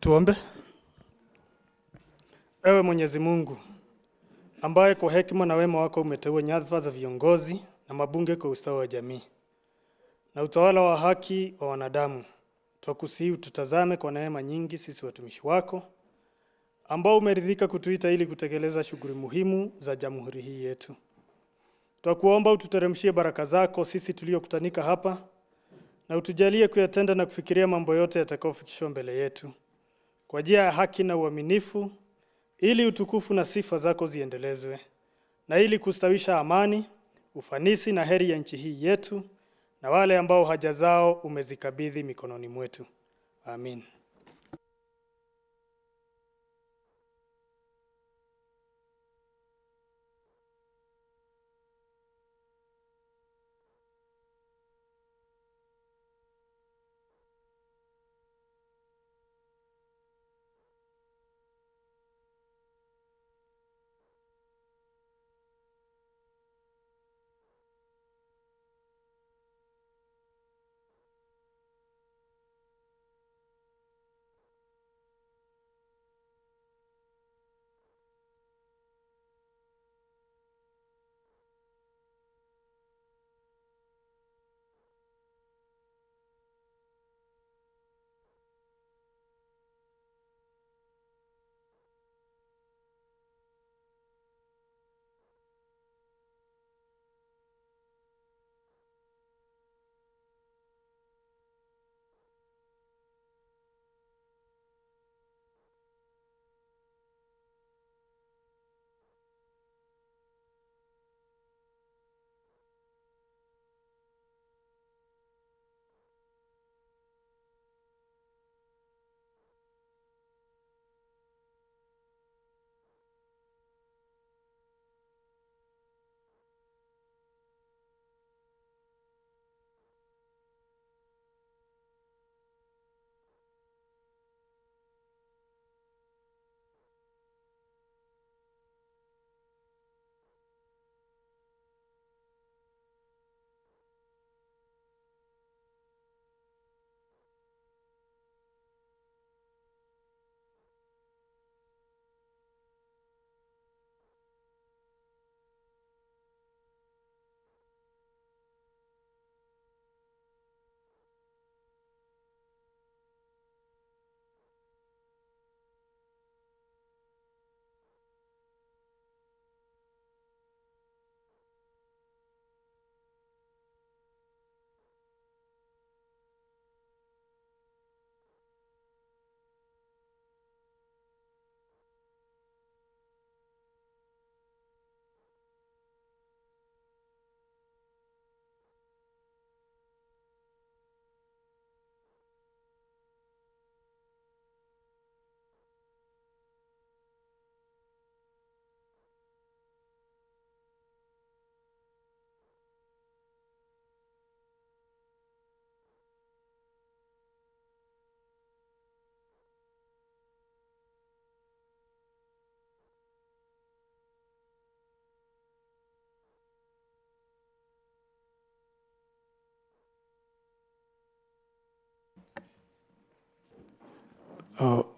Tuombe. Ewe Mwenyezi Mungu, ambaye kwa hekima na wema wako umeteua nyadhifa za viongozi na mabunge kwa ustawi wa jamii na utawala wa haki wa wanadamu, twakusihi ututazame kwa neema nyingi sisi watumishi wako, ambao umeridhika kutuita ili kutekeleza shughuli muhimu za jamhuri hii yetu. Twakuomba ututeremshie baraka zako sisi tuliokutanika hapa, na utujalie kuyatenda na kufikiria mambo yote yatakayofikishwa mbele yetu kwa njia ya haki na uaminifu, ili utukufu na sifa zako ziendelezwe, na ili kustawisha amani, ufanisi na heri ya nchi hii yetu, na wale ambao haja zao umezikabidhi mikononi mwetu. Amin.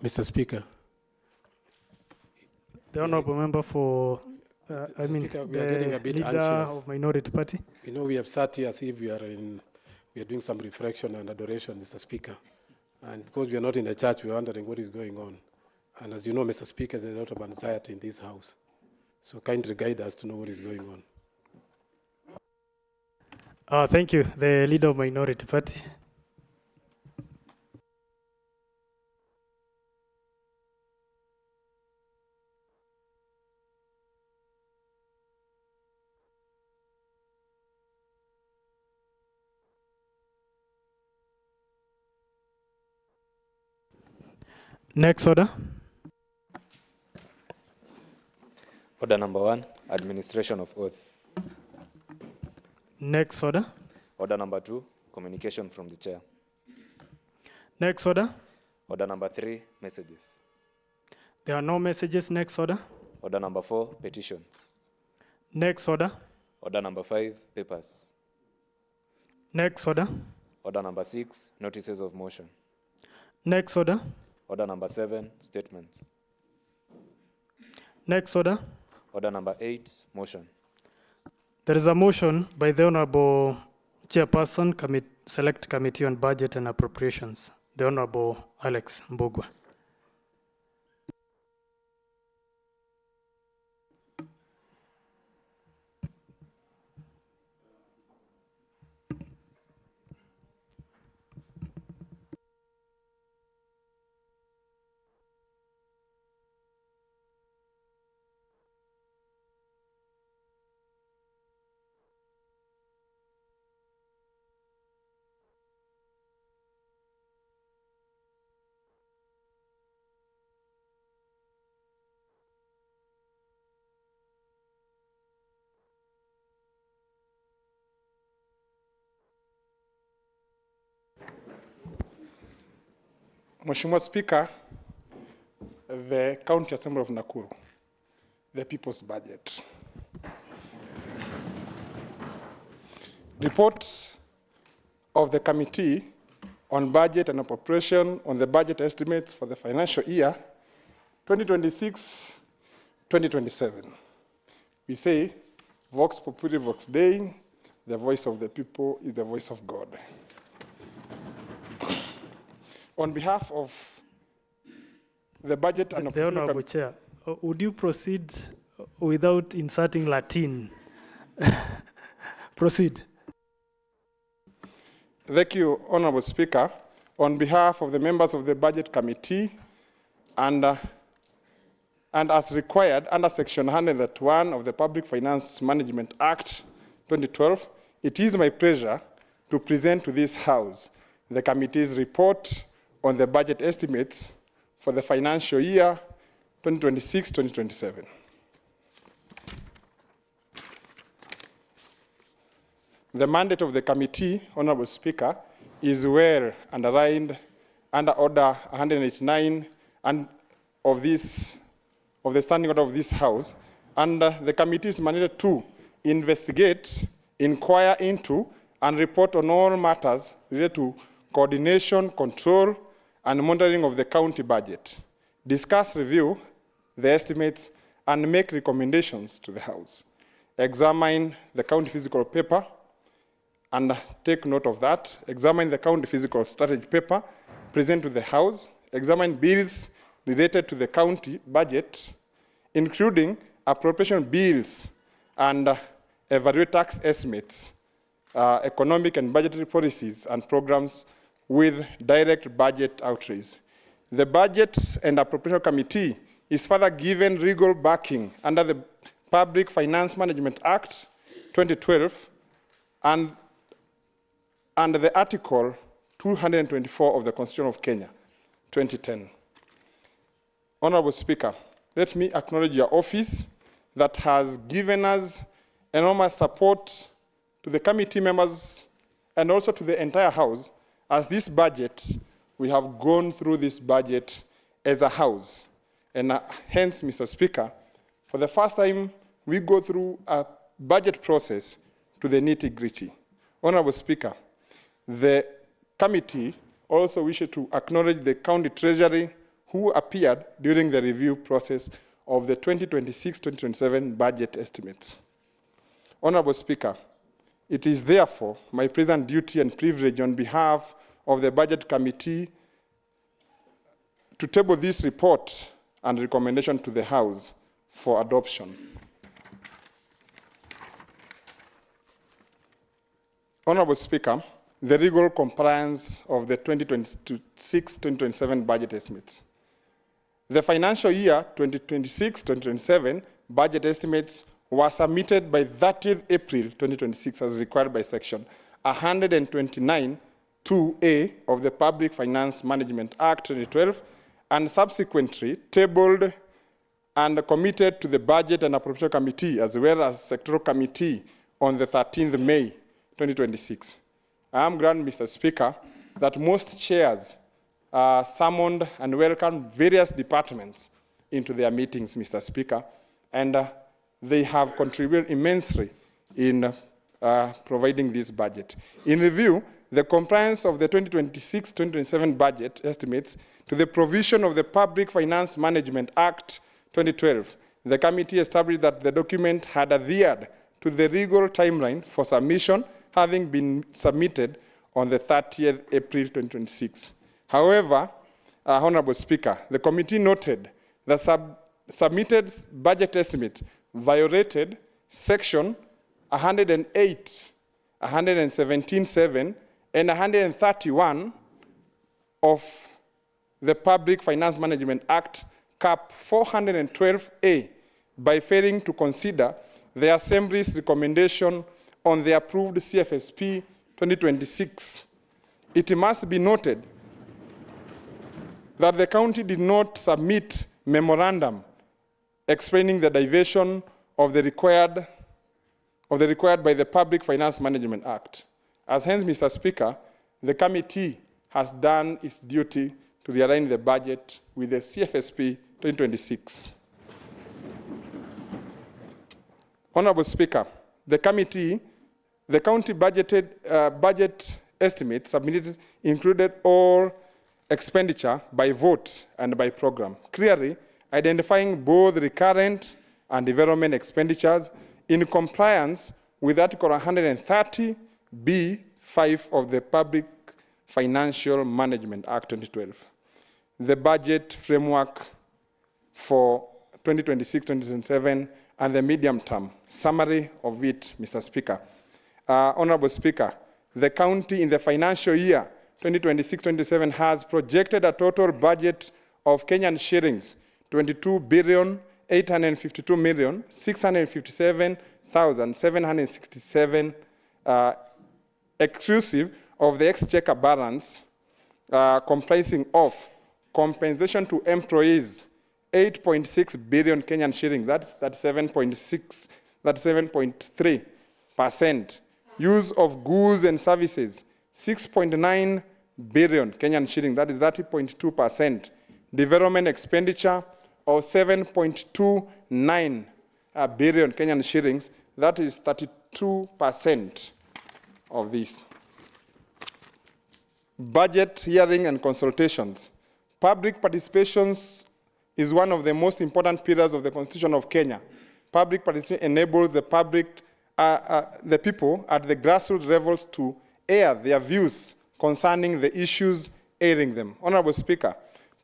Mr. Speaker. The Honorable Member for, Speaker, we are getting a bit leader anxious. of Minority Party. You know, we have sat here as if we are doing some reflection and adoration, Mr. Speaker. And because we are not in the church, we are wondering what is going on. And as you know, Mr. Speaker, there's a lot of anxiety in this house. So kindly guide us to know what is going on. Thank you. The leader of Minority Party. Next order. Order number 1, administration of oath. Next order. Order number 2, communication from the chair. Next order. Order number 3, messages. There are no messages. Next order. Order number 4, petitions. Next order. Order number 5, papers. Next order. Order number 6, notices of motion. Next order. Order number 7, statements. Next order. Order number 8, motion. There is a motion by the Honorable Chairperson, Select Committee on Budget and Appropriations, the Honorable Alex Mbugua. Mheshimiwa Speaker, the County Assembly of Nakuru, the People's Budget. Report of the Committee on Budget and Appropriation on the budget estimates for the financial year 2026-2027. We say, Vox Populi Vox Dei, the voice of the people is the voice of God. On behalf of the Budget and The Honorable Chair, would you proceed without inserting Latin? Proceed. Thank you, Honorable Speaker. On behalf of the members of the Budget Committee and as required under Section 131 of the Public Finance Management Act 2012, it is my pleasure to present to this House the committee's report on the budget estimates for the financial year 2026-2027. The mandate of the committee, Honorable Speaker, is well underlined under Order 189 and of the Standing Order of this House, and the committee is mandated to investigate, inquire into, and report on all matters related to coordination, control, and monitoring of the county budget, discuss, review the estimates, and make recommendations to the House. Examine the county physical paper, and take note of that. Examine the county physical strategy paper, present to the House. Examine bills related to the county budget, including appropriation bills, and evaluate tax estimates, economic and budgetary policies and programs with direct budget outlays. The Budget and Appropriation Committee is further given legal backing under the Public Finance Management Act 2012 and under the Article 224 of the Constitution of Kenya 2010. Honorable Speaker, let me acknowledge your office that has given us enormous support to the committee members and also to the entire House. As this budget, we have gone through this budget as a House. And hence, Mr. Speaker, for the first time, we go through a budget process to the nitty-gritty. Honorable Speaker, the committee also wishes to acknowledge the County Treasury who appeared during the review process of the 2026-2027 budget estimates. Honorable Speaker, it is therefore my present duty and privilege on behalf of the Budget Committee to table this report and recommendation to the House for adoption. Honorable Speaker, the legal compliance of the 2026-2027 budget estimates. The financial year 2026-2027 budget estimates were submitted by 30th April 2026 as required by Section 129(2)(a) of the Public Finance Management Act 2012 and subsequently tabled and committed to the Budget and Appropriation Committee as well as Sectoral Committee on the 13th May 2026. I am glad, Mr. Speaker, that most chairs summoned and welcomed various departments into their meetings, Mr. Speaker, and they have contributed immensely in providing this budget. In review, the compliance of the 2026-2027 budget estimates to the provision of the Public Finance Management Act 2012. The committee established that the document had adhered to the legal timeline for submission, having been submitted on the 30th April 2026. However, Honorable Speaker, the committee noted the submitted budget estimate violated Section 108, 117.7, and 131 of the Public Finance Management Act, Cap 412A, by failing to consider the Assembly's recommendation on the approved CFSP 2026. It must be noted that the county did not submit memorandum explaining the diversion of the required by the Public Finance Management Act. As hence, Mr. Speaker, the committee has done its duty to realign the budget with the CFSP 2026. Honorable Speaker, the county budget estimate submitted included all expenditure by vote and by program, clearly identifying both recurrent and development expenditures in compliance with Article 130(b)(5) of the Public Financial Management Act 2012. The budget framework for 2026-2027 and the medium term. Summary of it, Mr. Speaker. Honorable Speaker, the county in the financial year 2026-27 has projected a total budget of Kenyan shillings 22,852,657,767, exclusive of the exchequer balance, comprising of compensation to employees 8.6 billion Kenyan shillings, that's 7.3%. Use of goods and services 6.9 billion Kenyan shillings, that is 30.2%. Development expenditure of 7.29 billion Kenyan shillings, that is 32% of this. Budget hearing and consultations. Public participations is one of the most important pillars of the Constitution of Kenya. Public participation enables the people at the grassroots levels to air their views concerning the issues ailing them. Honorable Speaker,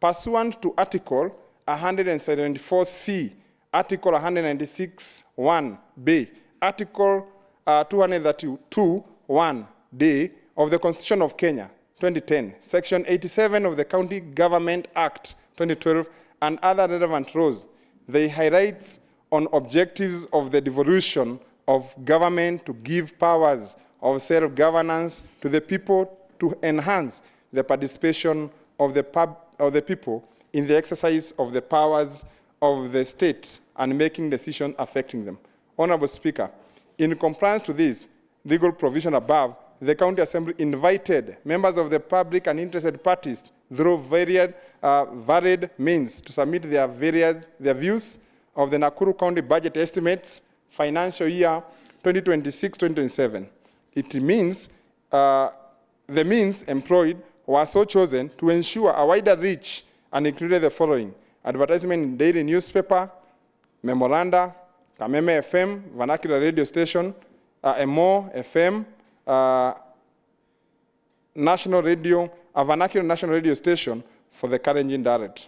pursuant to Article 174C, Article 196(1)(b), Article 232(1)(d) of the Constitution of Kenya, 2010, Section 87 of the County Government Act, 2012, and other relevant laws, they highlight on objectives of the devolution of government to give powers of self-governance to the people to enhance the participation of the people in the exercise of the powers of the state and making decisions affecting them. Honorable Speaker, in compliance to this legal provision above, the County Assembly invited members of the public and interested parties through varied means to submit their views of the Nakuru County budget estimates financial year 2026-2027. It means the means employed were so chosen to ensure a wider reach and included the following: advertisement in daily newspaper, memoranda, Kameme FM, vernacular radio station, Emo FM, national radio, a vernacular national radio station for the Kalenjin dialect.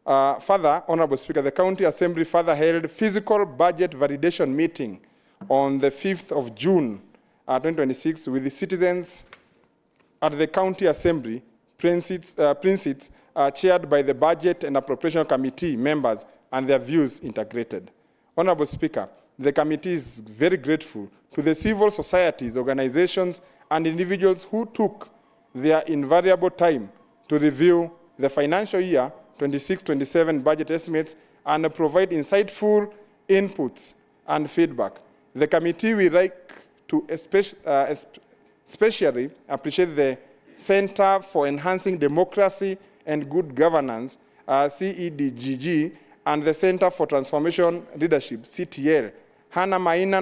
Further, Honorable Speaker, the County Assembly further held physical budget validation meeting on the 5th of June 2026 with the citizens at the County Assembly, principles chaired by the Budget and Appropriation Committee members and their views integrated. Honorable Speaker, the committee is very grateful to the civil societies, organizations, and individuals who took their invaluable time to review the financial year 26-27 budget estimates and provide insightful inputs and feedback. The committee would like to especially appreciate the Center for Enhancing Democracy and Good Governance, CEDGG, and the Center for Transformation Leadership, CTL, Hana Maina,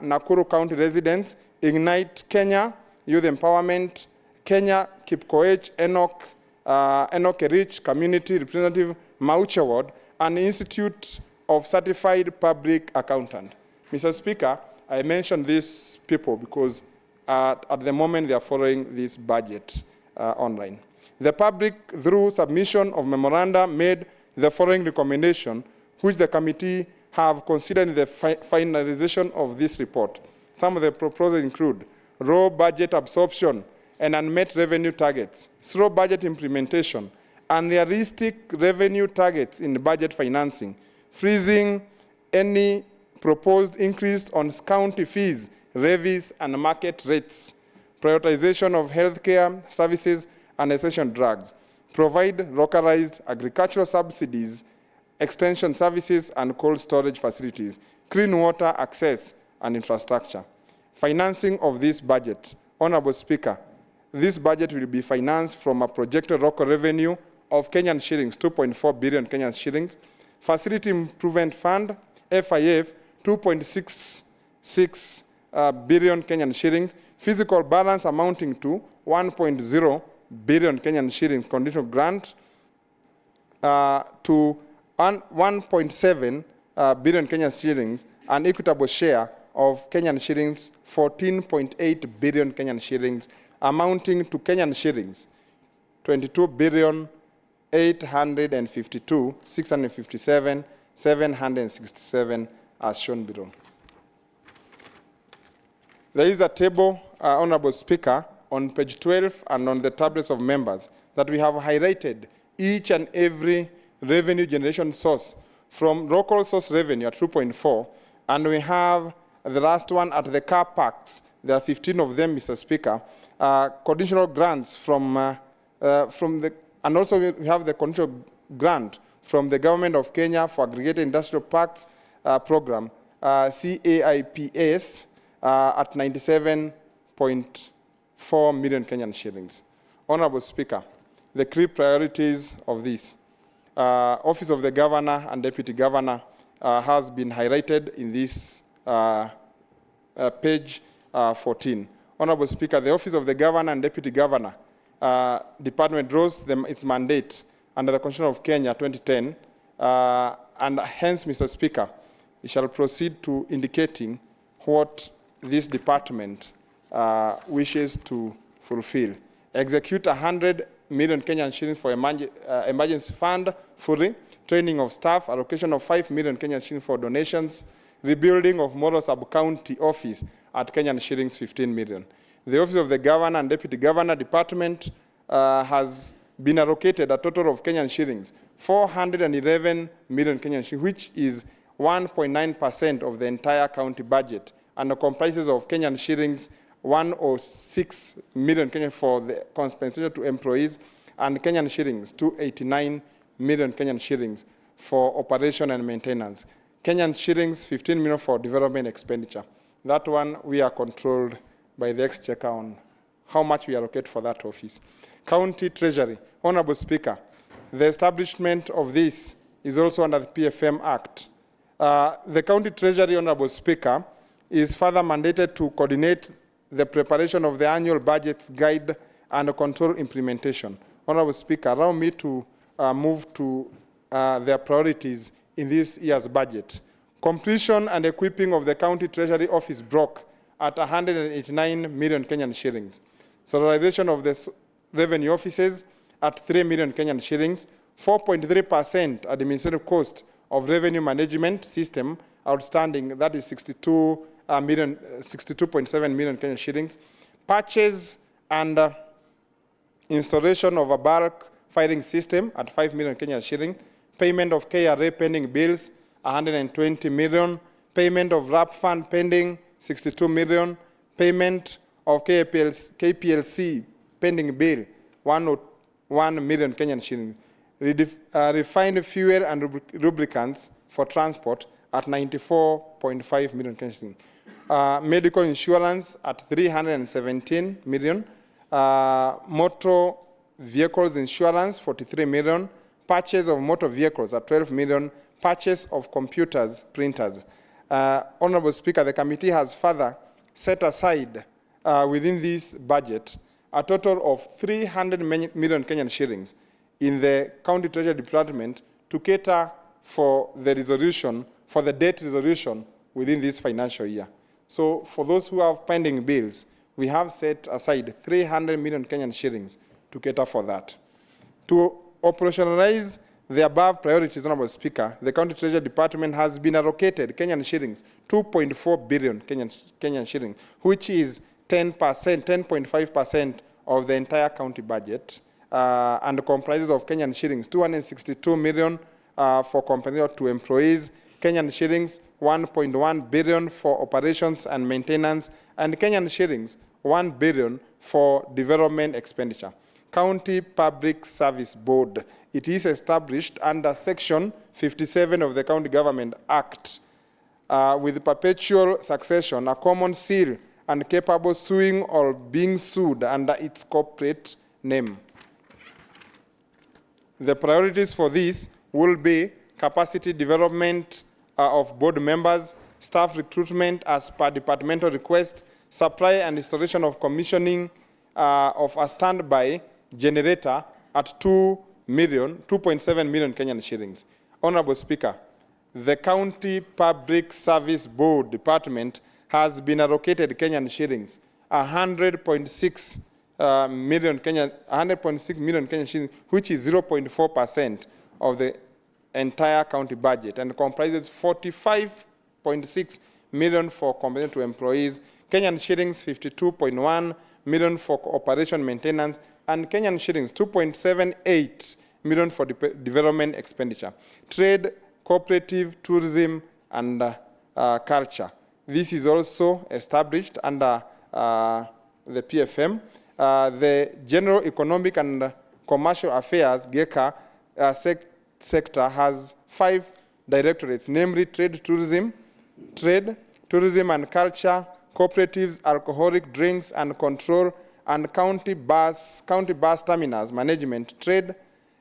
Nakuru County residents, Ignite Kenya, Youth Empowerment, Kenya, Kipkoech, Enoch Erich, Community Representative, Mauche Ward, and Institute of Certified Public Accountant. Mr. Speaker, I mention these people because at the moment they are following this budget online. The public, through submission of memoranda, made the following recommendation, which the committee have considered in the finalization of this report. Some of the proposals include raw budget absorption and unmet revenue targets, slow budget implementation, unrealistic revenue targets in budget financing, freezing any proposed increase on county fees, levies, and market rates, prioritization of healthcare services and essential drugs, provide localized agricultural subsidies, extension services, and cold storage facilities, clean water access and infrastructure. Financing of this budget. Honorable Speaker, this budget will be financed from a projected local revenue of Kenyan shillings, 2.4 billion Kenyan shillings, Facility Improvement Fund, FIF, 2.66 billion Kenyan shillings, physical balance amounting to 1.0 billion Kenyan shillings, conditional grant to 1.7 billion Kenyan shillings, and equitable share of Kenyan shillings, 14.8 billion Kenyan shillings, amounting to Kenyan shillings, 22 billion 852 657 767, as shown below. There is a table, Honorable Speaker, on page 12 and on the tablets of members that we have highlighted each and every revenue generation source from local source revenue at 2.4, and we have the last one at the car parks. There are 15 of them, Mr. Speaker. Conditional grants from the, and also we have the conditional grant from the Government of Kenya for Aggregated Industrial Parks Program, CAIPS, at 97.4 million Kenyan shillings. Honorable Speaker, the key priorities of this. Office of the Governor and Deputy Governor has been highlighted in this page 14. Honorable Speaker, the Office of the Governor and Deputy Governor Department draws its mandate under the Constitution of Kenya 2010, and hence, Mr. Speaker, we shall proceed to indicating what this department wishes to fulfill. Execute 100 million Kenyan shillings for emergency fund fully, training of staff, allocation of 5 million Kenyan shillings for donations, rebuilding of Moro Sub-County office at Kenyan shillings 15 million. The Office of the Governor and Deputy Governor Department has been allocated a total of Kenyan shillings 411 million Kenyan shillings, which is 1.9% of the entire county budget, and comprises of Kenyan shillings 106 million Kenyan for the compensation to employees, and Kenyan shillings 289 million Kenyan shillings for operation and maintenance. Kenyan shillings 15 million for development expenditure. That one we are controlled by the Exchequer on how much we allocate for that office. County Treasury. Honorable Speaker, the establishment of this is also under the PFM Act. The County Treasury, Honorable Speaker, is further mandated to coordinate the preparation of the annual budget's guide and control implementation. Honorable Speaker, allow me to move to their priorities in this year's budget. Completion and equipping of the County Treasury Office block at 189 million Kenyan shillings. Solarization of the revenue offices at 3 million Kenyan shillings. 4.3% administrative cost of revenue management system outstanding, that is 62.7 million Kenyan shillings. Purchase and installation of a bulk filing system at 5 million Kenyan shilling. Payment of KRA pending bills, 120 million. Payment of RAP fund pending, 62 million. Payment of KPLC pending bill, 101 million Kenyan shillings. Refined fuel and lubricants for transport at 94.5 million Kenyan shillings. Medical insurance at 317 million. Motor vehicles insurance, 43 million. Purchase of motor vehicles at 12 million. Purchase of computers, printers. Honorable Speaker, the committee has further set aside within this budget a total of 300 million Kenyan shillings in the County Treasury Department to cater for the resolution, for the debt resolution within this financial year. So for those who have pending bills, we have set aside 300 million Kenyan shillings to cater for that. To operationalize the above priorities, Honorable Speaker, the County Treasury Department has been allocated Kenyan shillings, 2.4 billion Kenyan shillings, which is 10.5% of the entire county budget, and comprises of Kenyan shillings 262 million for compensation to employees, Kenyan shillings 1.1 billion for operations and maintenance, and Kenyan shillings 1 billion for development expenditure. County Public Service Board. It is established under Section 57 of the County Government Act with perpetual succession, a common seal, and capable suing or being sued under its corporate name. The priorities for this will be capacity development of board members, staff recruitment as per departmental request, supply and installation of commissioning of a standby generator at 2.7 million Kenyan shillings. Honorable Speaker, the County Public Service Board Department has been allocated Kenyan shillings 100.6 million Kenyan shillings, which is 0.4% of the entire county budget, and comprises 45.6 million for compensation to employees, Kenyan shillings 52.1 million for operation maintenance, and Kenyan shillings 2.78 million for development expenditure. Trade, cooperative, tourism, and culture. This is also established under the PFM. The General Economic and Commercial Affairs, GECA, sector has 5 directorates, namely trade, tourism and culture, cooperatives, alcoholic drinks and control, and county bus terminals management. Trade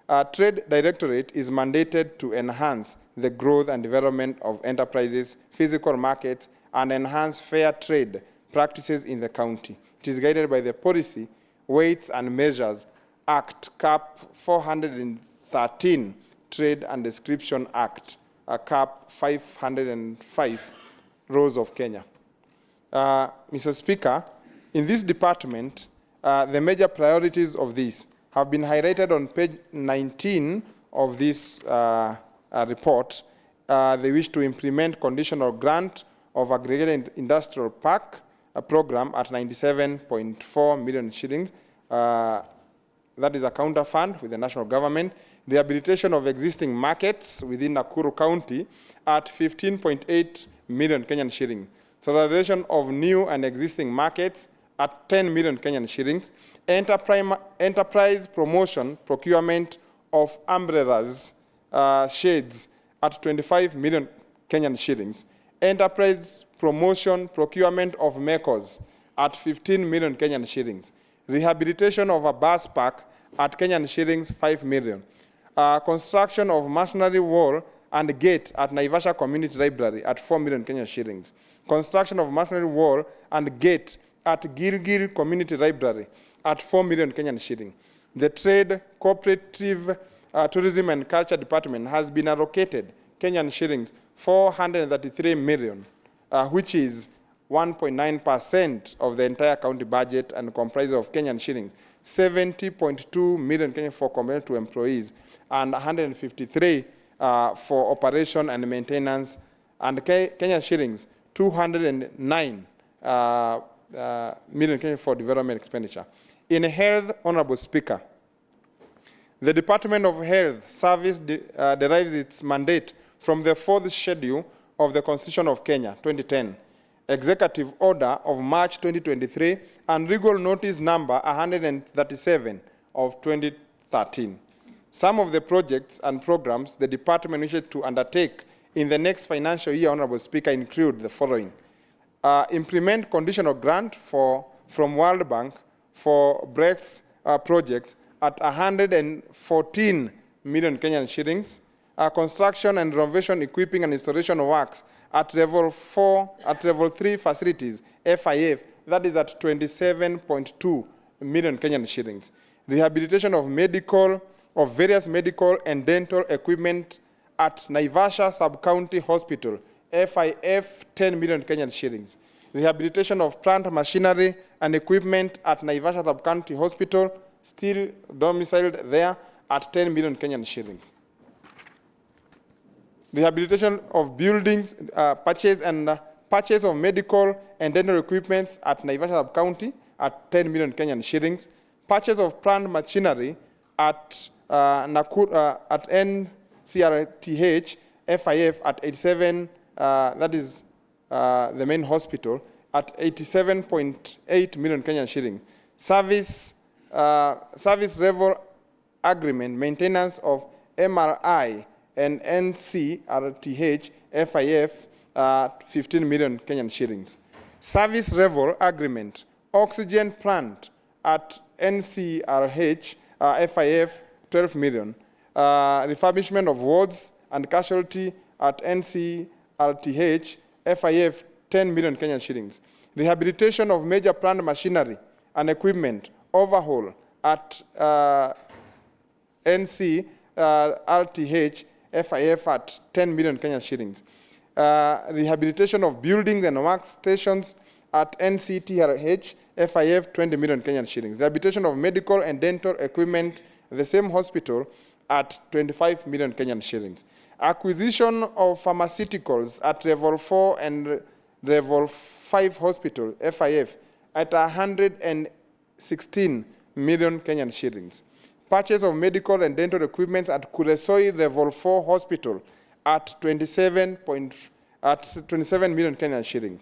Directorate is mandated to enhance the growth and development of enterprises, physical markets, and enhance fair trade practices in the county. It is guided by the Policy, Weights and Measures Act, CAP 413, Trade and Description Act, CAP 505, Laws of Kenya. Mr. Speaker, in this department, the major priorities of this have been highlighted on page 19 of this report. They wish to implement conditional grant of aggregated industrial park program at 97.4 million shillings. That is a counter fund with the national government. Rehabilitation of existing markets within Nakuru County at 15.8 million Kenyan shillings. Solidarization of new and existing markets at 10 million Kenyan shillings. Enterprise promotion, procurement of umbrellas, shades at 25 million Kenyan shillings. Enterprise promotion, procurement of makers at 15 million Kenyan shillings. Rehabilitation of a bus park at Kenyan shillings 5 million. Construction of masonry wall and gate at Naivasha Community Library at 4 million Kenyan shillings. Construction of masonry wall and gate at Gilgil Community Library at 4 million Kenyan shillings. The Trade, Cooperative, Tourism and Culture Department has been allocated Kenyan shillings 433 million, which is 1.9% of the entire county budget and comprises of Kenyan shillings 70.2 million Kenyan for compensation to employees and 153 for operation and maintenance, and Kenyan shillings 209 million Kenyan for development expenditure. In health, Honorable Speaker, the Department of Health Service derives its mandate from the 4th schedule of the Constitution of Kenya, 2010, Executive Order of March 2023, and Legal Notice Number 137 of 2013. Some of the projects and programs the department wishes to undertake in the next financial year, Honorable Speaker, include the following. Implement conditional grant from World Bank for BRICS projects at 114 million Kenyan shillings. Construction and renovation, equipping and installation works At level 3 facilities, FIF, that is at 27.2 million Kenyan shillings. Rehabilitation of various medical and dental equipment at Naivasha Sub-County Hospital, FIF 10 million Kenyan shillings. Rehabilitation of plant machinery and equipment at Naivasha Sub-County Hospital, still domiciled there, at 10 million Kenyan shillings. Rehabilitation of buildings, purchase of medical and dental equipment at Naivasha Sub-County at 10 million Kenyan shillings. Purchase of plant machinery at NCRTH, FIF at 87, that is the main hospital, at 87.8 million Kenyan shillings. Service level agreement, maintenance of MRI and NCRTH, FIF, 15 million Kenyan shillings. Service level agreement, oxygen plant at NCRH, FIF, 12 million. Refurbishment of wards and casualty at NCRTH, FIF, 10 million Kenyan shillings. Rehabilitation of major plant machinery and equipment, overhaul at NCRTH, FIF at 10 million Kenyan shillings. Rehabilitation of buildings and workstations at NCTRH, FIF 20 million Kenyan shillings. Rehabilitation of medical and dental equipment at the same hospital at 25 million Kenyan shillings. Acquisition of pharmaceuticals at level 4 and level 5 hospital, FIF, at 116 million Kenyan shillings. Purchase of medical and dental equipment at Kuresoi level 4 hospital at 27 million Kenyan shillings.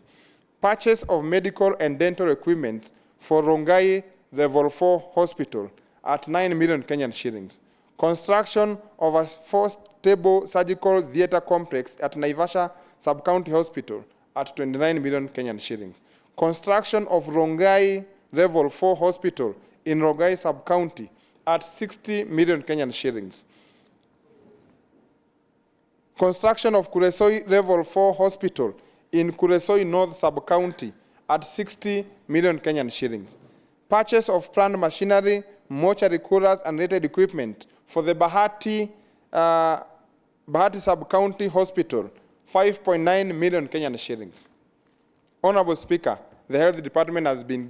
Purchase of medical and dental equipment for Rongai level 4 hospital at 9 million Kenyan shillings. Construction of a 4-stable surgical theater complex at Naivasha Sub-County Hospital at 29 million Kenyan shillings. Construction of Rongai level 4 hospital in Rongai Sub-County at 60 million Kenyan shillings. Construction of Kuresoi level 4 hospital in Kuresoi North Sub-County at 60 million Kenyan shillings. Purchase of plant machinery, mortuary coolers and related equipment for the Bahati Sub-County Hospital, 5.9 million Kenyan shillings. Honorable Speaker, the Health Department has been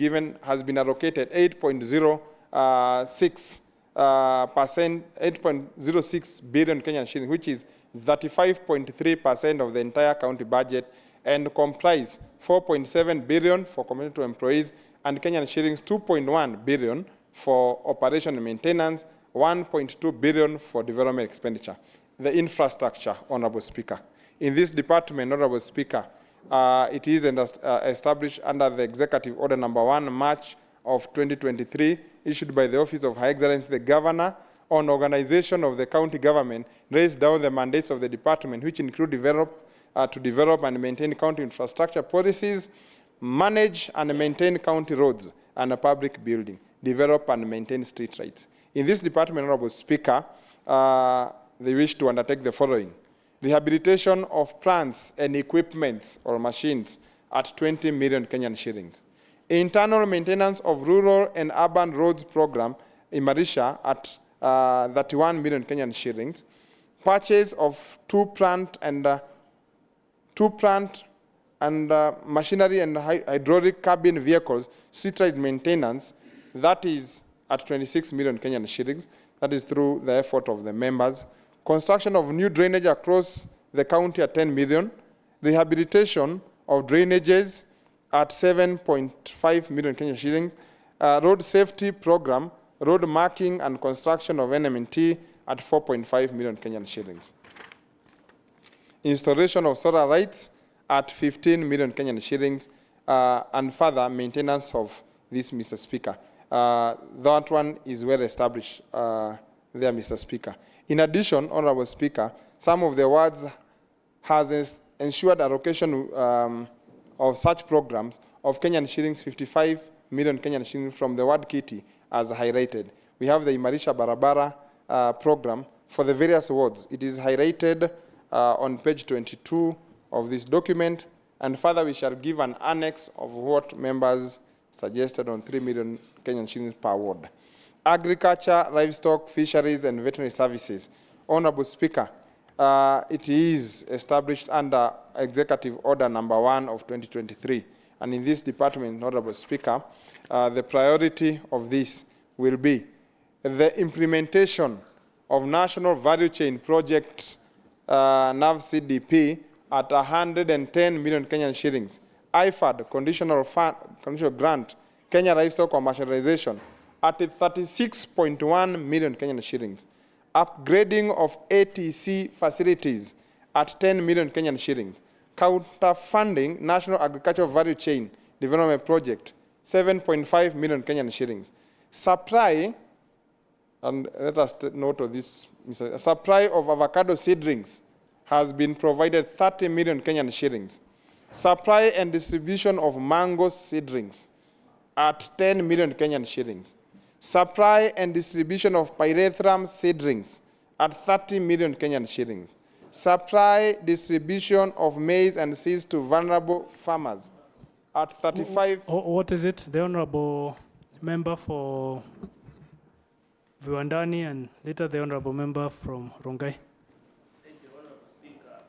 allocated 8.06 billion Kenyan shillings, which is 35.3% of the entire county budget, and comprise 4.7 billion for community employees and Kenyan shillings 2.1 billion for operation and maintenance, 1.2 billion for development expenditure. The infrastructure, Honorable Speaker. In this department, Honorable Speaker, it is established under the Executive Order number 1, March of 2023, issued by the Office of High Excellency the Governor on organization of the county government, lays down the mandates of the department, which include to develop and maintain county infrastructure policies, manage and maintain county roads and a public building, develop and maintain street lights. In this department, Honorable Speaker, they wish to undertake the following: rehabilitation of plants and equipments or machines at 20 million Kenyan shillings. Internal maintenance of rural and urban roads program in Marisha at 31 million Kenyan shillings. Purchase of two plant and machinery and hydraulic cabin vehicles, street maintenance, that is at 26 million Kenyan shillings. That is through the effort of the members. Construction of new drainage across the county at 10 million. Rehabilitation of drainages at 7.5 million Kenyan shillings. Road safety program, road marking and construction of NMT at 4.5 million Kenyan shillings. Installation of solar lights at 15 million Kenyan shillings, and further maintenance of this, Mr. Speaker. That one is well established there, Mr. Speaker. In addition, Honorable Speaker, some of the wards has ensured allocation of such programs of Kenyan shillings, 55 million Kenyan shillings from the ward kitty as highlighted. We have the Imarisha Barabara program for the various wards. It is highlighted on page 22 of this document, and further we shall give an annex of what members suggested on 3 million Kenyan shillings per ward. Agriculture, livestock, fisheries, and veterinary services. Honorable Speaker, it is established under Executive Order number 1 of 2023. And in this department, Honorable Speaker, the priority of this will be the implementation of National Value Chain Project NAV CDP at 110 million Kenyan shillings. IFAD, conditional grant, Kenya Livestock Commercialization, at 36.1 million Kenyan shillings. Upgrading of ATC facilities at 10 million Kenyan shillings. Counter-funding National Agricultural Value Chain Development Project, 7.5 million Kenyan shillings. Supply, and let us take note of this, supply of avocado seedlings has been provided 30 million Kenyan shillings. Supply and distribution of mango seedlings at 10 million Kenyan shillings. Supply and distribution of pyrethrum seedlings at 30 million Kenyan shillings. Supply, distribution of maize and seeds to vulnerable farmers at 35. What is it? The Honorable Member for Viwandani and later the Honorable Member from Rongai. Thank you, Honorable Speaker.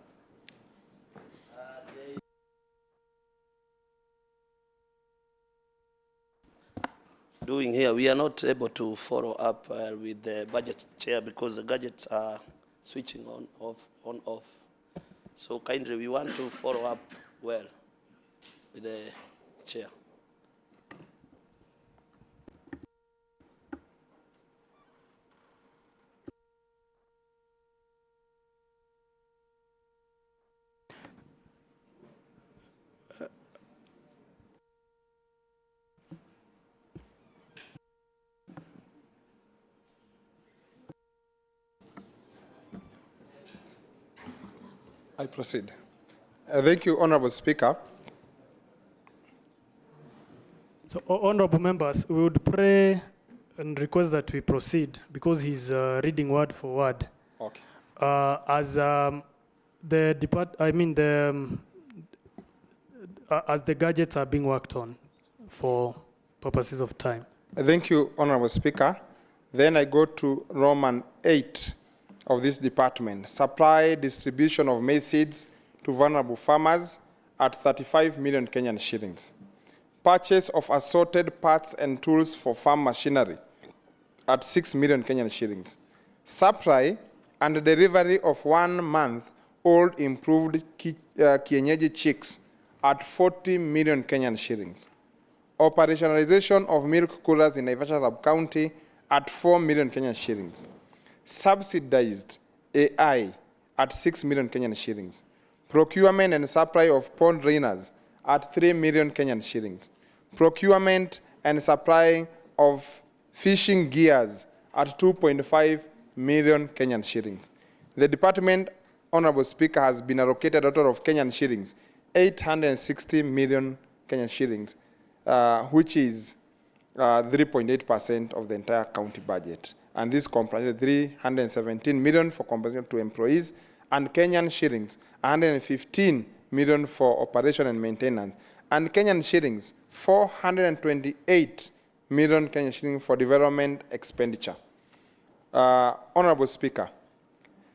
Doing here, we are not able to follow up with the budget chair because the gadgets are switching on, off. So kindly, we want to follow up well with the chair. I proceed. Thank you, Honorable Speaker. So, honorable members, we would pray and request that we proceed because he's reading word for word. Okay. As the gadgets are being worked on for purposes of time. Thank you, Honorable Speaker. Then I go to Roman 8 of this department. Supply, distribution of maize seeds to vulnerable farmers at 35 million Kenyan shillings. Purchase of assorted parts and tools for farm machinery at 6 million Kenyan shillings. Supply and delivery of 1 month-old improved kienyeji chicks at 40 million Kenyan shillings. Operationalization of milk coolers in Naivasha sub-county at 4 million Kenyan shillings. Subsidized AI at 6 million Kenyan shillings. Procurement and supply of pond drainers at 3 million Kenyan shillings. Procurement and supply of fishing gears at 2.5 million Kenyan shillings. The department, Honorable Speaker, has been allocated a total of Kenyan shillings, 860 million Kenyan shillings, which is 3.8% of the entire county budget. And this comprises 317 million for compensation to employees and Kenyan shillings, 115 million for operation and maintenance, and Kenyan shillings, 428 million Kenyan shillings for development expenditure. Honorable Speaker,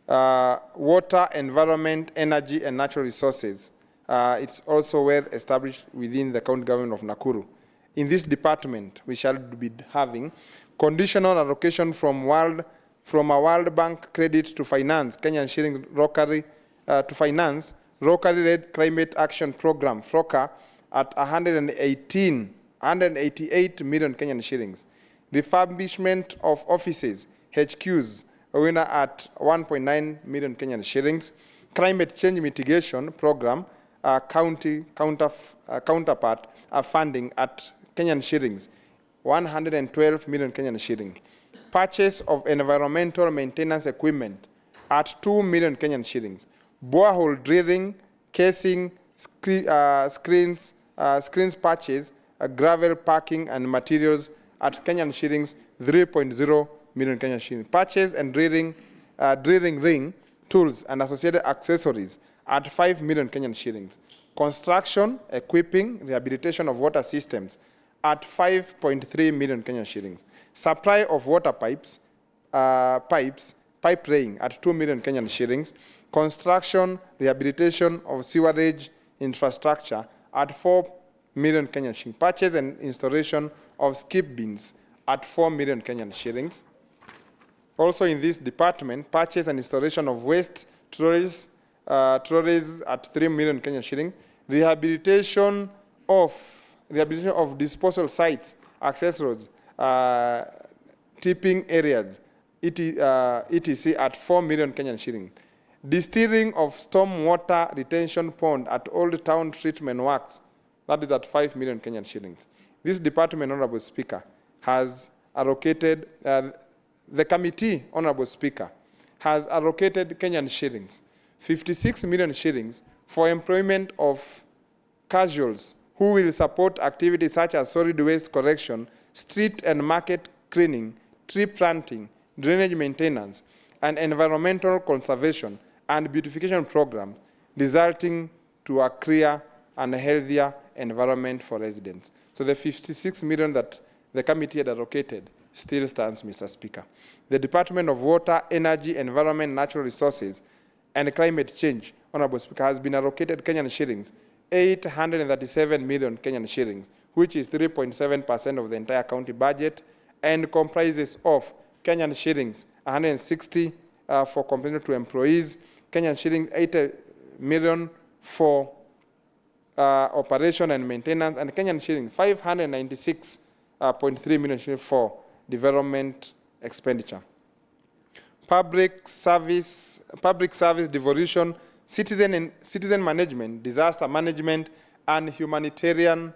water, environment, energy, and natural resources, it's also well established within the county government of Nakuru. In this department, we shall be having conditional allocation from a World Bank credit to finance Kenyan shilling locally to finance locally-led climate action program (FLOCA) at 188 million Kenyan shillings. Refurbishment of offices (HQs) winner at 1.9 million Kenyan shillings. Climate change mitigation program county counterpart funding at Kenyan shillings, 112 million Kenyan shillings. Purchase of environmental maintenance equipment at 2 million Kenyan shillings. Borehole drilling, casing, screens purchase, gravel parking and materials at Kenyan shillings, 3.0 million Kenyan shillings. Purchase and drilling ring, tools and associated accessories at 5 million Kenyan shillings. Construction, equipping, rehabilitation of water systems at 5.3 million Kenyan shillings. Supply of water pipes, pipe laying at 2 million Kenyan shillings. Construction, rehabilitation of sewerage infrastructure at 4 million Kenyan shillings. Purchase and installation of skip bins at 4 million Kenyan shillings. Also in this department, purchase and installation of waste trolleys at 3 million Kenyan shilling. Rehabilitation of disposal sites, access roads, tipping areas, etc. at 4 million Kenyan shilling. Distilling of stormwater retention pond at Old Town Treatment Works, that is at 5 million Kenyan shillings. This department, Honorable Speaker, has allocated, the committee, Honorable Speaker, has allocated Kenyan shillings, 56 million shillings for employment of casuals who will support activities such as solid waste collection, street and market cleaning, tree planting, drainage maintenance, and environmental conservation and beautification program, resulting to a clear and healthier environment for residents. So the 56 million that the committee had allocated still stands, Mr. Speaker. The Department of Water, Energy, Environment, Natural Resources, and Climate Change, Honorable Speaker, has been allocated Kenyan shillings 837 million Kenyan shillings, which is 3.7% of the entire county budget, and comprises of Kenyan shillings 160 for compensation to employees, Kenyan shillings 80 million for operation and maintenance, and Kenyan shillings 596.3 million shillings for development expenditure. Public service devolution, citizen management, disaster management, and humanitarian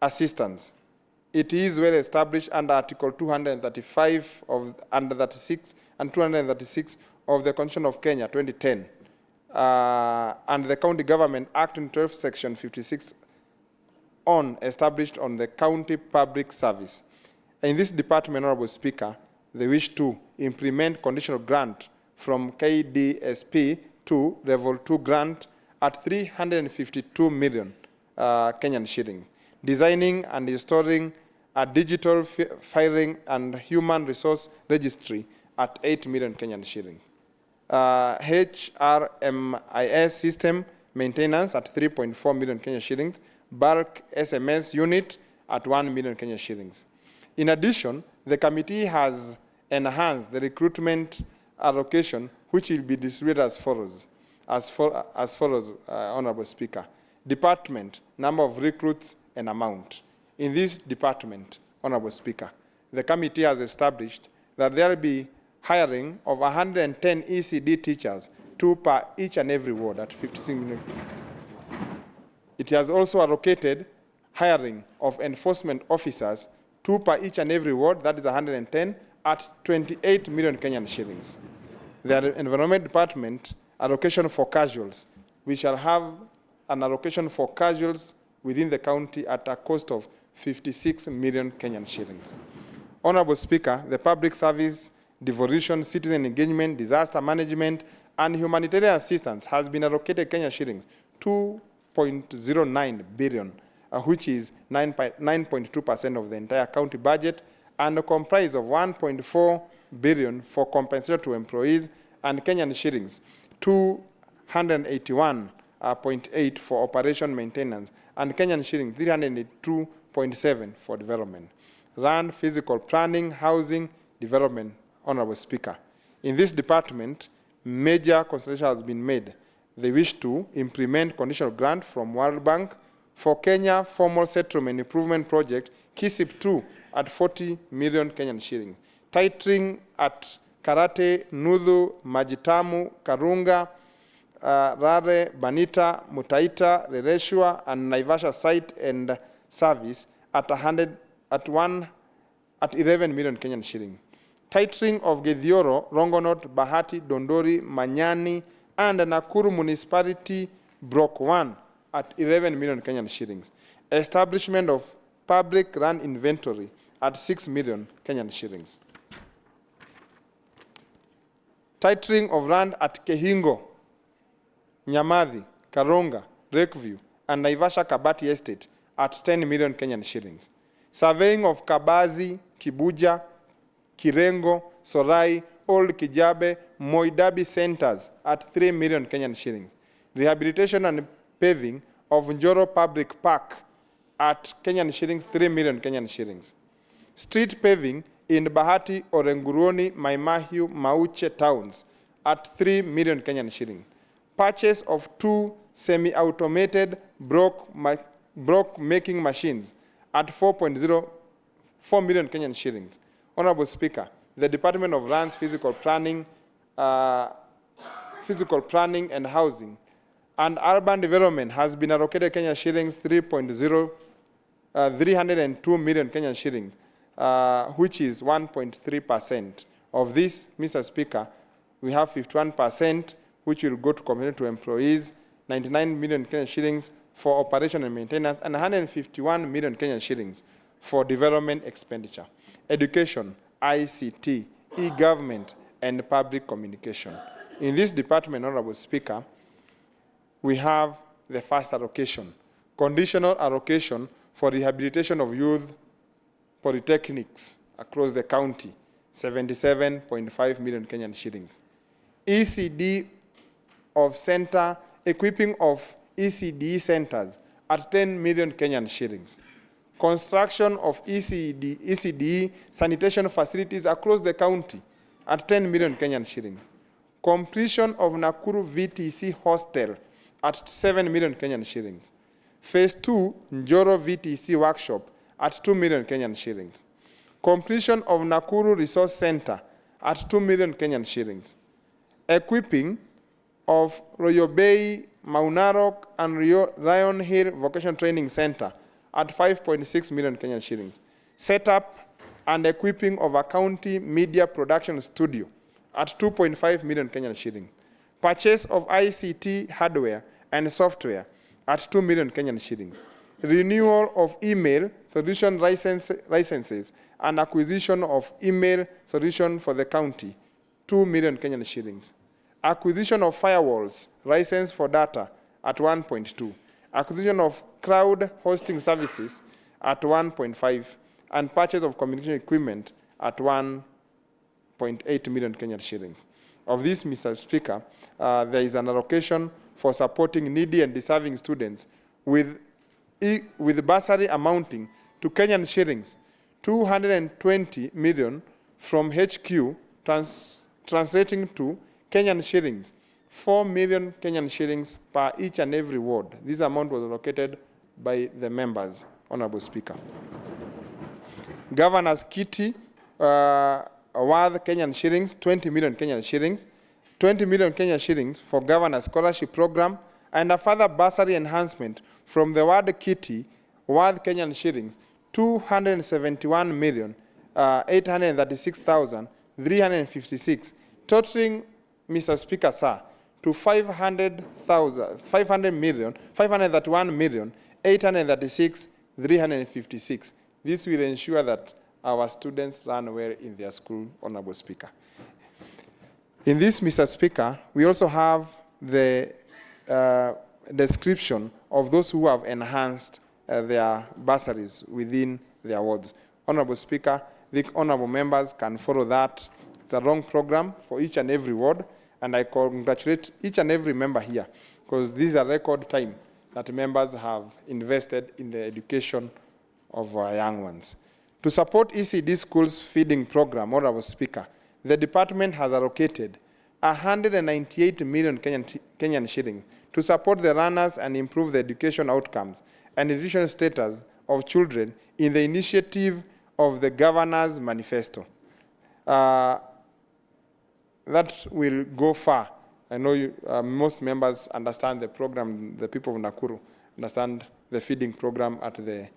assistance. It is well established under Article 235 of under 36 and 236 of the Constitution of Kenya 2010 and the County Government Act in 12 Section 56 established on the county public service. In this department, Honorable Speaker, they wish to implement conditional grant from KDSP to level 2 grant at 352 million Kenyan shilling, designing and installing a digital filing and human resource registry at 8 million Kenyan shilling. HRMIS system maintenance at 3.4 million Kenyan shillings, bulk SMS unit at 1 million Kenyan shillings. In addition, the committee has enhanced the recruitment allocation, which will be distributed as follows. Honorable Speaker. Department, number of recruits and amount. In this department, Honorable Speaker, the committee has established that there will be hiring of 110 ECD teachers, 2 per each and every ward at 56 million. It has also allocated hiring of enforcement officers, 2 per each and every ward, that is 110, at 28 million Kenyan shillings. The Environment Department, allocation for casuals. We shall have an allocation for casuals within the county at a cost of 56 million Kenyan shillings. Honorable Speaker, the public service, devolution, citizen engagement, disaster management, and humanitarian assistance has been allocated Kenyan shillings 2.09 billion, which is 9.2% of the entire county budget, and comprised of 1.4 billion for compensation to employees, and Kenyan shillings 281.8 for operation maintenance, and Kenyan shilling 382.7 for development. Land, physical planning, housing, development, Honorable Speaker. In this department, major consideration has been made. They wish to implement conditional grant from World Bank for Kenya Formal Settlement Improvement Project, KISIP 2, at 40 million Kenyan shilling. Titling at Karate, Nudhu, Majitamu, Karunga, Rare, Banita, Mutaita, Rereshwa, and Naivasha site and service at 11 million Kenyan shilling. Titling of Gedioro, Rongonot, Bahati, Dondori, Manyani, and Nakuru Municipality Block 1 at 11 million Kenyan shillings. Establishment of public land inventory at 6 million Kenyan shillings. Titling of land at Kehingo Nyamathi, Karonga, Lakeview, and Naivasha Kabati Estate at 10 million Kenyan shillings. Surveying of Kabazi, Kibuja, Kirengo, Sorai, Old Kijabe, Moidabi centers at 3 million Kenyan shillings. Rehabilitation and paving of Njoro Public Park at Kenyan shillings, 3 million Kenyan shillings. Street paving in Bahati, Orenguruoni, Maimahiu, Mauche towns at 3 million Kenyan shillings. Purchase of 2 semi-automated broke making machines at 4 million Kenyan shillings. Honorable Speaker, the Department of Lands, Physical Planning and Housing and Urban Development has been allocated Kenyan shillings 302 million Kenyan shillings, which is 1.3%. Of this, Mr. Speaker, we have 51%, which will go to community to employees, 99 million Kenyan shillings for operation and maintenance, and 151 million Kenyan shillings for development expenditure. Education, ICT, e-government, and public communication. In this department, Honorable Speaker, we have the first allocation, conditional allocation for rehabilitation of youth polytechnics across the county, 77.5 million Kenyan shillings. ECD of center, equipping of ECD centers at 10 million Kenyan shillings. Construction of ECD sanitation facilities across the county at 10 million Kenyan shillings. Completion of Nakuru VTC hostel at 7 million Kenyan shillings. Phase 2 Njoro VTC workshop at 2 million Kenyan shillings. Completion of Nakuru Resource Center at 2 million Kenyan shillings. Equipping of Royal Bay, Maunarok, and Lion Hill Vocational Training Center at 5.6 million Kenyan shillings. Set up and equipping of a county media production studio at 2.5 million Kenyan shillings. Purchase of ICT hardware and software at 2 million Kenyan shillings. Renewal of email solution licenses and acquisition of email solution for the county, 2 million Kenyan shillings. Acquisition of firewalls, license for data at 1.2. Acquisition of cloud hosting services at 1.5, and purchase of communication equipment at 1.8 million Kenyan shillings. Of this, Mr. Speaker, there is an allocation for supporting needy and deserving students with bursary amounting to Kenyan shillings 220 million from HQ, translating to Kenyan shillings 4 million Kenyan shillings per each and every ward. This amount was allocated by the members, Honorable Speaker. Governor's kitty worth Kenyan shillings, 20 million Kenyan shillings, 20 million Kenyan shillings for Governor's Scholarship Program, and a further bursary enhancement from the word kitty worth Kenyan shillings, 271 million 836,356, totaling, Mr. Speaker, sir, to 531,836,356. This will ensure that our students learn well in their school, Honorable Speaker. In this, Mr. Speaker, we also have the description of those who have enhanced their bursaries within their wards. Honorable Speaker, the honorable members can follow that. It's a long program for each and every ward, and I congratulate each and every member here, because this is a record time that members have invested in the education of our young ones. To support ECD schools feeding program, Honorable Speaker, the department has allocated 198 million Kenyan shillings to support the runners and improve the education outcomes and nutrition status of children in the initiative of the Governor's Manifesto. That will go far. I know most members understand the program, the people of Nakuru understand the feeding program at the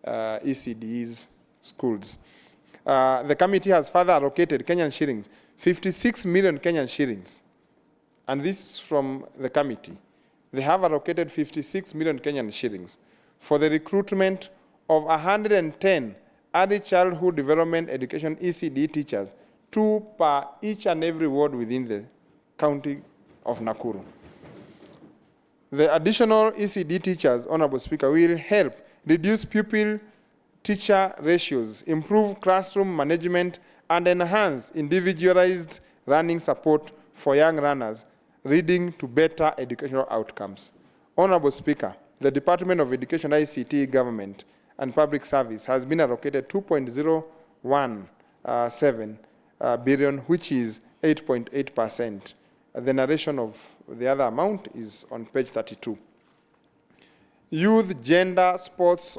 ECD's schools. The committee has further allocated Kenyan shillings, 56 million Kenyan shillings. And this is from the committee. They have allocated 56 million Kenyan shillings for the recruitment of 110 early childhood development education ECD teachers, 2 per each and every ward within the county of Nakuru. The additional ECD teachers, Honorable Speaker, will help reduce pupil-teacher ratios, improve classroom management, and enhance individualized learning support for young learners, leading to better educational outcomes. Honorable Speaker, the Department of Education, ICT, Government, and Public Service has been allocated 2.017 billion, which is 8.8%. The narration of the other amount is on page 32. Youth, gender, sports,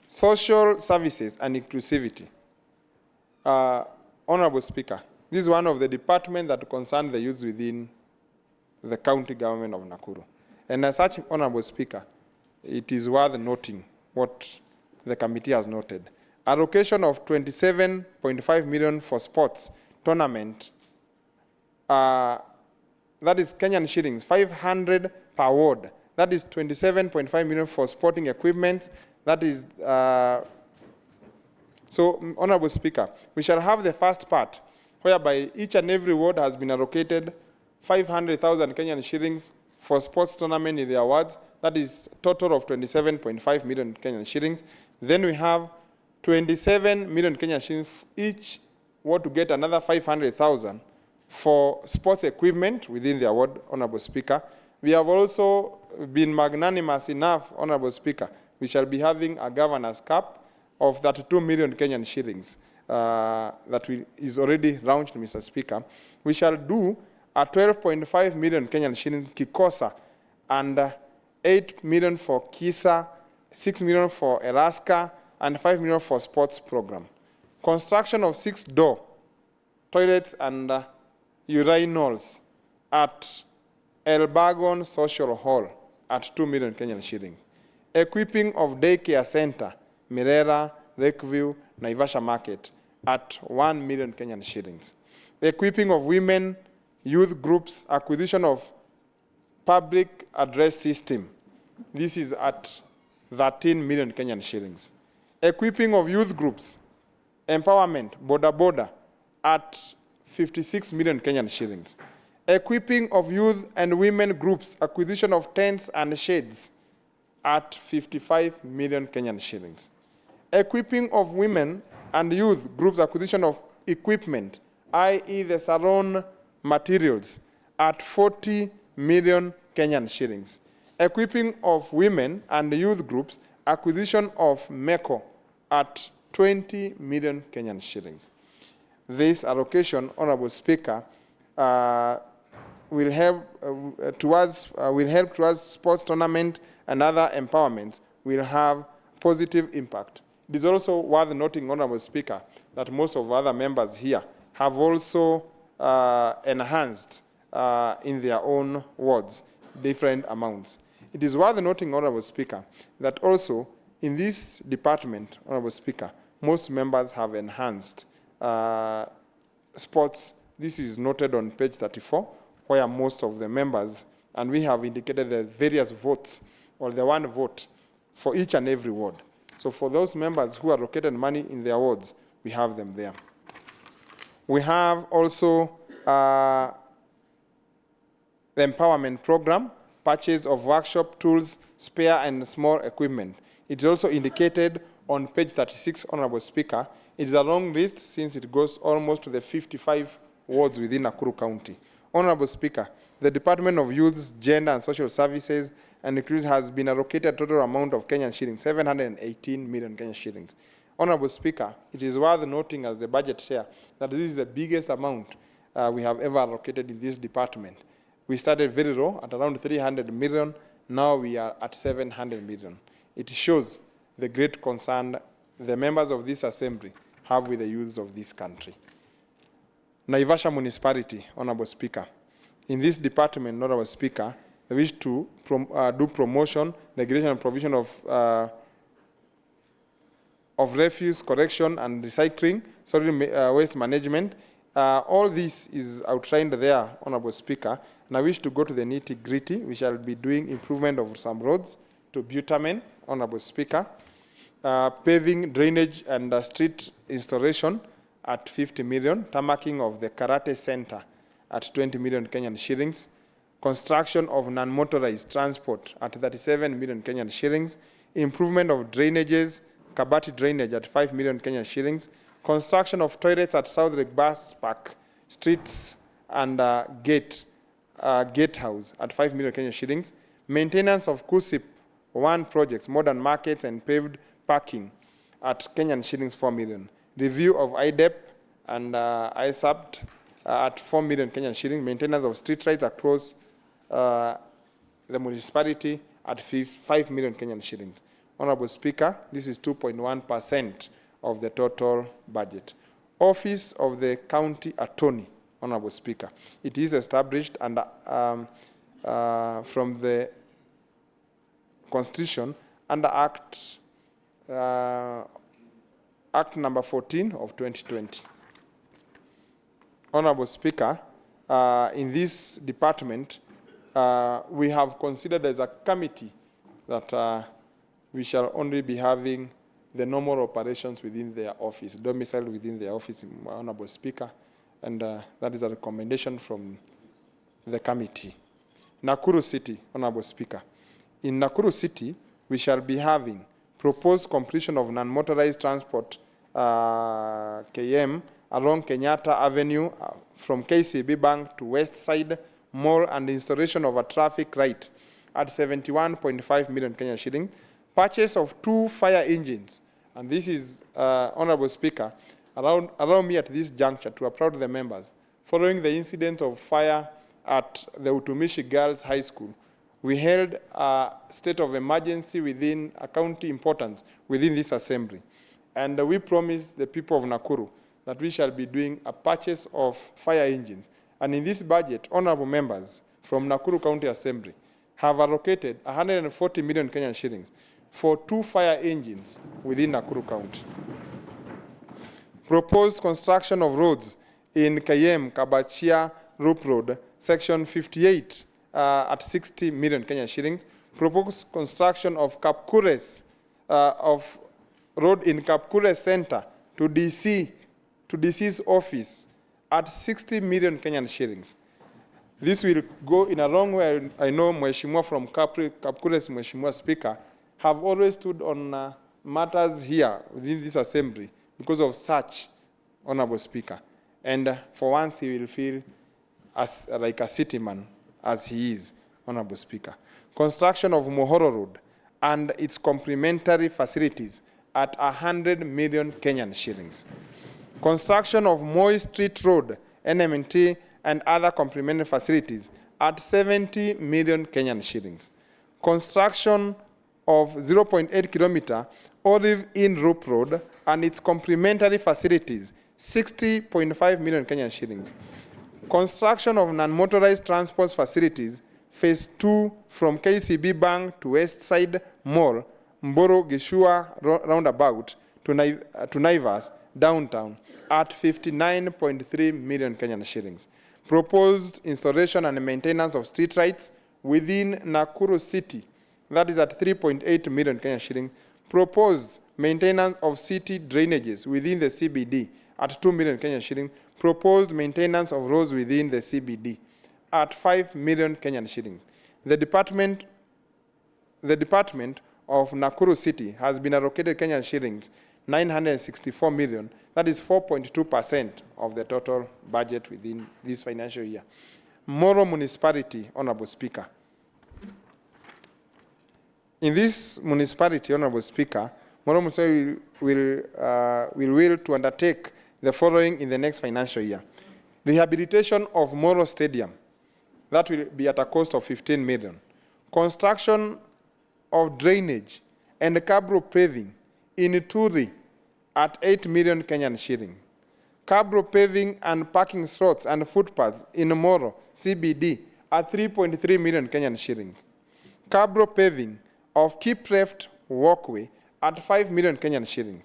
social services, and inclusivity. Honorable Speaker, this is one of the departments that concern the youth within the county government of Nakuru. And as such, Honorable Speaker, it is worth noting what the committee has noted. Allocation of 27.5 million for sports tournament, that is Kenyan shillings, 500 per ward. That is 27.5 million for sporting equipment. That is, so, Honorable Speaker, we shall have the first part, whereby each and every ward has been allocated 500,000 Kenyan shillings for sports tournament in the awards. That is total of 27.5 million Kenyan shillings. Then we have 27 million Kenyan shillings each ward to get another 500,000 for sports equipment within the award, Honorable Speaker. We have also been magnanimous enough, Honorable Speaker, we shall be having a governor's cap of 32 million Kenyan shillings that is already launched, Mr. Speaker. We shall do a 12.5 million Kenyan shillings Kikosa and 8 million for KISA, 6 million for Alaska, and 5 million for sports program. Construction of 6-door toilets and urinals at Elbagon Social Hall at 2 million Kenyan shillings. Equipping of daycare center, Mirera, Lakeview, Naivasha Market at 1 million Kenyan shillings. Equipping of women, youth groups, acquisition of public address system. This is at 13 million Kenyan shillings. Equipping of youth groups, empowerment, boda at 56 million Kenyan shillings. Equipping of youth and women groups, acquisition of tents and shades at 55 million Kenyan shillings. Equipping of women and youth groups, acquisition of equipment, i.e. the salon materials, at 40 million Kenyan shillings. Equipping of women and youth groups, acquisition of MECO at 20 million Kenyan shillings. This allocation, Honorable Speaker, will help towards sports tournament and other empowerments, will have positive impact. It is also worth noting, Honorable Speaker, that most of other members here have also enhanced in their own wards different amounts. It is worth noting, Honorable Speaker, that also in this department, Honorable Speaker, most members have enhanced sports. This is noted on page 34, where most of the members, and we have indicated the various votes, or the one vote for each and every ward. So for those members who allocated money in their wards, we have them there. We have also the empowerment program, purchase of workshop tools, spare and small equipment. It is also indicated on page 36, Honorable Speaker. It is a long list since it goes almost to the 55 wards within Nakuru County. Honorable Speaker, the Department of Youth, Gender and Social Services and Inclusion has been allocated a total amount of Kenyan shillings, 718 million Kenyan shillings. Honorable Speaker, it is worth noting as the budget share that this is the biggest amount we have ever allocated in this department. We started very low at around 300 million. Now we are at 700 million. It shows the great concern the members of this assembly have with the youths of this country. Naivasha Municipality, Honorable Speaker. In this department, Honorable Speaker, they wish to do promotion, regulation and provision of refuse collection and recycling, solid waste management. All this is outlined there, Honorable Speaker, and I wish to go to the nitty-gritty. We shall be doing improvement of some roads to bitumen, Honorable Speaker, paving, drainage, and street installation at 50 million, tarmacking of the Karate Center at 20 million Kenyan shillings, construction of non-motorized transport at 37 million Kenyan shillings, improvement of drainages, Kabati drainage at 5 million Kenyan shillings, construction of toilets at South Lake Bus Park, streets and gatehouse at 5 million Kenyan shillings, maintenance of KUSIP 1 projects, modern markets and paved parking at Kenyan shillings 4 million, review of IDEP and ISAPT at 4 million Kenyan shillings, maintenance of street lights across the municipality at 5 million Kenyan shillings. Honorable Speaker, this is 2.1% of the total budget. Office of the County Attorney, Honorable Speaker. It is established under, from the Constitution under Act number 14 of 2020. Honorable Speaker, in this department, we have considered as a committee that we shall only be having the normal operations within their office, domiciled within their office, Honorable Speaker, and that is a recommendation from the committee. Nakuru City, Honorable Speaker. In Nakuru City, we shall be having proposed completion of non-motorized transport KM along Kenyatta Avenue from KCB Bank to West Side Mall and installation of a traffic light at 71.5 million Kenyan shilling. Purchase of 2 fire engines. And this is, Honorable Speaker, allow me at this juncture to applaud the members. Following the incident of fire at the Utumishi Girls High School, we held a state of emergency within a county importance within this assembly. And we promised the people of Nakuru that we shall be doing a purchase of fire engines. And in this budget, honorable members from Nakuru County Assembly have allocated 140 million Kenyan shillings for 2 fire engines within Nakuru County. Proposed construction of roads in Kayem, Kabachia, Roop Road, section 58 at 60 million Kenyan shillings. Proposed construction of Kapkures, of road in Kapkures Center to DC's office at 60 million Kenyan shillings. This will go in a long way. I know Mheshimiwa from Kapkures, Mheshimiwa Speaker, have always stood on matters here within this assembly because of such, Honorable Speaker. And for once, he will feel as like a city man as he is, Honorable Speaker. Construction of Mohoro Road and its complementary facilities at 100 million Kenyan shillings. Construction of Moi Street Road, NMT, and other complementary facilities at 70 million Kenyan shillings. Construction of 0.8 kilometer Olive Inn Roop Road and its complementary facilities, 60.5 million Kenyan shillings. Construction of non-motorized transport facilities, phase 2 from KCB Bank to West Side Mall, Mboro Gishua roundabout to Naivas, downtown, at 59.3 million Kenyan shillings. Proposed installation and maintenance of street lights within Nakuru City, that is at 3.8 million Kenyan shilling. Proposed maintenance of city drainages within the CBD at 2 million Kenyan shilling. Proposed maintenance of roads within the CBD at 5 million Kenyan shilling. The department of Nakuru City has been allocated Kenyan shillings 964 million. That is 4.2% of the total budget within this financial year. Moro Municipality, Honorable Speaker. In this municipality, Honorable Speaker, Moro Municipality will to undertake the following in the next financial year. Rehabilitation of Moro Stadium, that will be at a cost of 15 million. Construction of drainage and cabro paving in Ituri at 8 million Kenyan shilling. Cabro paving and parking slots and footpaths in Moro CBD at 3.3 million Kenyan shilling. Cabro paving of Kipreft walkway at 5 million Kenyan shilling.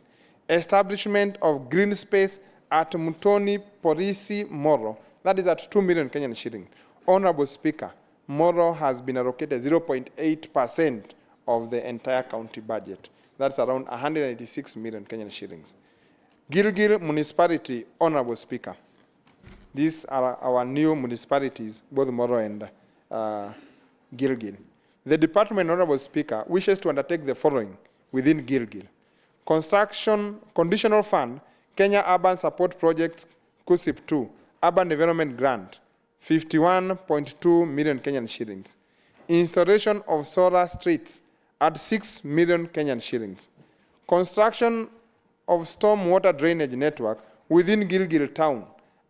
Establishment of green space at Mutoni Polisi Moro, that is at 2 million Kenyan shilling. Honorable Speaker, Moro has been allocated 0.8% of the entire county budget. That's around 186 million Kenyan shillings. Gilgil Municipality, Honorable Speaker. These are our new municipalities, both Moro and Gilgil. The department, Honorable Speaker, wishes to undertake the following within Gilgil. Construction Conditional Fund, Kenya Urban Support Project, KUSIP 2, Urban Development Grant, 51.2 million Kenyan shillings. Installation of solar streets at 6 million Kenyan shillings. Construction of storm water drainage network within Gilgil town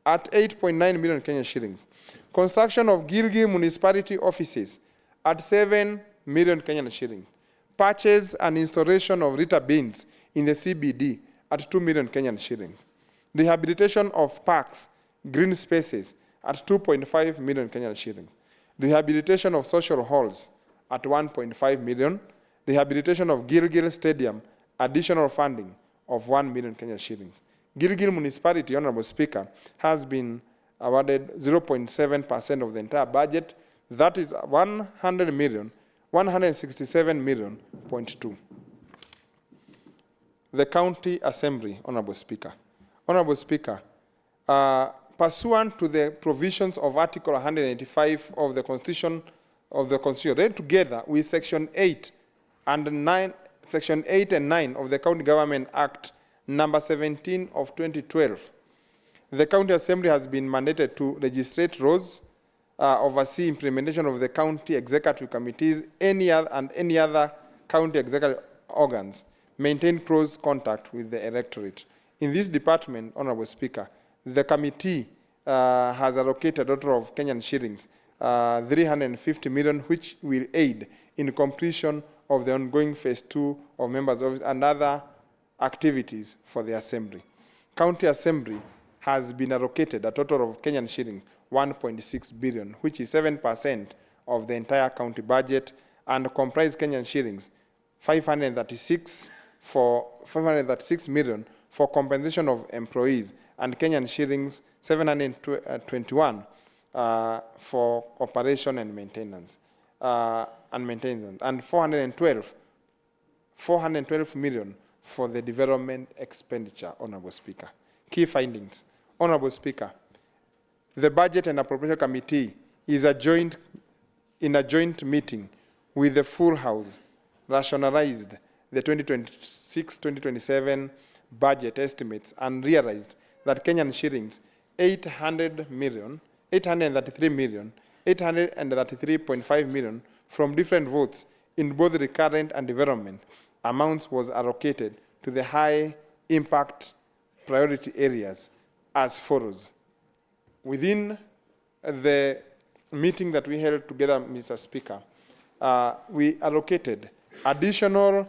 at 8.9 million Kenyan shillings. Construction of Gilgil municipality offices at 7 million Kenyan shillings. Purchase and installation of litter bins in the CBD at 2 million Kenyan shillings. Rehabilitation of parks, green spaces at 2.5 million Kenyan shillings. Rehabilitation of social halls at 1.5 million. Rehabilitation of Gilgil Stadium, additional funding of 1 million Kenyan shillings. Gilgil municipality, Honorable Speaker, has been awarded 0.7% of the entire budget. That is 167 million, 0.2. The County Assembly, Honorable Speaker. Honorable Speaker, pursuant to the provisions of Article 185 of the Constitution, read together with Section 8 and 9 of the County Government Act number 17 of 2012, the County Assembly has been mandated to legislate laws, oversee implementation of the county executive committees, any other county executive organs, maintain close contact with the electorate. In this department, Honorable Speaker, the committee has allocated a total of Kenyan shillings, 350 million, which will aid in completion of the ongoing phase 2 of members' office and other activities for the Assembly. County Assembly has been allocated a total of Kenyan shilling 1.6 billion, which is 7% of the entire county budget, and comprise Kenyan shillings 536 million for compensation of employees, and Kenyan shillings 721 for operation and maintenance, and 412 million for the development expenditure, Honorable Speaker. Key findings. Honorable Speaker, the Budget and Appropriation Committee is in a joint meeting with the full House, rationalized the 2026-2027 budget estimates and realized that Kenyan shillings 833.5 million from different votes in both recurrent and development amounts was allocated to the high impact priority areas as follows. Within the meeting that we held together, Mr. Speaker, we allocated additional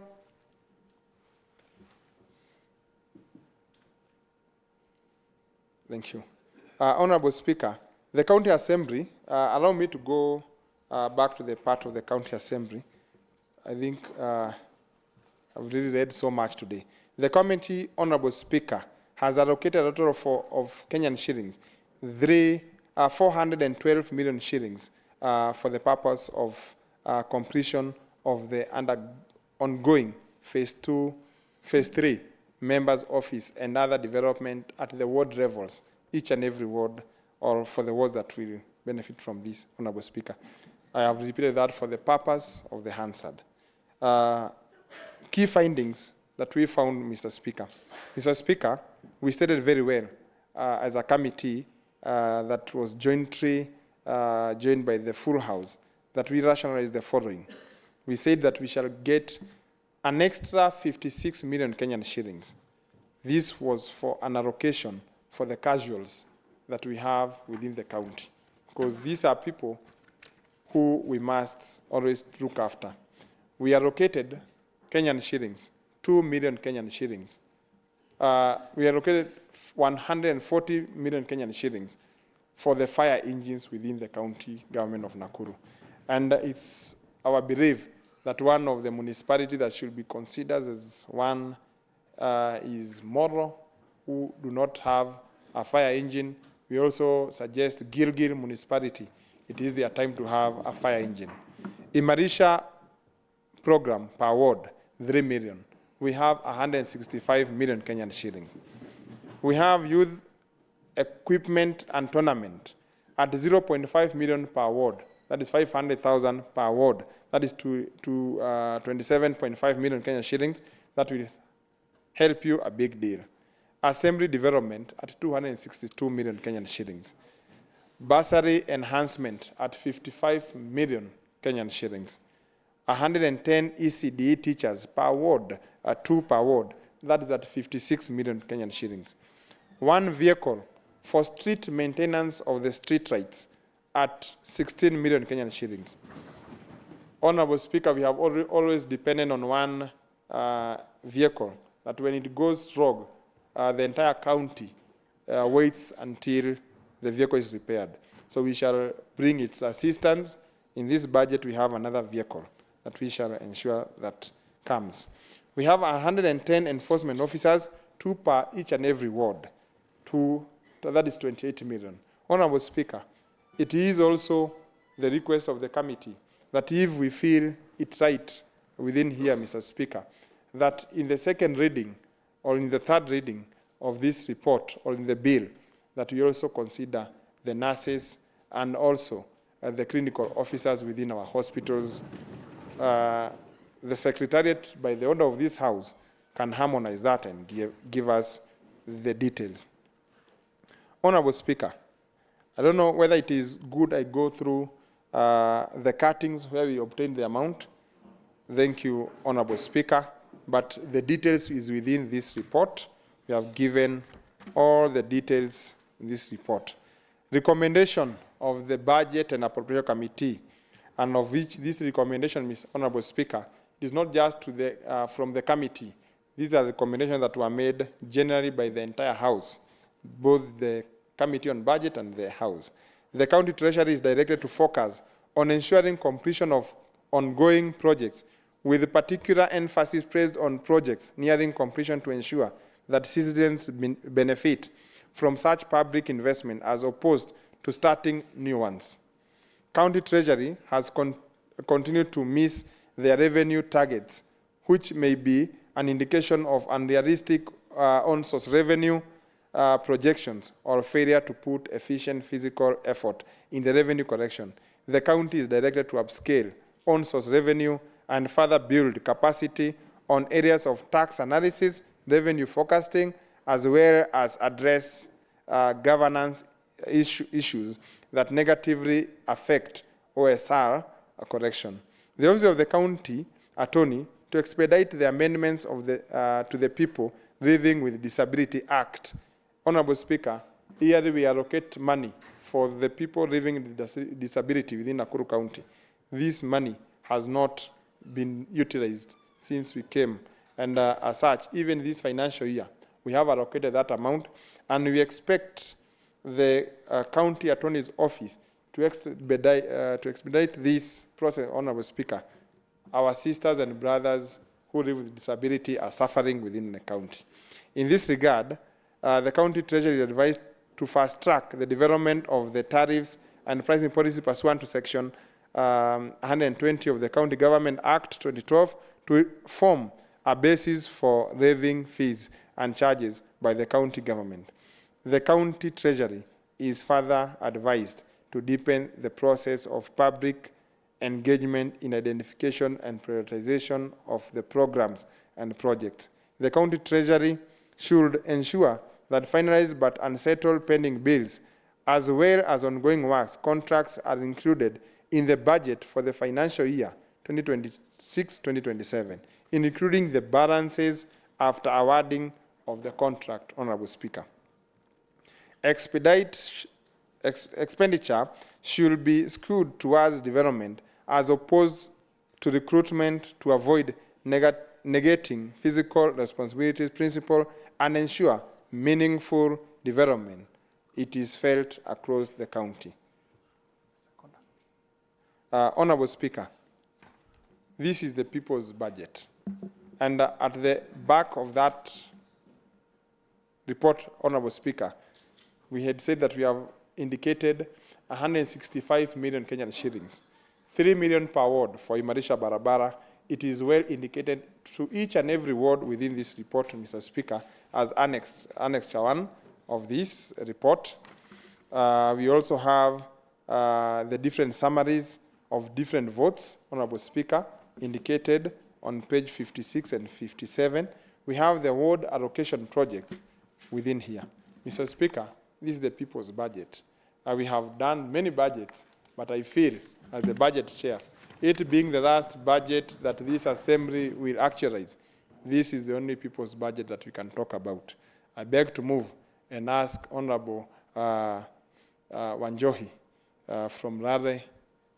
Thank you. Honorable Speaker, the County Assembly, allow me to go back to the part of the County Assembly. I think I've really read so much today. The committee, Honorable Speaker, has allocated a total of Kenyan shillings, 412 million shillings for the purpose of completion of the ongoing phase 3 members' office and other development at the ward levels, each and every ward, or for the wards that will benefit from this, Honorable Speaker. I have repeated that for the purpose of the Hansard. Key findings that we found, Mr. Speaker. Mr. Speaker, we stated very well as a committee that was jointly joined by the full House, that we rationalized the following. We said that we shall get an extra 56 million Kenyan shillings. This was for an allocation for the casuals that we have within the county, because these are people who we must always look after. We allocated Kenyan shillings, 2 million Kenyan shillings. We allocated 140 million Kenyan shillings for the fire engines within the county government of Nakuru. And it's our belief that one of the municipalities that should be considered as one is Moro, who do not have a fire engine. We also suggest Gilgil municipality. It is their time to have a fire engine. Imarisha program per ward, 3 million. We have 165 million Kenyan shilling. We have youth equipment and tournament at 0.5 million per ward. that is 500,000 per ward. That is to 27.5 million Kenyan shillings. That will help you a big deal. Assembly development at 262 million Kenyan shillings. Bursary enhancement at 55 million Kenyan shillings. 110 ECDE teachers per ward, 2 per ward. That is at 56 million Kenyan shillings. 1 vehicle for street maintenance of the street lights at 16 million Kenyan shillings. Honorable Speaker, we have always depended on one vehicle, that when it goes rogue, the entire county waits until the vehicle is repaired. So we shall bring its assistance. In this budget, we have another vehicle that we shall ensure that comes. We have 110 enforcement officers, 2 per each and every ward. That is 28 million. Honorable Speaker, it is also the request of the committee that if we feel it right within here, Mr. Speaker, that in the second reading or in the third reading of this report or in the bill, that we also consider the nurses and also the clinical officers within our hospitals. The Secretariat, by the order of this House, can harmonize that and give us the details. Honorable Speaker, I don't know whether it is good I go through the cuttings where we obtained the amount. Thank you, Honorable Speaker, but the details is within this report. We have given all the details in this report. Recommendation of the Budget and Appropriation Committee, and of which this recommendation, Mr. Honorable Speaker, is not just to the, from the committee. These are recommendations that were made generally by the entire House, both the Committee on Budget and the House. The County Treasury is directed to focus on ensuring completion of ongoing projects, with particular emphasis placed on projects nearing completion to ensure that citizens benefit from such public investment as opposed to starting new ones. County Treasury has continued to miss their revenue targets, which may be an indication of unrealistic on-source revenue projections or failure to put efficient physical effort in the revenue collection. The county is directed to upscale on-source revenue and further build capacity on areas of tax analysis, revenue forecasting, as well as address governance issues that negatively affect OSR collection. The Office of the County Attorney to expedite the amendments of the, to the People Living with Disability Act. Honorable Speaker, here we allocate money for the people living with disability within Nakuru County. This money has not been utilized since we came, and as such, even this financial year, we have allocated that amount, and we expect the County Attorney's Office to expedite this process. Honorable Speaker, our sisters and brothers who live with disability are suffering within the county. In this regard, the County Treasury is advised to fast-track the development of the tariffs and pricing policy pursuant to Section 120 of the County Government Act 2012 to form a basis for levying fees and charges by the county government. The County Treasury is further advised to deepen the process of public engagement in identification and prioritization of the programs and projects. The County Treasury should ensure that finalized but unsettled pending bills, as well as ongoing works contracts, are included in the budget for the financial year 2026-2027, including the balances after awarding of the contract. Honorable Speaker, expenditure should be skewed towards development as opposed to recruitment to avoid negating physical responsibilities principle and ensure meaningful development. It is felt across the county. Honorable Speaker, this is the people's budget. And at the back of that report, Honorable Speaker, we had said that we have indicated 165 million Kenyan shillings, 3 million per ward for Imarisha Barabara. It is well indicated to each and every ward within this report, Mr. Speaker, as Annex 1 of this report. We also have the different summaries of different votes, Honorable Speaker, indicated on page 56 and 57. We have the ward allocation projects within here. Mr. Speaker, this is the people's budget. We have done many budgets, but I feel, as the budget chair, it being the last budget that this assembly will actualize, this is the only people's budget that we can talk about. I beg to move and ask Honorable Wanjohi from Rare,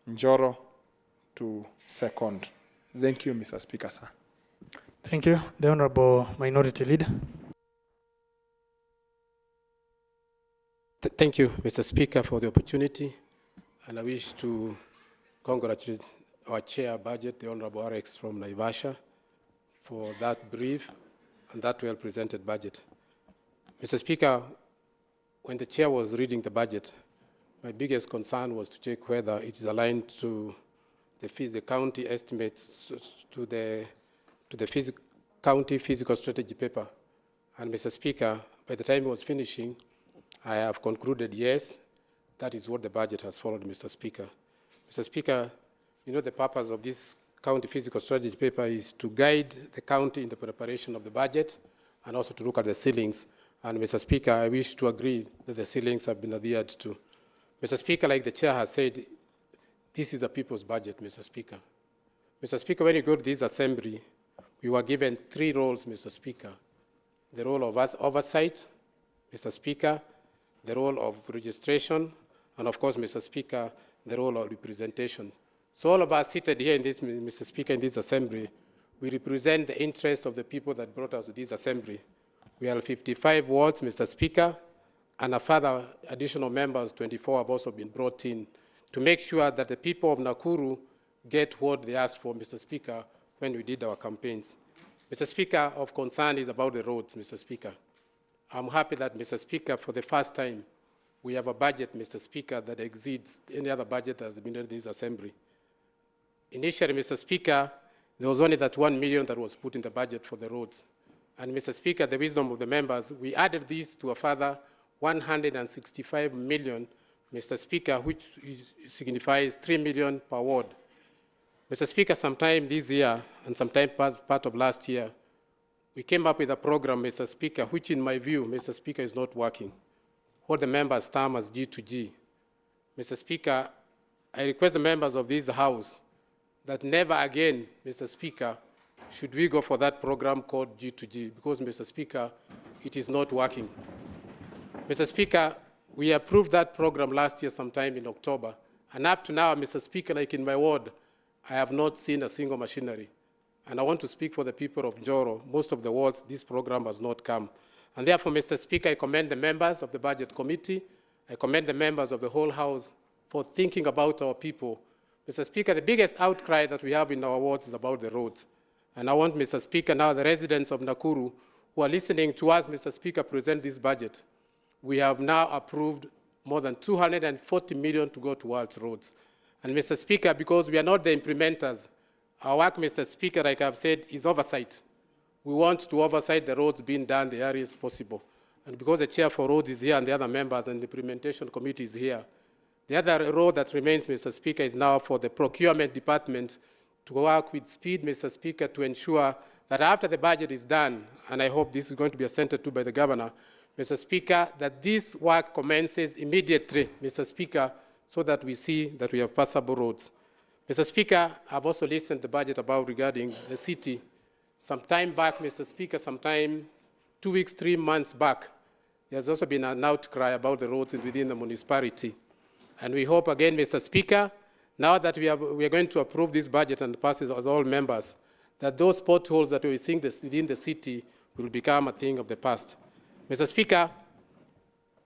Njoro to second. Thank you, Mr. Speaker, sir. Thank you. The Honorable Minority Leader. Thank you, Mr. Speaker, for the opportunity. And I wish to congratulate our chair budget, the Honorable RX from Naivasha, for that brief and that well-presented budget. Mr. Speaker, when the chair was reading the budget, my biggest concern was to check whether it is aligned to the county estimates, to the county physical strategy paper. And Mr. Speaker, by the time it was finishing, I have concluded, yes, that is what the budget has followed, Mr. Speaker. Mr. Speaker, you know the purpose of this county physical strategy paper is to guide the county in the preparation of the budget and also to look at the ceilings. And Mr. Speaker, I wish to agree that the ceilings have been adhered to. Mr. Speaker, like the chair has said, this is a people's budget, Mr. Speaker. Mr. Speaker, when you go to this assembly, we were given 3 roles, Mr. Speaker. The role of oversight, Mr. Speaker, the role of registration, and of course, Mr. Speaker, the role of representation. So all of us seated here in this, Mr. Speaker, in this assembly, we represent the interests of the people that brought us to this assembly. We have 55 wards, Mr. Speaker, and a further additional members, 24, have also been brought in to make sure that the people of Nakuru get what they asked for, Mr. Speaker, when we did our campaigns. Mr. Speaker, of concern is about the roads, Mr. Speaker. I'm happy that, Mr. Speaker, for the first time, we have a budget, Mr. Speaker, that exceeds any other budget that has been in this assembly. Initially, Mr. Speaker, there was only that 1 million that was put in the budget for the roads. And Mr. Speaker, the wisdom of the members, we added this to a further 165 million, Mr. Speaker, which signifies 3 million per ward. Mr. Speaker, sometime this year and sometime part of last year, we came up with a program, Mr. Speaker, which in my view, Mr. Speaker, is not working. What the members term as G2G. Mr. Speaker, I request the members of this House that never again, Mr. Speaker, should we go for that program called G2G, because, Mr. Speaker, it is not working. Mr. Speaker, we approved that program last year sometime in October, and up to now, Mr. Speaker, like in my ward, I have not seen a single machinery. And I want to speak for the people of Njoro. Most of the wards, this program has not come. And therefore, Mr. Speaker, I commend the members of the Budget Committee. I commend the members of the whole House for thinking about our people. Mr. Speaker, the biggest outcry that we have in our wards is about the roads. And I want, Mr. Speaker, now the residents of Nakuru who are listening to us, Mr. Speaker, present this budget. We have now approved more than 240 million to go towards roads. And Mr. Speaker, because we are not the implementers, our work, Mr. Speaker, like I've said, is oversight. We want to oversight the roads being done the areas possible. And because the chair for roads is here and the other members and the implementation committee is here, the other role that remains, Mr. Speaker, is now for the procurement department to work with speed, Mr. Speaker, to ensure that after the budget is done, and I hope this is going to be assented to by the governor, Mr. Speaker, that this work commences immediately, Mr. Speaker, so that we see that we have passable roads. Mr. Speaker, I've also listened to the budget about regarding the city. Some time back, Mr. Speaker, sometime 2 weeks, 3 months back, there's also been an outcry about the roads within the municipality. And we hope again, Mr. Speaker, now that we are going to approve this budget and pass it as all members, that those potholes that we're seeing within the city will become a thing of the past. Mr. Speaker,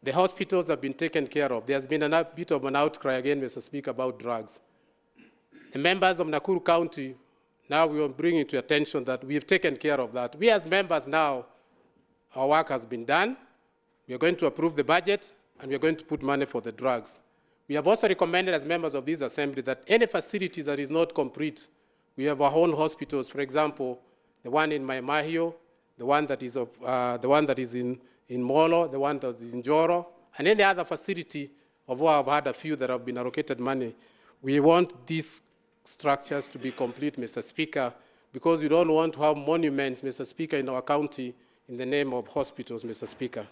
the hospitals have been taken care of. There's been a bit of an outcry again, Mr. Speaker, about drugs. The members of Nakuru County, now we are bringing to attention that we have taken care of that. We as members now, our work has been done. We are going to approve the budget, and we are going to put money for the drugs. We have also recommended as members of this assembly that any facility that is not complete, we have our own hospitals, for example, the one in Maimahio, the one that is in Molo, the one that is in Joro, and any other facility, although I've had a few that have been allocated money, we want these structures to be complete, Mr. Speaker, because we don't want to have monuments, Mr. Speaker, in our county in the name of hospitals, Mr. Speaker.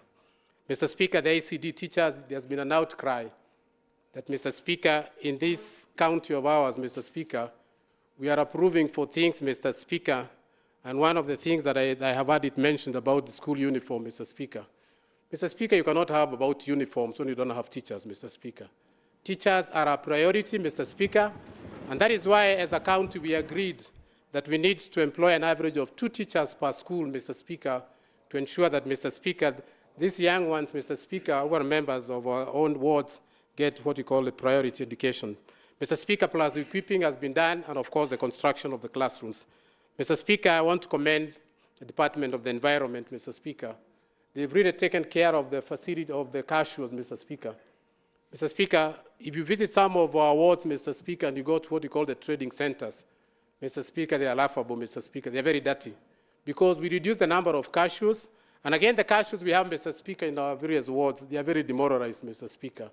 Mr. Speaker, the ACD teachers, there's been an outcry that, Mr. Speaker, in this county of ours, Mr. Speaker, we are approving for things, Mr. Speaker, and one of the things that I have had it mentioned about the school uniform, Mr. Speaker. Mr. Speaker, you cannot have about uniforms when you don't have teachers, Mr. Speaker. Teachers are a priority, Mr. Speaker, and that is why, as a county, we agreed that we need to employ an average of 2 teachers per school, Mr. Speaker, to ensure that, Mr. Speaker, these young ones, Mr. Speaker, our members of our own wards, get what we call a priority education. Mr. Speaker, plus equipping has been done, and of course the construction of the classrooms. Mr. Speaker, I want to commend the Department of the Environment, Mr. Speaker. They've really taken care of the facility of the cashews, Mr. Speaker. Mr. Speaker, if you visit some of our wards, Mr. Speaker, and you go to what we call the trading centers, Mr. Speaker, they are laughable, Mr. Speaker. They are very dirty because we reduce the number of cashews. And again, the cashews we have, Mr. Speaker, in our various wards, they are very demoralized, Mr. Speaker.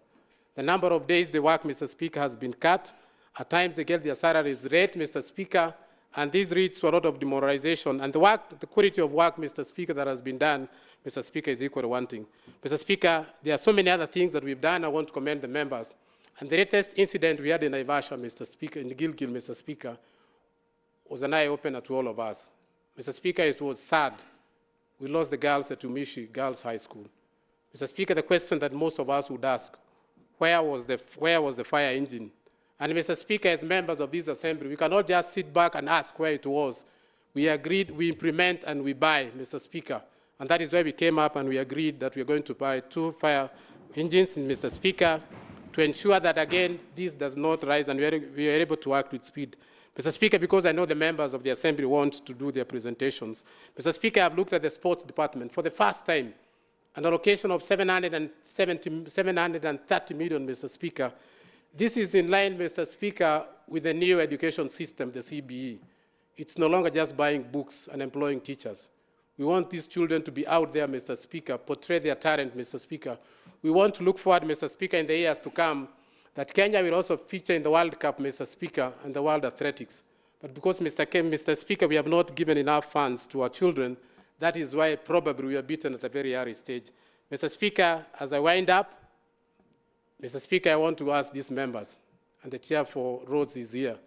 The number of days they work, Mr. Speaker, has been cut. At times they get their salaries rate, Mr. Speaker, and this leads to a lot of demoralization. And the quality of work, Mr. Speaker, that has been done, Mr. Speaker, is equally wanting. Mr. Speaker, there are so many other things that we've done. I want to commend the members. And the latest incident we had in Naivasha, Mr. Speaker, in Gilgil, Mr. Speaker, was an eye-opener to all of us. Mr. Speaker, it was sad. We lost the girls at Umishi Girls High School. Mr. Speaker, the question that most of us would ask, where was the fire engine? And Mr. Speaker, as members of this assembly, we cannot just sit back and ask where it was. We agreed, we implement, and we buy, Mr. Speaker. And that is why we came up and we agreed that we are going to buy 2 fire engines, Mr. Speaker, to ensure that, again, this does not rise and we are able to work with speed. Mr. Speaker, because I know the members of the Assembly want to do their presentations, Mr. Speaker, I've looked at the sports department for the first time, an allocation of 730 million, Mr. Speaker. This is in line, Mr. Speaker, with the new education system, the CBE. It's no longer just buying books and employing teachers. We want these children to be out there, Mr. Speaker, portray their talent, Mr. Speaker. We want to look forward, Mr. Speaker, in the years to come, that Kenya will also feature in the World Cup, Mr. Speaker, and the World Athletics. But because, Mr. Speaker, we have not given enough funds to our children, that is why probably we are beaten at a very early stage. Mr. Speaker, as I wind up, Mr. Speaker, I want to ask these members, and the chair for roads is here.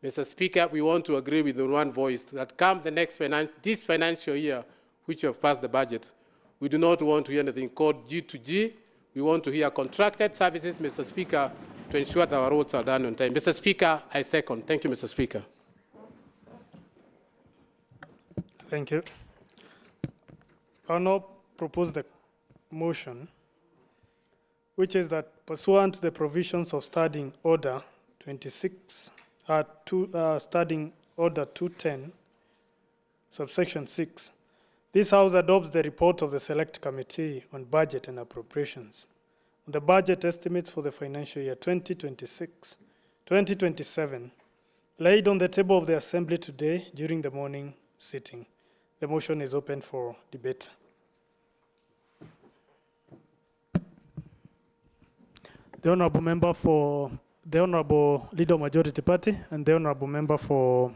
Mr. Speaker, we want to agree with one voice that come the next this financial year, which we have passed the budget, we do not want to hear anything called G2G. We want to hear contracted services, Mr. Speaker, to ensure that our roads are done on time. Mr. Speaker, I second. Thank you, Mr. Speaker. Thank you. I'll now propose the motion, which is that pursuant to the provisions of Standing Order 26, Standing Order 210, subsection 6, this House adopts the report of the Select Committee on Budget and Appropriations on the budget estimates for the financial year 2026-2027, laid on the table of the Assembly today during the morning sitting. The motion is open for debate. The Honourable Member for the Honourable Leader of Majority Party and the Honourable Member for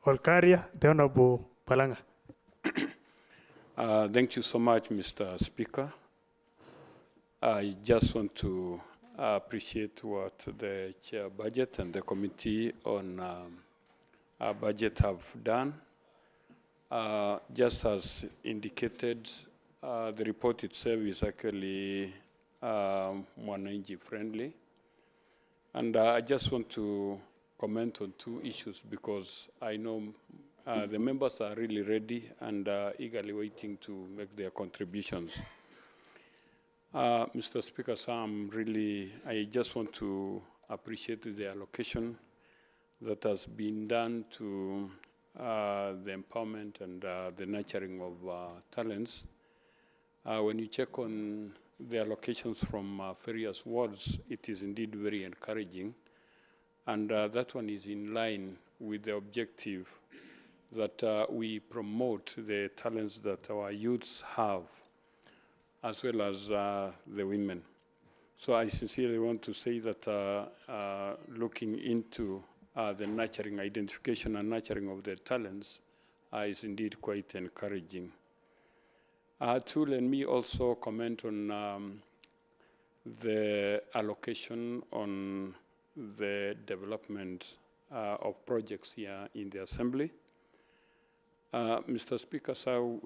Olkaria, the Honourable Palanga. Thank you so much, Mr. Speaker. I just want to appreciate what the Chair Budget and the Committee on Budget have done. Just as indicated, the report itself is actually mwananchi friendly. And I just want to comment on 2 issues because I know the members are really ready and eagerly waiting to make their contributions. Mr. Speaker, I just want to appreciate the allocation that has been done to the empowerment and the nurturing of talents. When you check on the allocations from various wards, it is indeed very encouraging. And that one is in line with the objective that we promote the talents that our youths have as well as the women. So I sincerely want to say that looking into the nurturing, identification and nurturing of their talents is indeed quite encouraging. Two, let me also comment on the allocation on the development of projects here in the Assembly. Mr. Speaker, so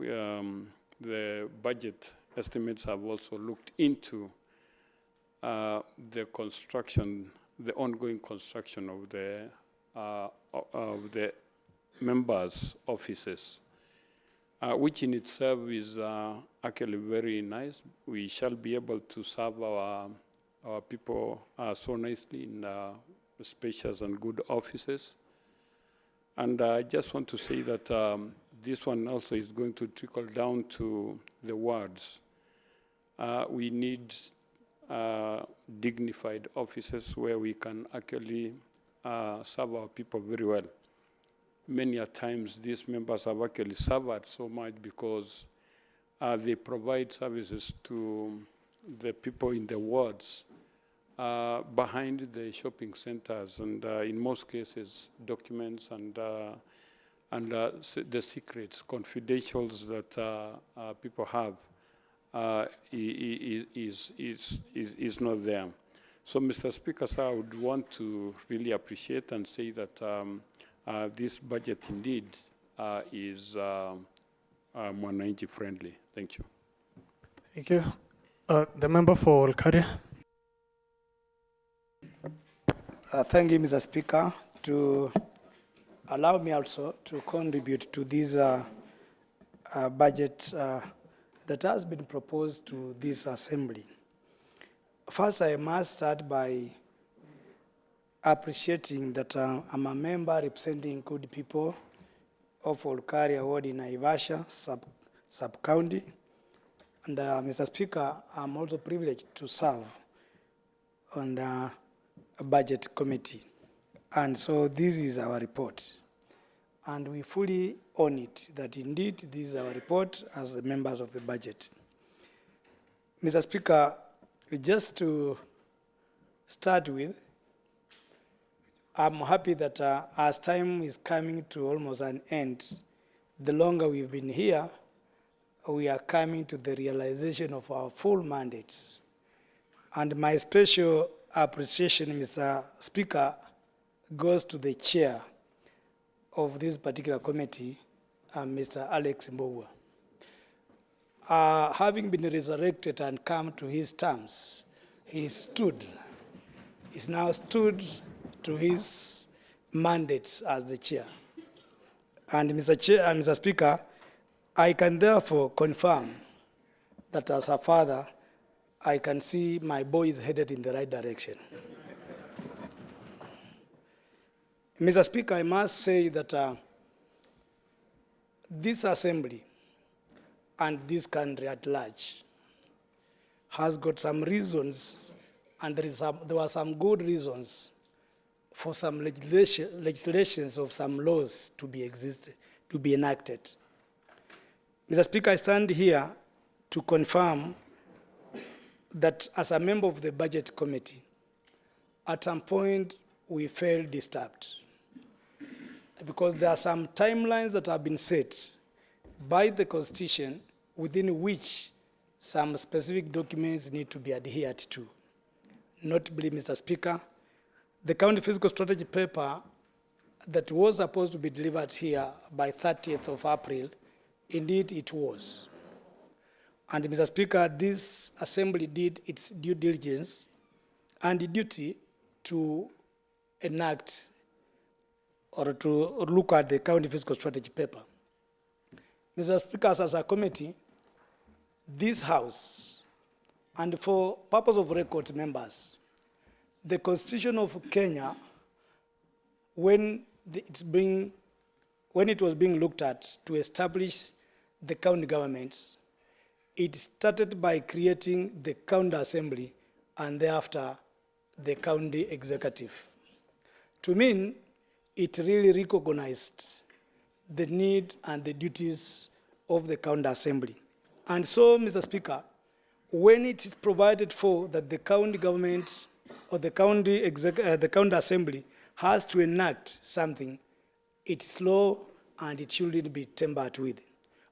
the budget estimates have also looked into the construction, the ongoing construction of the members' offices, which in itself is actually very nice. We shall be able to serve our people so nicely in spacious and good offices. And I just want to say that this one also is going to trickle down to the wards. We need dignified offices where we can actually serve our people very well. Many a times these members have actually suffered so much because they provide services to the people in the wards behind the shopping centers, and in most cases documents and the secrets, confidentials that people have is not there. So, Mr. Speaker, sir, I would want to really appreciate and say that this budget indeed is Mwananchi friendly. Thank you. Thank you. The member for Olkaria. Thank you, Mr. Speaker, to allow me also to contribute to this budget that has been proposed to this Assembly. First, I must start by appreciating that I'm a member representing good people of Olkaria ward in Naivasha sub-county. And Mr. Speaker, I'm also privileged to serve on the budget committee. And so this is our report. And we fully own it, that indeed this is our report as the members of the budget. Mr. Speaker, just to start with, I'm happy that as time is coming to almost an end, the longer we've been here, we are coming to the realization of our full mandates. And my special appreciation, Mr. Speaker, goes to the chair of this particular committee, Mr. Alex Mbugua. Having been resurrected and come to his terms, he's now stood to his mandates as the chair. And Mr. Speaker, I can therefore confirm that as a father, I can see my boy is headed in the right direction. Mr. Speaker, I must say that this Assembly and this country at large has got some reasons, and there were some good reasons for some legislations of some laws to be enacted. Mr. Speaker, I stand here to confirm that as a member of the Budget Committee, at some point we felt disturbed because there are some timelines that have been set by the Constitution within which some specific documents need to be adhered to. Notably, Mr. Speaker, the county fiscal strategy paper that was supposed to be delivered here by 30th of April, indeed it was. And Mr. Speaker, this Assembly did its due diligence and the duty to enact or to look at the county fiscal strategy paper. Mr. Speaker, as a committee, this House, and for purpose of record members, the Constitution of Kenya, when it was being looked at to establish the county governments, it started by creating the county assembly and thereafter the county executive. To me, it really recognized the need and the duties of the county assembly. And so, Mr. Speaker, when it is provided for that the county government or the county assembly has to enact something, it's law and it shouldn't be tampered with.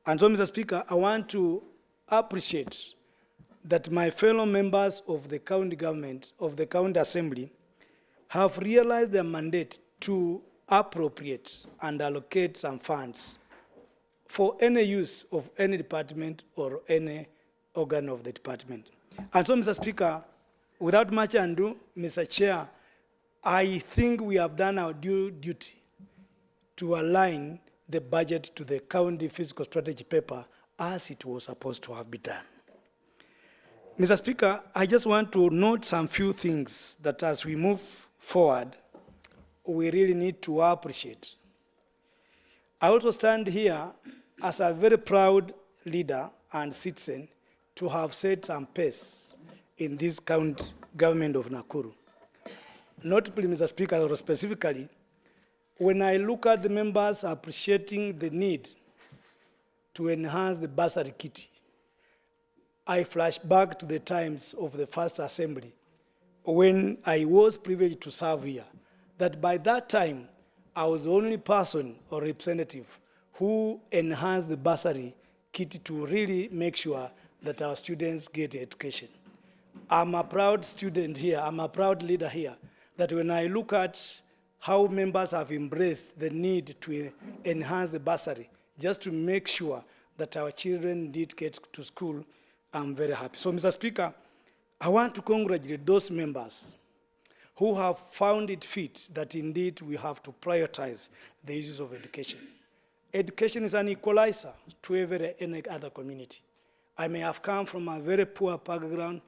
And so, Mr. Speaker, I want to appreciate that my fellow members of the county government, of the county assembly, have realized their mandate to appropriate and allocate some funds for any use of any department or any organ of the department. And so, Mr. Speaker, without much ado, Mr. Chair, I think we have done our due duty to align the budget to the county fiscal strategy paper as it was supposed to have been done. Mr. Speaker, I just want to note some few things that as we move forward, we really need to appreciate. I also stand here as a very proud leader and citizen to have set some pace in this county government of Nakuru. Notably, Mr. Speaker, or specifically, when I look at the members appreciating the need to enhance the bursary kitty, I flash back to the times of the first assembly when I was privileged to serve here, that by that time, I was the only person or representative who enhanced the bursary kitty to really make sure that our students get education. I'm a proud student here, I'm a proud leader here, that when I look at how members have embraced the need to enhance the bursary, just to make sure that our children did get to school, I'm very happy. So, Mr. Speaker, I want to congratulate those members who have found it fit that indeed we have to prioritize the issues of education. Education is an equalizer to any other community. I may have come from a very poor background,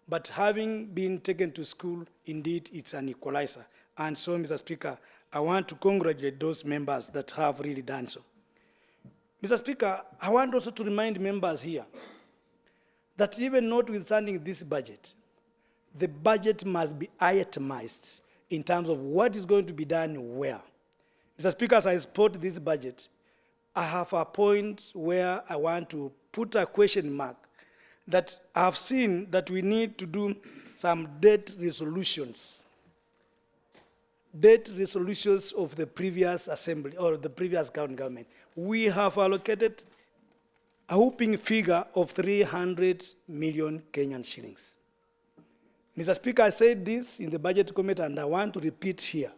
but having been taken to school, indeed, it's an equalizer. And so, Mr. Speaker, I want to congratulate those members that have really done so. Mr. Speaker, I want also to remind members here that even notwithstanding this budget, the budget must be itemized in terms of what is going to be done where. Mr. Speaker, as I support this budget, I have a point where I want to put a question mark that I've seen that we need to do some debt resolutions of the previous assembly or the previous county government. We have allocated a whopping figure of 300 million Kenyan shillings. Mr. Speaker, I said this in the budget committee and I want to repeat here.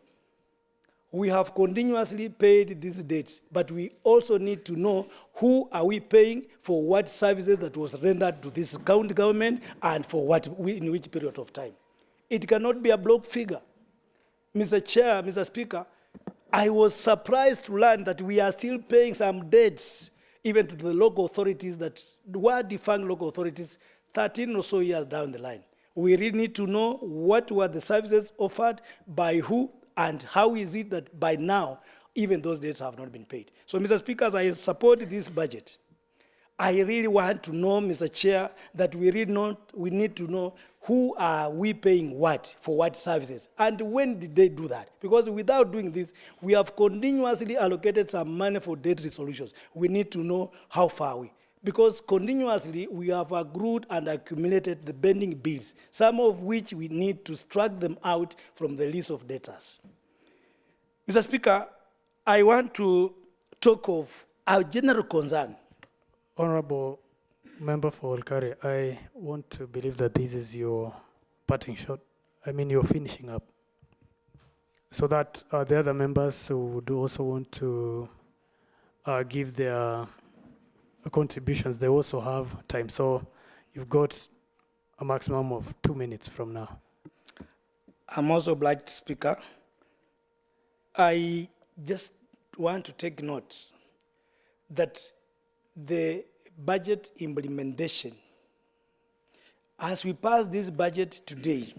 We have continuously paid these debts, but we also need to know who are we paying for what services that was rendered to this county government and for what, in which period of time. It cannot be a block figure. Mr. Chair, Mr. Speaker, I was surprised to learn that we are still paying some debts even to the local authorities that were defunct local authorities 13 or so years down the line. We really need to know what were the services offered, by who, and how is it that by now, even those debts have not been paid. So, Mr. Speaker, as I support this budget, I really want to know, Mr. Chair, that we need to know who are we paying what for what services, and when did they do that? Because without doing this, we have continuously allocated some money for debt resolutions. We need to know how far are we. Because continuously we have accrued and accumulated the pending bills, some of which we need to strike them out from the list of debtors. Mr. Speaker, I want to talk of our general concern. Honorable Member for Olkari, I want to believe that this is your parting shot. I mean, you're finishing up. So that the other members who would also want to give their contributions, they also have time. So you've got a maximum of 2 minutes from now. I'm also obliged, Speaker. I just want to take note that the budget implementation, as we pass this budget today,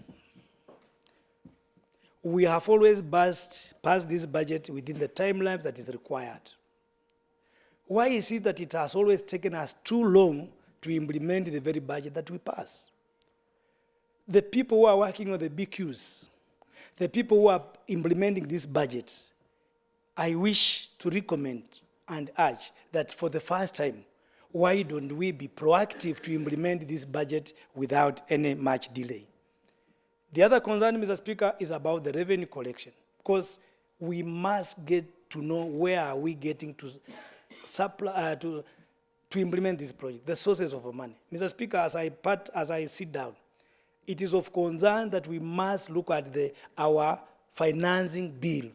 we have always passed this budget within the timeline that is required. Why is it that it has always taken us too long to implement the very budget that we pass? The people who are working on the BQs, the people who are implementing this budget, I wish to recommend and urge that for the first time, why don't we be proactive to implement this budget without any much delay? The other concern, Mr. Speaker, is about the revenue collection, because we must get to know where are we getting to supply, to implement this project, the sources of money. Mr. Speaker, as I sit down, it is of concern that we must look at our finance bill.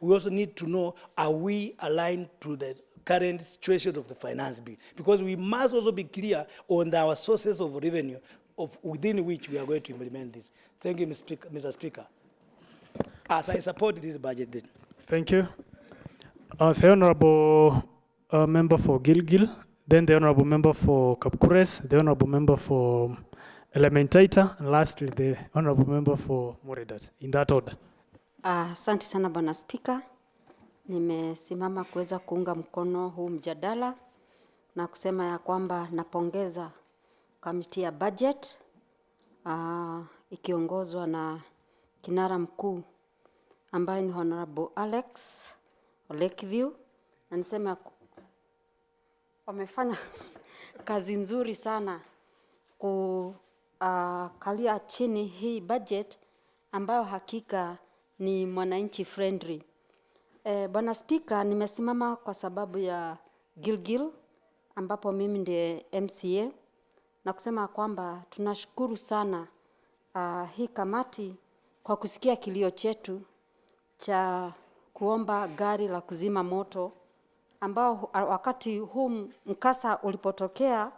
We also need to know, are we aligned to the current situation of the finance bill? Because we must also be clear on our sources of revenue within which we are going to implement this. Thank you, Mr. Speaker. As I support this budget then. Thank you. The Honorable Member for Gilgil, then the Honorable Member for Kapkures, the Honorable Member for Elementaita, and lastly the Honorable Member for Moredat, in that order. Asante sana Bwana Spika. Nimesimama kuweza kuunga mkono huu mjadala na kusema ya kwamba napongeza kamiti ya budget ikiongozwa na kinara mkuu ambaye ni Honorable Alex Lakeview, na nisema wamefanya kazi nzuri sana kukalia chini hii budget ambayo hakika ni mwananchi friendly. Bwana Speaker, nimesimama kwa sababu ya Gilgil ambapo mimi ndiye MCA, na kusema kwamba tunashukuru sana hii kamati kwa kusikia kilio chetu cha kuomba gari la kuzima moto, ambao wakati huu mkasa ulipotokea,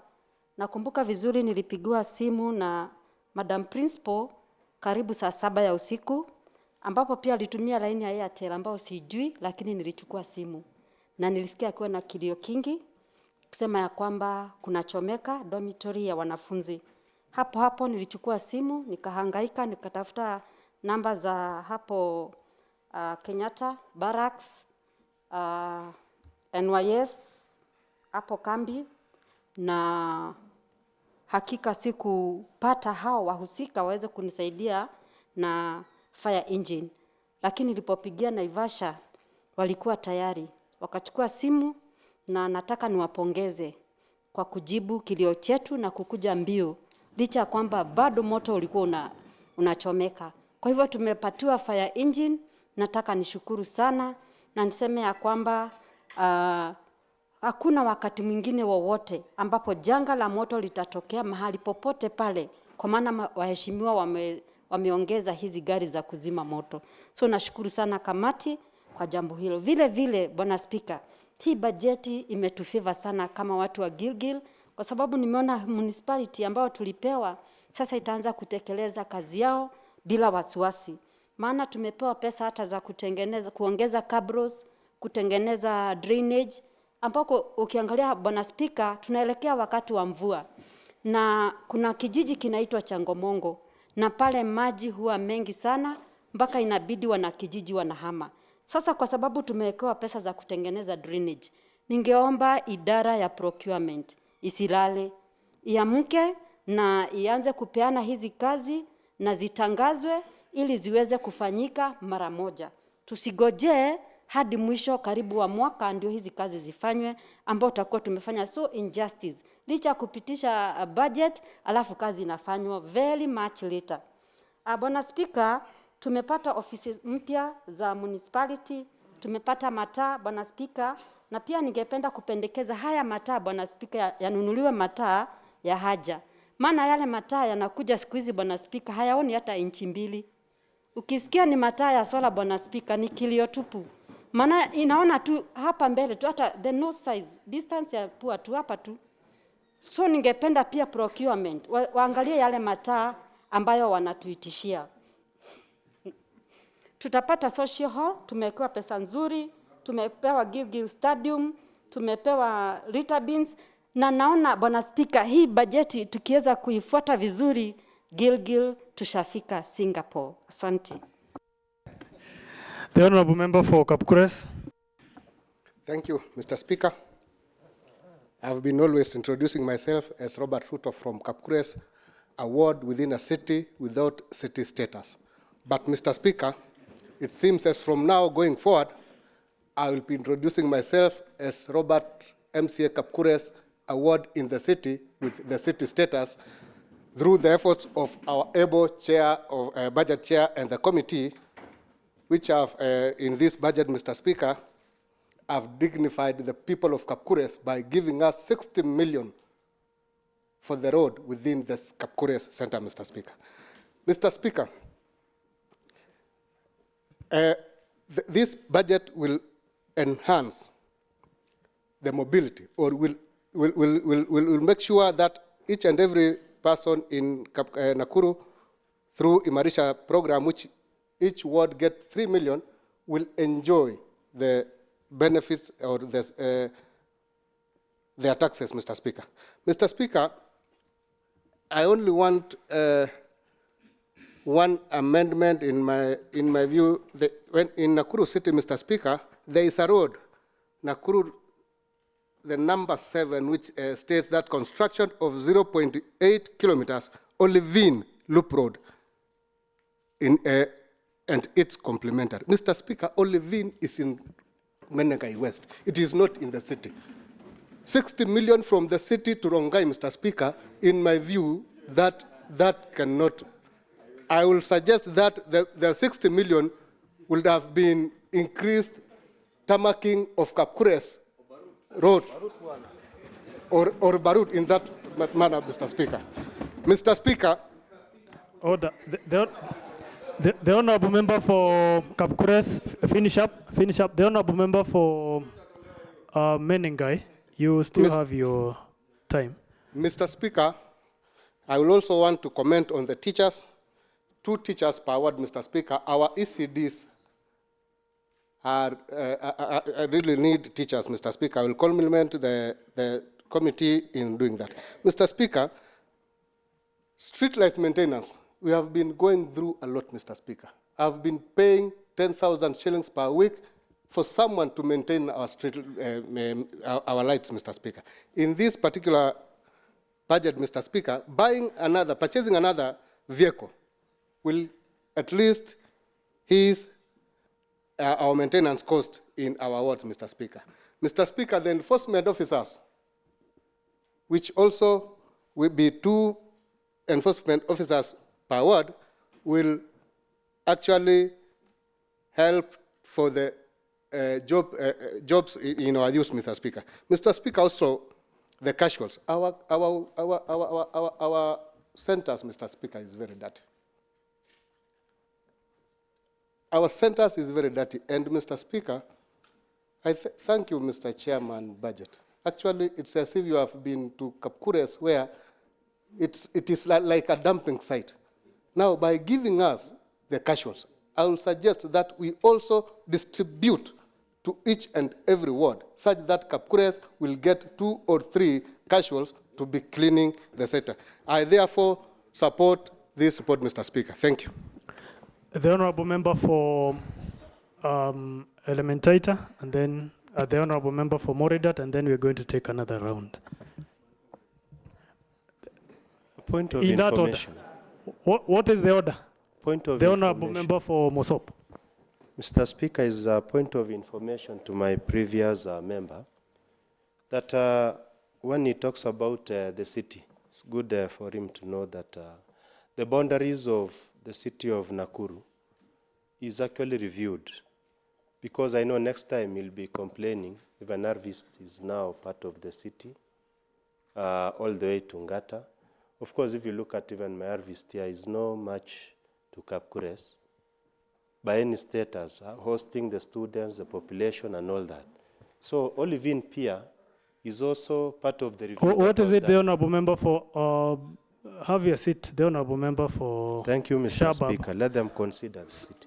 nakumbuka vizuri nilipigiwa simu na Madam Principal karibu saa 7 ya usiku, ambapo pia alitumia laini ya Airtel ambao sijui, lakini nilichukua simu na nilisikia akiwa na kilio kingi kusema ya kwamba kuna chomeka dormitory ya wanafunzi. Hapo nilichukua simu, nikahangaika, nikatafuta namba za hapo Kenyatta Barracks, NYS hapo kambi, na hakika sikupata hao wahusika waweze kunisaidia na fire engine. Lakini nilipopigia Naivasha walikuwa tayari, wakachukua simu, na nataka niwapongeze kwa kujibu kilio chetu na kukuja mbio licha kwamba bado moto ulikuwa unachomeka. Kwa hivyo tumepatiwa fire engine. Nataka nishukuru sana na niseme ya kwamba hakuna wakati mwingine wowote ambapo janga la moto litatokea mahali popote pale, kwa maana waheshimiwa wameongeza hizi gari za kuzima moto. So nashukuru sana kamati kwa jambo hilo. Vile vile Bwana Speaker, hii bajeti imetufeva sana kama watu wa Gilgil, kwa sababu nimeona municipality ambao tulipewa sasa itaanza kutekeleza kazi yao bila wasiwasi. Maana tumepewa pesa hata za kuongeza cabros, kutengeneza drainage, ambako ukiangalia Bwana Speaker, tunaelekea wakati wa mvua. Na kuna kijiji kinaitwa Changomongo, na pale maji huwa mengi sana mpaka inabidi wana kijiji wanahama. Sasa kwa sababu tumewekewa pesa za kutengeneza drainage, ningeomba idara ya procurement isilale, iamke na ianze kupeana hizi kazi na zitangazwe ili ziweze kufanyika mara moja. Tusigojee hadi mwisho karibu wa mwaka ndio hizi kazi zifanywe, ambao tutakuwa tumefanya so injustice. Licha kupitisha budget alafu kazi inafanywa very much later. Bwana Speaker, tumepata ofisi mpya za municipality, tumepata mataa Bwana Speaker, na pia ningependa kupendekeza haya mataa Bwana Speaker yanunuliwe mataa ya haja. Maana yale mataa yanakuja siku hizi Bwana Speaker hayaoni hata inchi 2. Ukisikia ni mataa ya sola Bwana Speaker ni kilio tupu. Maana inaona tu hapa mbele tu, hata the no size distance ya pua tu hapa tu. So ningependa pia procurement waangalie yale mataa ambayo wanatuitishia. Tutapata social hall, tumewekewa pesa nzuri, tumepewa Gilgil Stadium, tumepewa litter bins, na naona Bwana Speaker hii bajeti tukiweza kuifuata vizuri Gilgil tushafika Singapore. Asante. The Honorable Member for Kapkures. Thank you, Mr. Speaker. I've been always introducing myself as Robert Ruto from Kapkures, a ward within a city without city status. But Mr. Speaker, it seems as from now going forward, I will be introducing myself as Robert MCA Kapkures award in the city with the city status through the efforts of our able chair of budget chair and the committee, which have in this budget, Mr. Speaker, have dignified the people of Kapkures by giving us 60 million for the road within the Kapkures Center, Mr. Speaker. Mr. Speaker, this budget will enhance the mobility, or will make sure that each and every person in Nakuru, through Imarisha program, which each ward get 3 million, will enjoy the benefits or their taxes, Mr. Speaker. Mr. Speaker, I only want one amendment in my view. When in Nakuru City, Mr. Speaker, there is a road, Nakuru, the number 7, which states that construction of 0.8 kilometers Olivine Loop Road and it's complementary. Mr. Speaker, Olivine is in Menengai West. It is not in the city. 60 million from the city to Rongai, Mr. Speaker, in my view, that cannot. I will suggest that the 60 million would have been increased tamaking of Kapkures Road or Barut in that manner, Mr. Speaker. Mr. Speaker. Order. The honourable member for Kapkures, finish up. The honourable member for Menengai, you still have your time. Mr. Speaker, I will also want to comment on the teachers. 2 teachers per ward, Mr. Speaker. Our ECDs I really need teachers, Mr. Speaker. I will compliment the committee in doing that. Mr. Speaker, street lights maintenance, we have been going through a lot, Mr. Speaker. I've been paying 10,000 shillings per week for someone to maintain our street, our lights, Mr. Speaker. In this particular budget, Mr. Speaker, purchasing another vehicle will at least ease our maintenance cost in our wards, Mr. Speaker. Mr. Speaker, the enforcement officers, which also will be 2 enforcement officers per ward, will actually help for the jobs in our use, Mr. Speaker. Mr. Speaker, also the casuals. Our centers, Mr. Speaker, is very dirty. Our centers is very dirty, and Mr. Speaker, I thank you, Mr. Chairman, Budget. Actually, it's as if you have been to Kapkures, where it is like a dumping site. Now, by giving us the casuals, I will suggest that we also distribute to each and every ward, such that Kapkures will get 2 or 3 casuals to be cleaning the center. I therefore support this report, Mr. Speaker. Thank you. The honourable member for Elementaita, and then the honourable member for Moridat, and then we're going to take another round. Point of in information. That order. What is the order? Point of the honourable member for Mosop. Mr. Speaker, is a point of information to my previous member that when he talks about the city, it's good for him to know that the boundaries of the city of Nakuru is actually reviewed, because I know next time he'll be complaining if an harvest is now part of the city, all the way to Ngata. Of course, if you look at even my harvest here, is no match to Kapkures by any status, hosting the students, the population, and all that. So Olivine Pier is also part of the review. What is it, the honourable member for? Have your seat, the honourable member for. Thank you, Mr. Shabab. Speaker. Let them consider the city.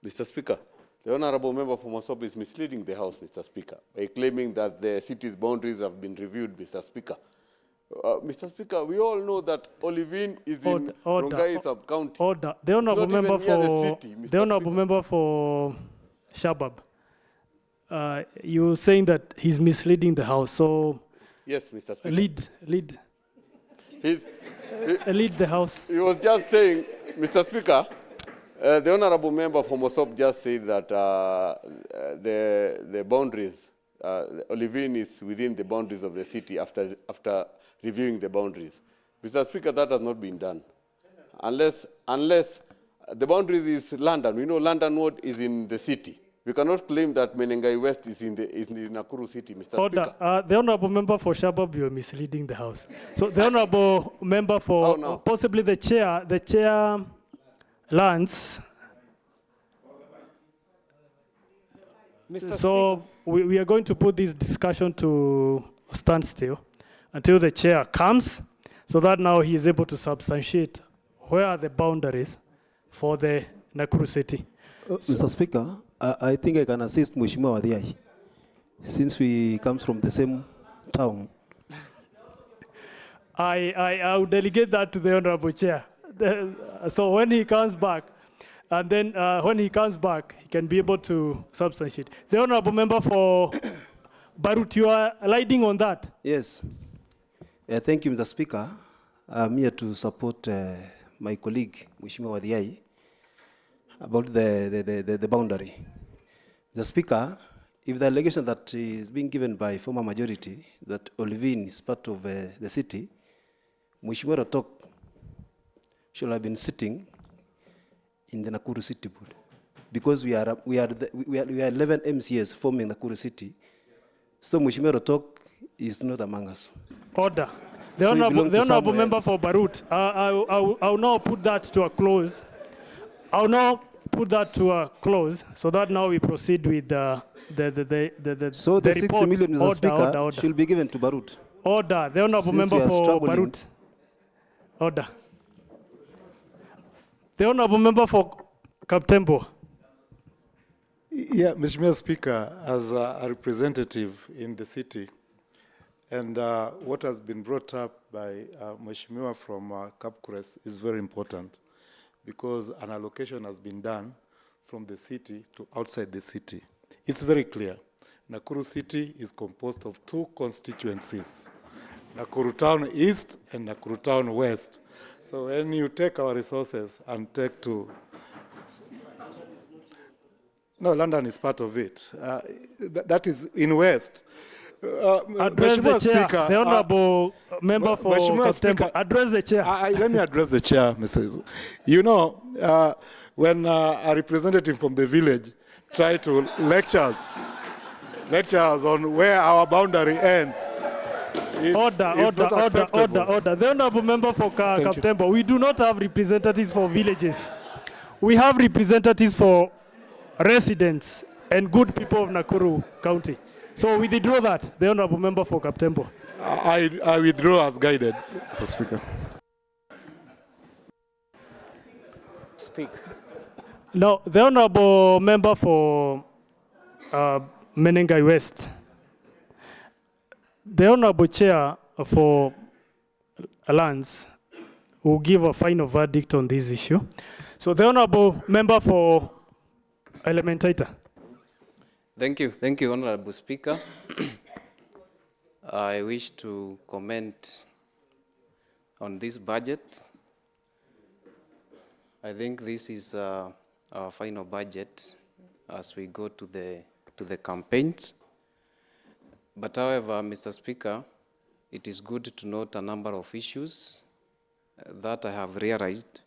Mr. Speaker, the honourable member for Mosop is misleading the House, Mr. Speaker, by claiming that the city's boundaries have been reviewed, Mr. Speaker. Mr. Speaker, we all know that Olivine is in Rongai sub-county. Order. The honourable member for the honourable member for Shabab. You're saying that he's misleading the House, so yes, Mr. Speaker. Lead the House. He was just saying, Mr. Speaker, The honorable member from Mosop just said that the boundaries, Olivine is within the boundaries of the city after reviewing the boundaries. Mr. Speaker, that has not been done. Unless the boundaries is London. We know London Ward is in the city. We cannot claim that Menengai West is in Nakuru City, Mr. Order. Speaker. The honorable member for Shabab, you are misleading the House. So the honorable member for possibly the chair Lance. So we are going to put this discussion to standstill until the chair comes, so that now he is able to substantiate where are the boundaries for the Nakuru City. Mr. Speaker, I think I can assist Mheshimiwa Wadhiai, since we comes from the same town. I will delegate that to the honorable chair. So when he comes back, and then when he comes back, he can be able to substantiate. The honorable member for Barut, you are leading on that? Yes. Thank you, Mr. Speaker. I'm here to support my colleague, Mheshimiwa Wadhiai, about the boundary. The Speaker, if the allegation that is being given by former majority that Olivine is part of the city, Mheshimiwa Ratok should have been sitting in the Nakuru City Board, because we are 11 MCAs forming Nakuru City. So Mheshimiwa Ratok is not among us. Order. The honorable member for Barut, I'll now put that to a close. I'll now put that to a close, so that now we proceed with the So the 60 report. million, Mr. Speaker, should be given to Barut. Order. The honorable Since member we are for struggling. Barut. Order. The honorable member for Kaptembo. Yeah, Mr. Speaker, as a representative in the city, and what has been brought up by Mheshimiwa from Kapkures is very important, because an allocation has been done from the city to outside the city. It's very clear. Nakuru City is composed of two constituencies, Nakuru Town East and Nakuru Town West. So when you take our resources and take to... No, London is part of it. That is in West. Address the chair. Speaker, the honorable member for Kaptembo. Address the chair. Let me address the chair, Mrs. You know, when a representative from the village try to lectures on where our boundary ends, Order. The honorable member for Kaptembo. We do not have representatives for villages. We have representatives for residents and good people of Nakuru County. So we withdraw that. The honorable member for Kaptembo. I withdraw as guided, Mr. Speaker. Speak. Now, the honorable member for Menengai West. The honorable chair for lands will give a final verdict on this issue. So the honorable member for Elementaita. Thank you, Honorable Speaker. I wish to comment on this budget. I think this is our final budget as we go to the campaigns. But however, Mr. Speaker, it is good to note a number of issues that I have realized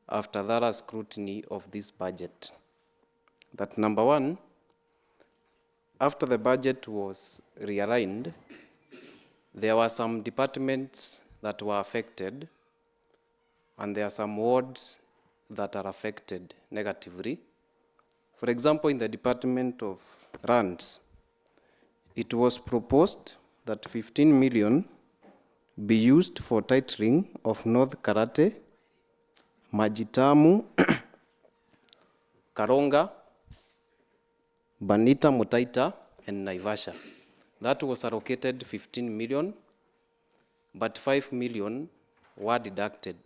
after thorough scrutiny of this budget. That number one, after the budget was realigned, there were some departments that were affected, and there are some wards that are affected negatively. For example, in the Department of Lands, it was proposed that 15 million be used for titling of North Karate, Majitamu, Karonga, Banita, Mutaita, and Naivasha. That was allocated 15 million, but 5 million were deducted.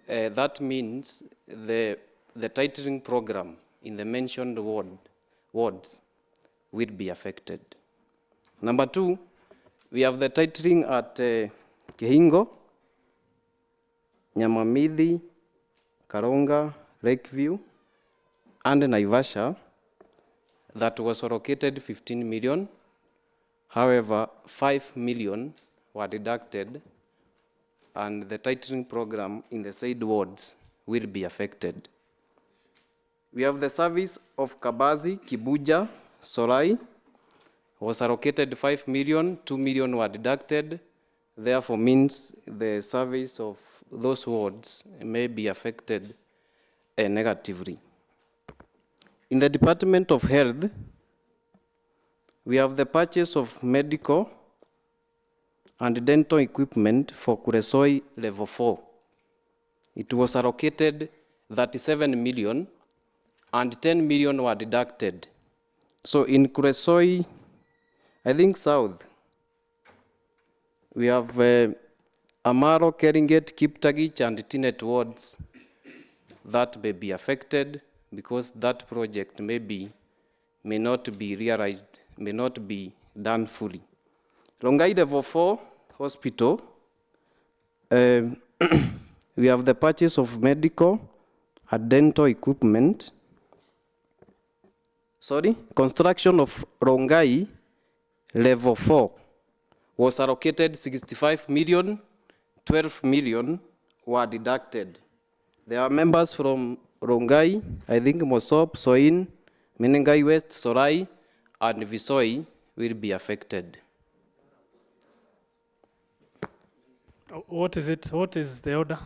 That means the titling program in the mentioned wards will be affected. Number two, we have the titling at Kehingo, Nyamamidhi, Karonga, Lakeview, and Naivasha that was allocated 15 million. However, 5 million were deducted, and the tightening program in the said wards will be affected. We have the service of Kabazi, Kibuja, Sorai, was allocated 5 million, 2 million were deducted, therefore means the service of those wards may be affected negatively. In the Department of Health, we have the purchase of medical and dental equipment for Kuresoi Level 4. It was allocated 37 million and 10 million were deducted. So in Kuresoi, I think South, we have Amaro, Keringet, Kiptagich, and Tinet wards that may be affected because that project may not be realized, may not be done fully. Rongai Level 4 Hospital, we have the purchase of medical and dental equipment. Construction of Rongai Level 4 was allocated 65 million, 12 million were deducted. There are members from Rongai, I think Mosop, Soin, Menengai West, Sorai, and Visoi will be affected. What is it? What is the order?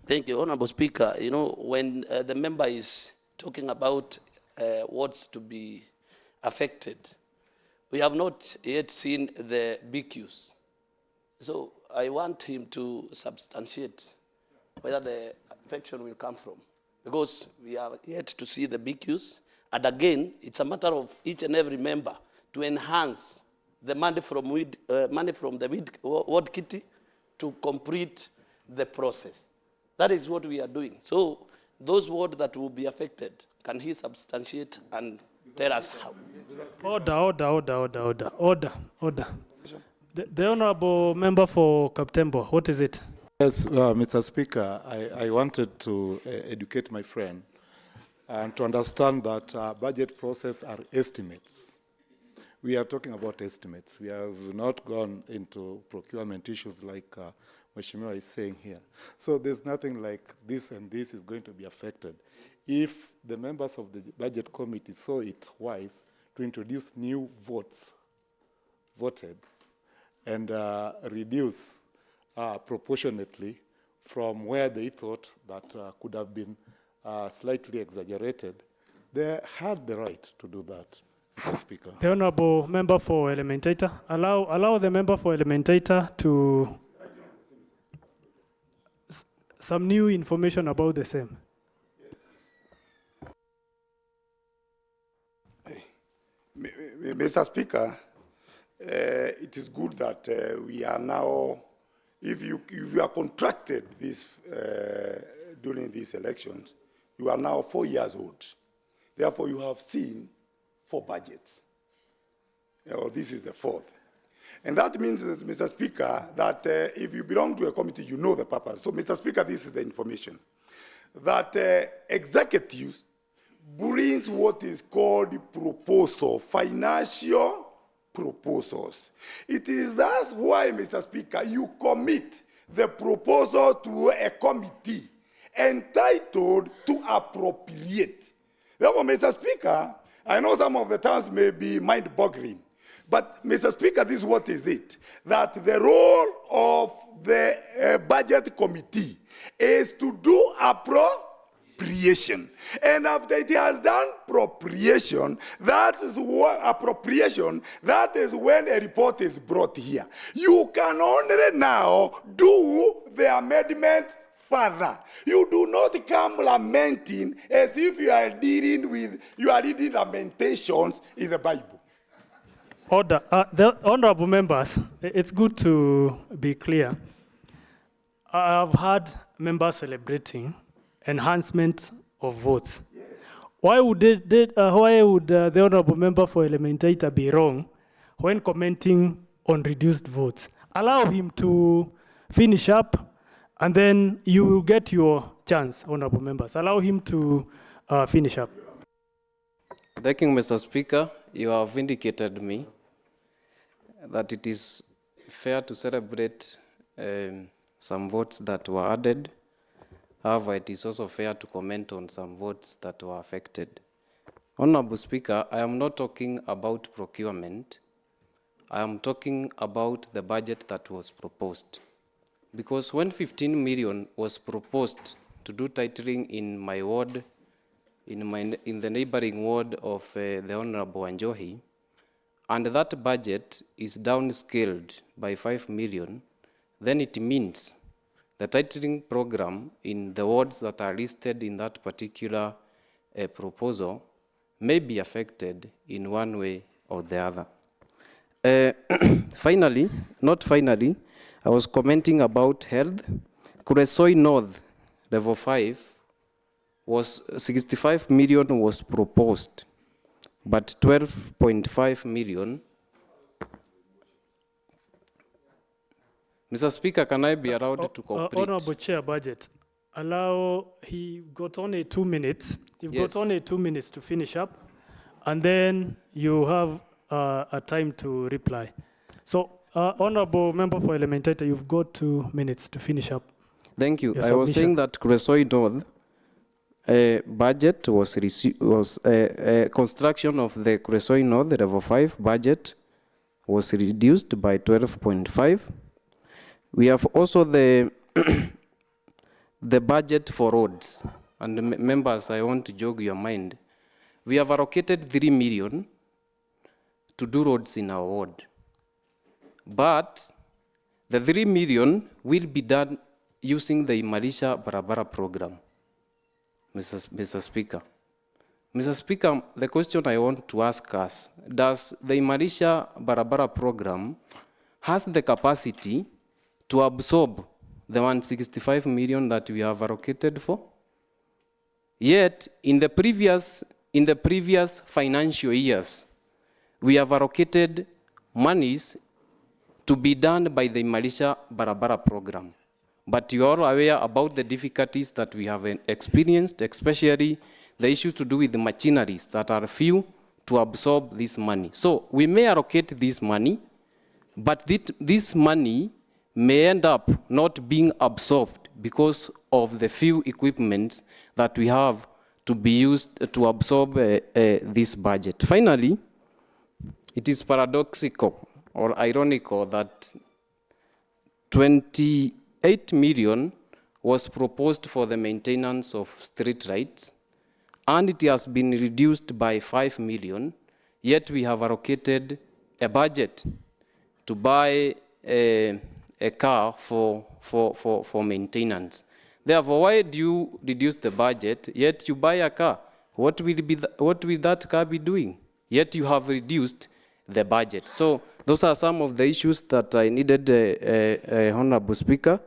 Thank you, Honorable Speaker. You know, when the member is talking about what's to be affected, we have not yet seen the BQs. So I want him to substantiate whether the affection will come from, because we are yet to see the BQs. And again, it's a matter of each and every member to enhance the money from the ward kitty to complete the process. That is what we are doing. So those wards that will be affected, can he substantiate and tell us how? Order. The Honorable Member for Kaptembo, what is it? Yes, Mr. Speaker, I wanted to educate my friend and to understand that budget process are estimates. We are talking about estimates. We have not gone into procurement issues like Mheshimiwa is saying here. So there's nothing like this and this is going to be affected. If the members of the budget committee saw it wise to introduce new voted, and reduce proportionately from where they thought that could have been slightly exaggerated, they had the right to do that, Mr. Speaker. The Honorable Member for Elementator, allow the member for Elementator to some new information about the same. Mr. Speaker, it is good that we are now, if you are contracted this during these elections, you are now 4 years old. Therefore, you have seen 4 budgets. This is the 4th. And that means, Mr. Speaker, that if you belong to a committee, you know the purpose. So, Mr. Speaker, this is the information. That executives brings what is called proposal, financial proposals. It is that's why, Mr. Speaker, you commit the proposal to a committee entitled to appropriate. Therefore, Mr. Speaker, I know some of the terms may be mind-boggling, but, Mr. Speaker, this is what is it, that the role of the budget committee is to do appropriation. And after it has done appropriation, that is when a report is brought here. You can only now do the amendment further. You do not come lamenting as if you are reading lamentations in the Bible. Order. The honorable members, it's good to be clear. I've had members celebrating enhancement of votes. Yes. Why would the honorable member for Elementator be wrong when commenting on reduced votes? allow him to finish up, and then you will get your chance, honorable members. Allow him to finish up. Thank you, Mr. Speaker. You have indicated me that it is fair to celebrate some votes that were added. However, it is also fair to comment on some votes that were affected. Honorable Speaker, I am not talking about procurement. I am talking about the budget that was proposed. Because when 15 million was proposed to do titling in my ward, in the neighboring ward of the Honorable Anjohi, and that budget is downscaled by 5 million, then it means the titling program in the wards that are listed in that particular proposal may be affected in one way or the other. Finally, I was commenting about health. Kuresoi North, level 5, was 65 million was proposed, but 12.5 million. Mr. Speaker, can I be allowed to complete? Honorable Chair, budget. He got only 2 minutes. You've got only 2 minutes to finish up, and then you have a time to reply. So, Honorable Member for Elementaita, you've got 2 minutes to finish up. Thank you. I was saying that Kuresoi North budget was construction of the Kuresoi North level 5 budget was reduced by 12.5. We have also the the budget for roads. And members, I want to jog your mind. We have allocated 3 million to do roads in our ward. But the 3 million will be done using the Imarisha Barabara program, Mr. Speaker. Mr. Speaker, the question I want to ask us, does the Imarisha Barabara program has the capacity to absorb the 165 million that we have allocated for? Yet, in the previous financial years, we have allocated monies to be done by the Imarisha Barabara program. But you are aware about the difficulties that we have experienced, especially the issue to do with the machineries that are few to absorb this money. So we may allocate this money, but this money may end up not being absorbed because of the few equipments that we have to be used to absorb this budget. Finally, it is paradoxical or ironical that 28 million was proposed for the maintenance of street lights, and it has been reduced by 5 million, yet we have allocated a budget to buy a car for maintenance. Therefore, why do you reduce the budget, yet you buy a car? What will that car be doing? Yet you have reduced the budget. So those are some of the issues that I needed, Honorable Speaker,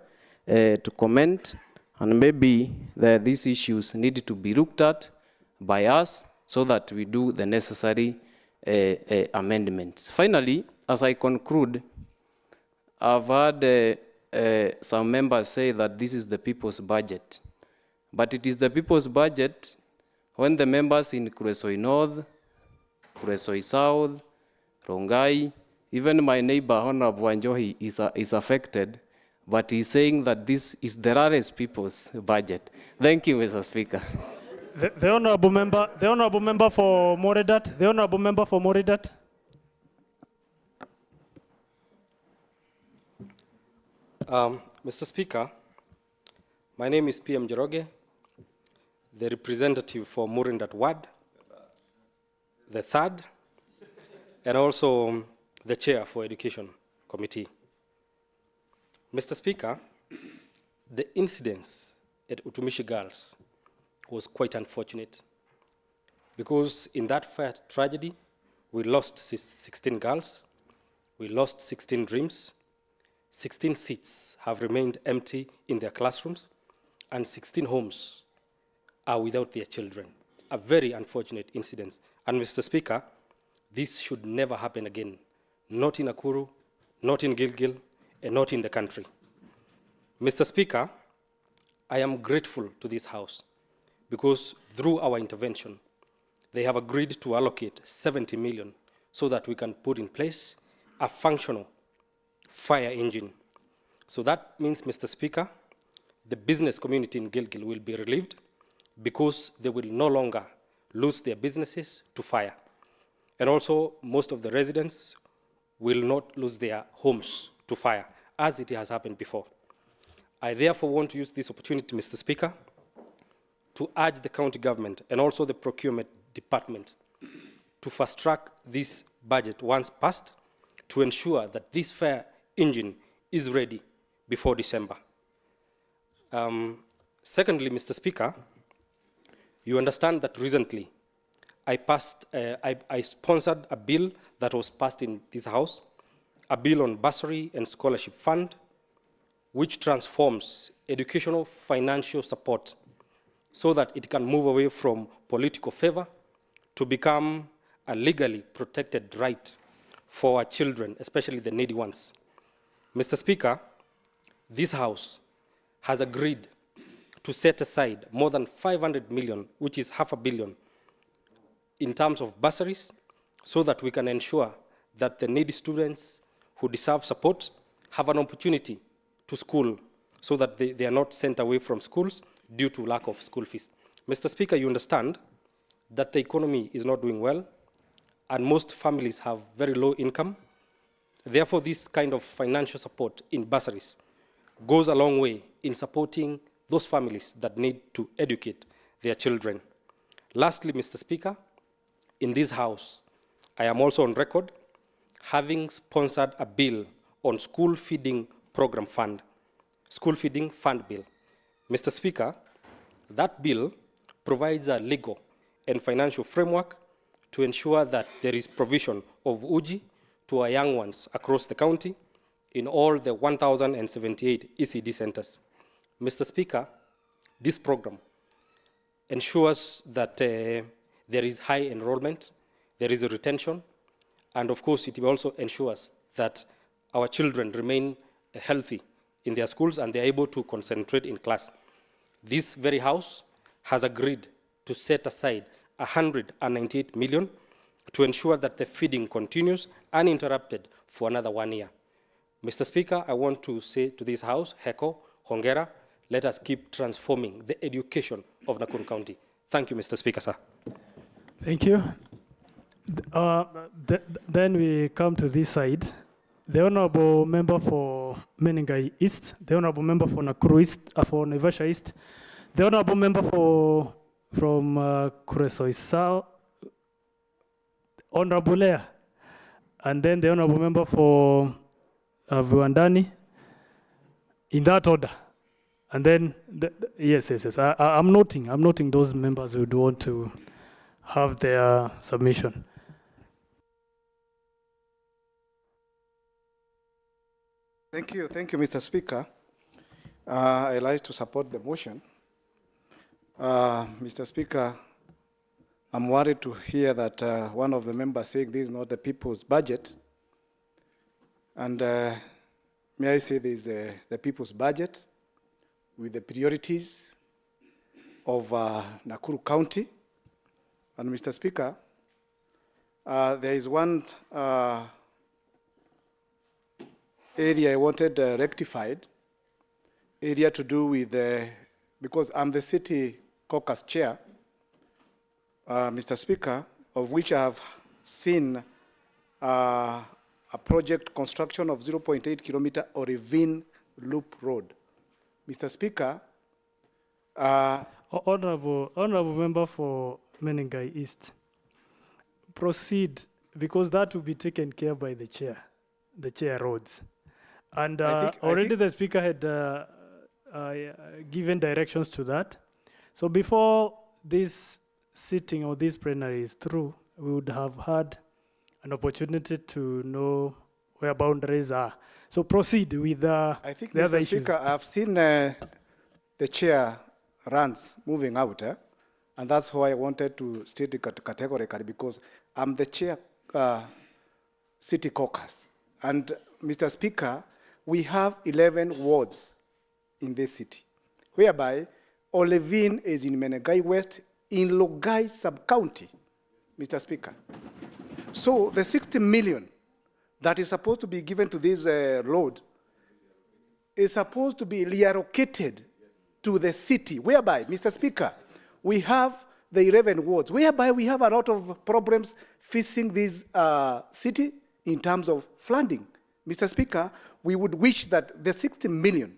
to comment, and maybe these issues need to be looked at by us so that we do the necessary amendments. Finally, as I conclude, I've heard some members say that this is the people's budget. But it is the people's budget when the members in Kuresoi North, Kuresoi South, Rongai, even my neighbor, Honorable Anjohi, is affected, but he's saying that this is the rarest people's budget. Thank you, Mr. Speaker. The honorable member for Moredat, the honorable member for Moredat. Mr. Speaker, my name is PM Joroge, the representative for Moredat Ward, the third, and also the chair for Education Committee. Mr. Speaker, the incidents at Utumishi Girls was quite unfortunate because in that fire tragedy, we lost 16 girls, we lost 16 dreams, 16 seats have remained empty in their classrooms, and 16 homes are without their children. A very unfortunate incident. And Mr. Speaker, this should never happen again. Not in Nakuru, not in Gilgil, and not in the country. Mr. Speaker, I am grateful to this House because through our intervention, they have agreed to allocate 70 million so that we can put in place a functional fire engine. So that means, Mr. Speaker, the business community in Gilgil will be relieved because they will no longer lose their businesses to fire. And also, most of the residents will not lose their homes to fire, as it has happened before. I therefore want to use this opportunity, Mr. Speaker, to urge the county government and also the procurement department to fast-track this budget once passed to ensure that this fire engine is ready before December. Secondly, Mr. Speaker, you understand that recently I sponsored a bill that was passed in this House, a bill on bursary and scholarship fund, which transforms educational financial support so that it can move away from political favor to become a legally protected right for our children, especially the needy ones. Mr. Speaker, this House has agreed to set aside more than 500 million, which is $500 million, in terms of bursaries, so that we can ensure that the needy students who deserve support have an opportunity to school so that they are not sent away from schools due to lack of school fees. Mr. Speaker, you understand that the economy is not doing well and most families have very low income. Therefore, this kind of financial support in bursaries goes a long way in supporting those families that need to educate their children. Lastly, Mr. Speaker, in this House, I am also on record having sponsored a bill on school feeding program fund, school feeding fund bill. Mr. Speaker, that bill provides a legal and financial framework to ensure that there is provision of uji to our young ones across the county in all the 1,078 ECD centers. Mr. Speaker, this program ensures that there is high enrollment, there is a retention, and of course it also ensures that our children remain healthy in their schools and they're able to concentrate in class. This very House has agreed to set aside 198 million to ensure that the feeding continues uninterrupted for another 1 year. Mr. Speaker, I want to say to this House, Heko, Hongera, let us keep transforming the education of Nakuru County. Thank you, Mr. Speaker, sir. Thank you. Then we come to this side. The Honorable Member for Menengai East, the Honorable Member for Nakuru East, for Naivasha East, the Honorable Member from Kuresoi South, Honorable Lea, and then the Honorable Member for Viwandani, in that order. And then, yes. I'm noting those members who would want to have their submission. Thank you, Mr. Speaker. I'd like to support the motion. Mr. Speaker, I'm worried to hear that one of the members saying this is not the people's budget. And may I say this is the people's budget with the priorities of Nakuru County. And Mr. Speaker, there is one area I wanted rectified, area to do with, because I'm the city caucus chair, Mr. Speaker, of which I have seen a project construction of 0.8 kilometer Orivin Loop Road. Mr. Speaker, Honorable Member for Menengai East, proceed, because that will be taken care by the chair roads. And already the Speaker had given directions to that. So before this sitting or this plenary is through, we would have had an opportunity to know where boundaries are. So proceed with the other issues. Speaker, I've seen the chair runs moving out, and that's why I wanted to state it categorically, because I'm the chair city caucus. And Mr. Speaker, we have 11 wards in this city, whereby Olivine is in Menengai West, in Logai sub-county, Mr. Speaker. So the 60 million that is supposed to be given to this road is supposed to be reallocated to the city, whereby, Mr. Speaker, we have the 11 wards, whereby we have a lot of problems facing this city in terms of flooding. Mr. Speaker, we would wish that the 60 million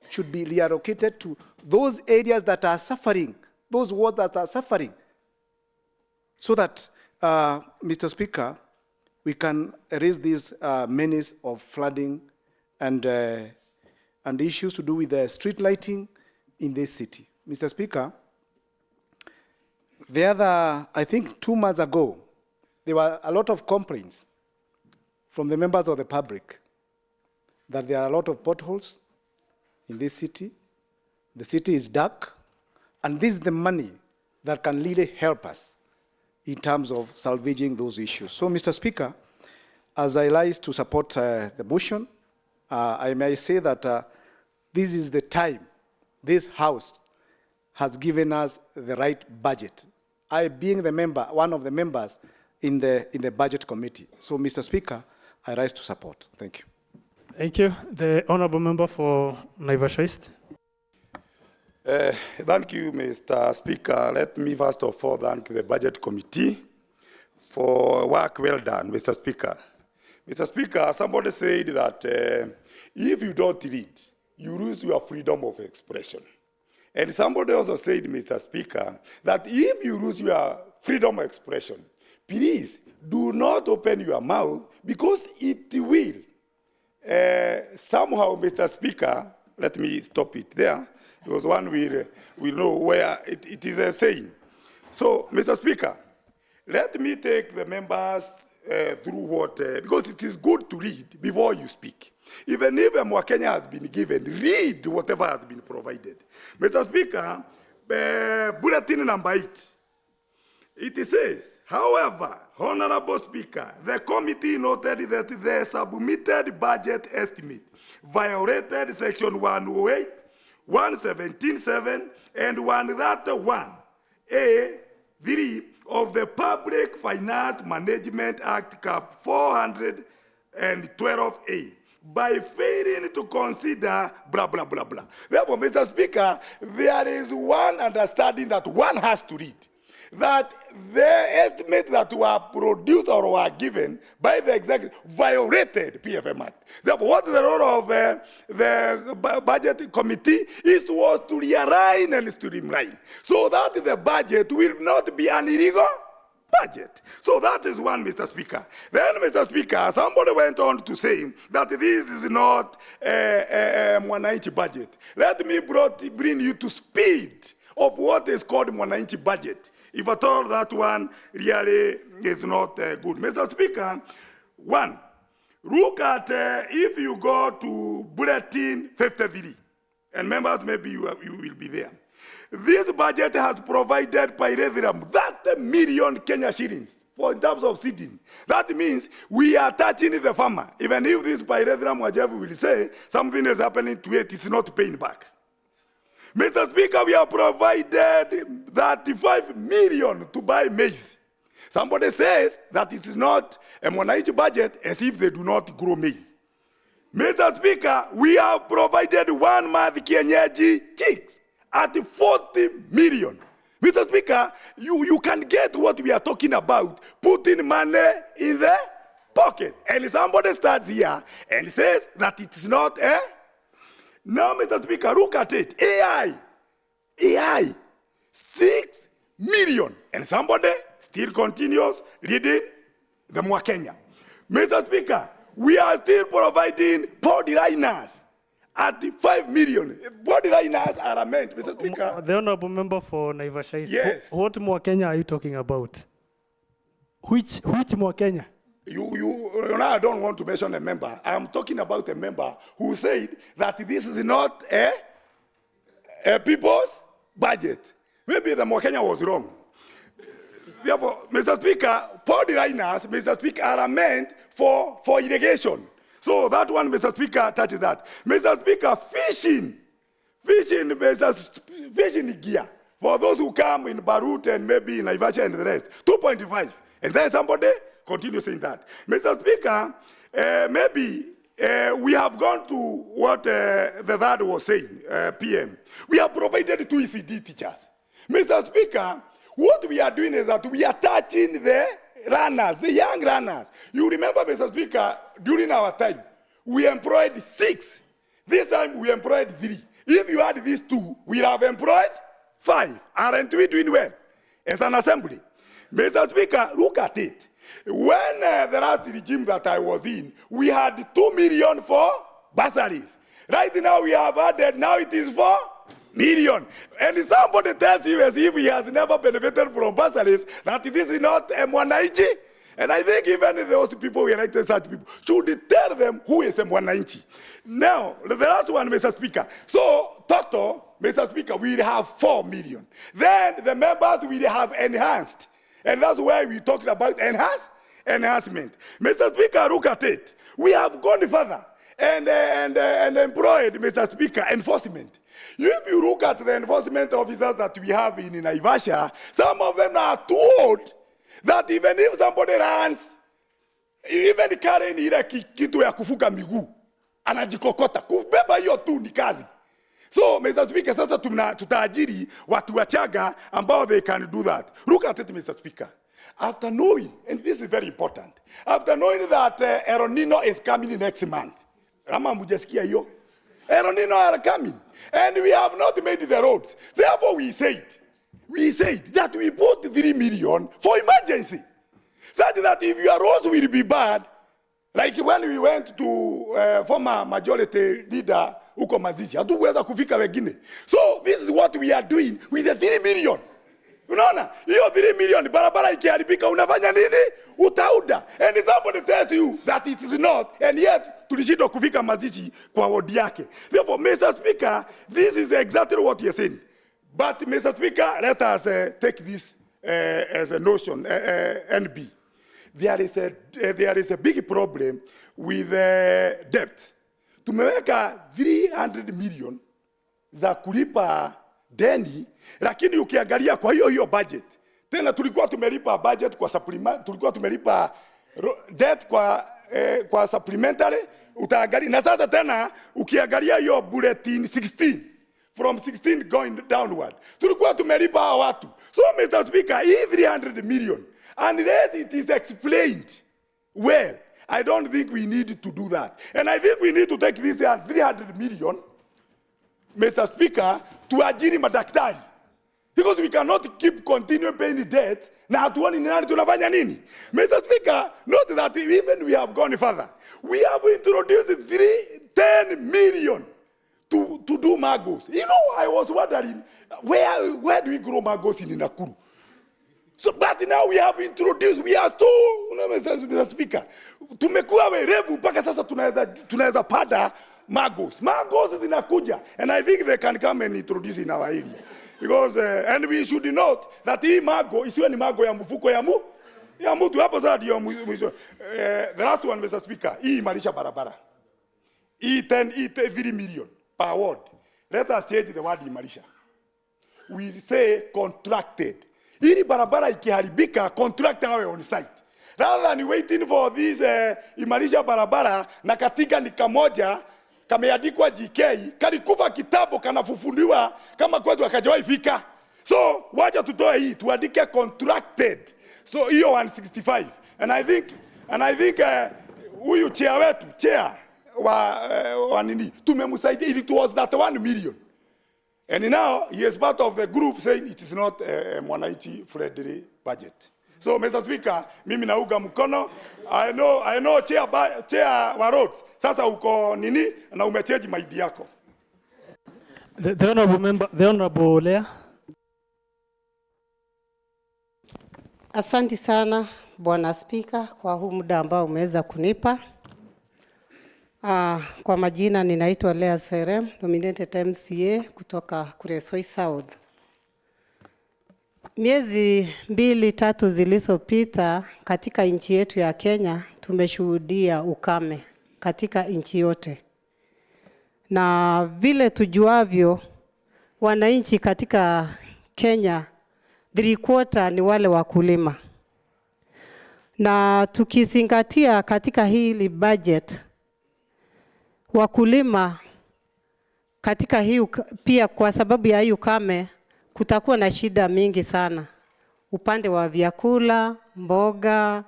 should be reallocated to those areas that are suffering, those wards that are suffering, so that, Mr. Speaker, we can erase this menace of flooding and issues to do with the street lighting in this city. Mr. Speaker, I think 2 months ago, there were a lot of complaints from the members of the public that there are a lot of potholes in this city. The city is dark, and this is the money that can really help us in terms of salvaging those issues. So, Mr. Speaker, as I rise to support the motion, I may say that this is the time this House has given us the right budget. I, being the member, one of the members in the budget committee. So, Mr. Speaker, I rise to support. Thank you. Thank you. The Honourable Member for Naivasha East. Thank you, Mr. Speaker. Let me first of all thank the Budget Committee for work well done, Mr. Speaker. Mr. Speaker, somebody said that if you don't read, you lose your freedom of expression. And somebody also said, Mr. Speaker, that if you lose your freedom of expression, please do not open your mouth because it will. Somehow, Mr. Speaker, let me stop it there, because one will know where it is a saying. So, Mr. Speaker, let me take the members through what, because it is good to read before you speak. Even if a Mwakenya has been given, read whatever has been provided. Mr. Speaker, bulletin number 8, it says, however, Honorable Speaker, the committee noted that the submitted budget estimate violated Section 108, 117.7, and 131A3 of the Public Finance Management Act, Cap 412A, by failing to consider blah, blah, blah, blah. Therefore, Mr. Speaker, there is one understanding that one has to read, that the estimates that were produced or were given by the executive violated PFM Act. Therefore, what is the role of the budget committee was to realign and streamline, so that the budget will not be an illegal budget. So that is one, Mr. Speaker. Then, Mr. Speaker, somebody went on to say that this is not a Mwananchi budget. Let me bring you to speed of what is called Mwananchi budget. If at all that one really is not good. Mr. Speaker, one, look at if you go to Bulletin 53, and members, maybe you will be there. This budget has provided pyrethrum 30 million Kenya shillings for in terms of seeding. That means we are touching the farmer. Even if this pyrethrum, whatever will say, something is happening to it, it's not paying back. Mr. Speaker, we have provided 35 million to buy maize. Somebody says that it is not a Mwananchi budget as if they do not grow maize. Mr. Speaker, we have provided 1 month kienyeji chicks at 40 million. Mr. Speaker, you can get what we are talking about, putting money in the pocket. And somebody starts here and says that it is not a... Now, Mr. Speaker, look at it. AI, 6 million. And somebody still continues reading the Mwakenya. Mr. Speaker, we are still providing body liners at 5 million. Body liners are meant, Mr. Speaker. The Honourable Member for Naivasha East. Yes. What Mwakenya are you talking about? Which Mwakenya? You know, I don't want to mention a member. I'm talking about a member who said that this is not a people's budget. Maybe the Mwakenya was wrong. Therefore, Mr. Speaker, body liners, Mr. Speaker, are meant for irrigation. So that one, Mr. Speaker, touches that. Mr. Speaker, fishing gear. For those who come in Barut and maybe in Naivasha and the rest, 2.5. And then somebody continue saying that. Mr. Speaker, maybe we have gone to what the third was saying, PM. We have provided 2 ECD teachers. Mr. Speaker, what we are doing is that we are touching the runners, the young runners. You remember, Mr. Speaker, during our time, we employed 6. This time we employed 3. If you add these 2, we have employed 5. Aren't we doing well as an assembly? Mr. Speaker, look at it. When the last regime that I was in, we had 2 million for bursaries. Right now we have added, now it is 4 million. And somebody tells you as if he has never benefited from bursaries, that this is not M190. And I think even those people who elected such people should tell them who is M190. Now, the last one, Mr. Speaker. So, total, Mr. Speaker, we have 4 million. Then the members will have enhanced. And that's why we talked about enhancement. Mr. Speaker, look at it. We have gone further and employed, Mr. Speaker, enforcement. If you look at the enforcement officers that we have in Naivasha, some of them are too old that even if somebody runs, even carrying ile kitu ya kufuka miguu, anajikokota. Kubeba hiyo tu ni kazi. So, Mr. Speaker, sasa tutaajiri watu wachaga ambao they can do that. Look at it, Mr. Speaker. After knowing, and this is very important, after knowing that El Nino is coming next month, ama mujesikia hiyo? El Nino are coming, and we have not made the roads. Therefore, we said that we put 3 million for emergency, such that if your roads will be bad, like when we went to former majority leader uko Mazishi, hatuweza kufika wengine. So this is what we are doing with the 3 million. Unaona? Hiyo 3 million, barabara ikiharibika unafanya nini? Utauda. And somebody tells you that it is not, and yet tulishindwa kufika Mazishi kwa wodi yake. Therefore, Mr. Speaker, this is exactly what you're saying. But, Mr. Speaker, let us take this as a notion, NB. There is a big problem with debt. Tumeweka 300 million za kulipa deni, lakini ukiangalia kwa hiyo budget, tena tulikuwa tumelipa budget kwa supplement, tulikuwa tumelipa debt kwa supplementary, utaangalia na sasa tena ukiangalia hiyo bulletin 16, from 16 going downward, tulikuwa tumelipa hawa watu. So, Mr. Speaker, hii 300 million, unless it is explained well, I don't think we need to do that. And I think we need to take this 300 million, Mr. Speaker, to ajiri madaktari. Because we cannot keep continuing paying debt, na hatuoni ni nani tunafanya nini. Mr. Speaker, note that even we have gone further. We have introduced 10 million to do magos. You know, I was wondering, where do we grow magos in Nakuru? So, but now we have introduced, we are so, Mr. Speaker, tumekuwa werevu mpaka sasa tunaweza pada magos. Magos zinakuja, and I think they can come and introduce in our area. Because, and we should note that hii mago, isiwe ni mago ya mfuko ya mtu, hapo sasa ndio mwisho. The last one, Mr. Speaker, hii imarisha barabara. Hii 3 million per ward. Let us change the word imarisha. We say contracted. Ili barabara ikiharibika, contractor awe on site. Rather than waiting for this imarisha barabara, na katika ni kamoja, kameandikwa GK, kalikufa kitabu kanafufuliwa kama kwetu akajawahi fika. So, wacha tutoe hii, tuandike contracted. So, hiyo 165. And I think huyu chair wetu, chair wa nini, tumemsaidia, it was that 1 million. And now, he is part of the group saying it is not a Mwananchi friendly budget. So, Mr. Speaker, mimi nauga mkono. I know chair wa roads. Sasa uko nini na umechange maidi yako. The honorable member, the honorable Lea. Asante sana Bwana Speaker kwa huu muda ambao umeweza kunipa. Kwa majina ninaitwa Lea Serem, nominated MCA kutoka Kuresoi South. Miezi 2-3 zilizopita katika nchi yetu ya Kenya tumeshuhudia ukame katika nchi yote. Na vile tujuavyo, wananchi katika Kenya 3/4 ni wale wakulima. Na tukizingatia katika hili budget, wakulima katika hii pia kwa sababu ya hii ukame kutakuwa na shida mingi sana. Upande wa vyakula, mboga,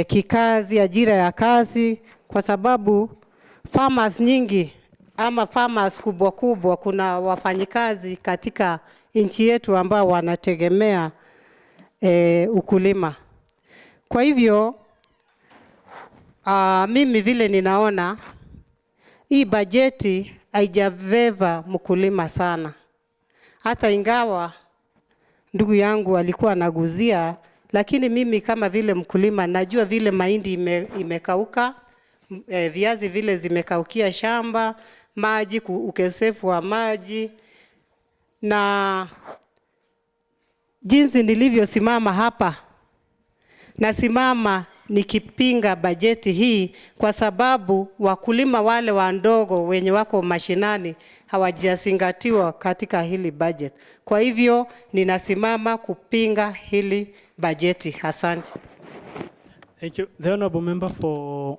kikazi, ajira ya kazi, kwa sababu farmers nyingi ama farmers kubwa kubwa, kuna wafanyikazi katika nchi yetu ambao wanategemea ukulima. Kwa hivyo mimi vile ninaona hii bajeti haijaveva mkulima sana. Hata ingawa ndugu yangu alikuwa anaguzia, lakini mimi kama vile mkulima najua vile mahindi imekauka, viazi vile zimekaukia shamba, maji, ukosefu wa maji, na jinsi nilivyosimama hapa, nasimama nikipinga bajeti hii kwa sababu wakulima wale wandogo wenye wako mashinani hawajazingatiwa katika hili budget. Kwa hivyo ninasimama kupinga hili bajeti. Asante. Thank you. The honorable member for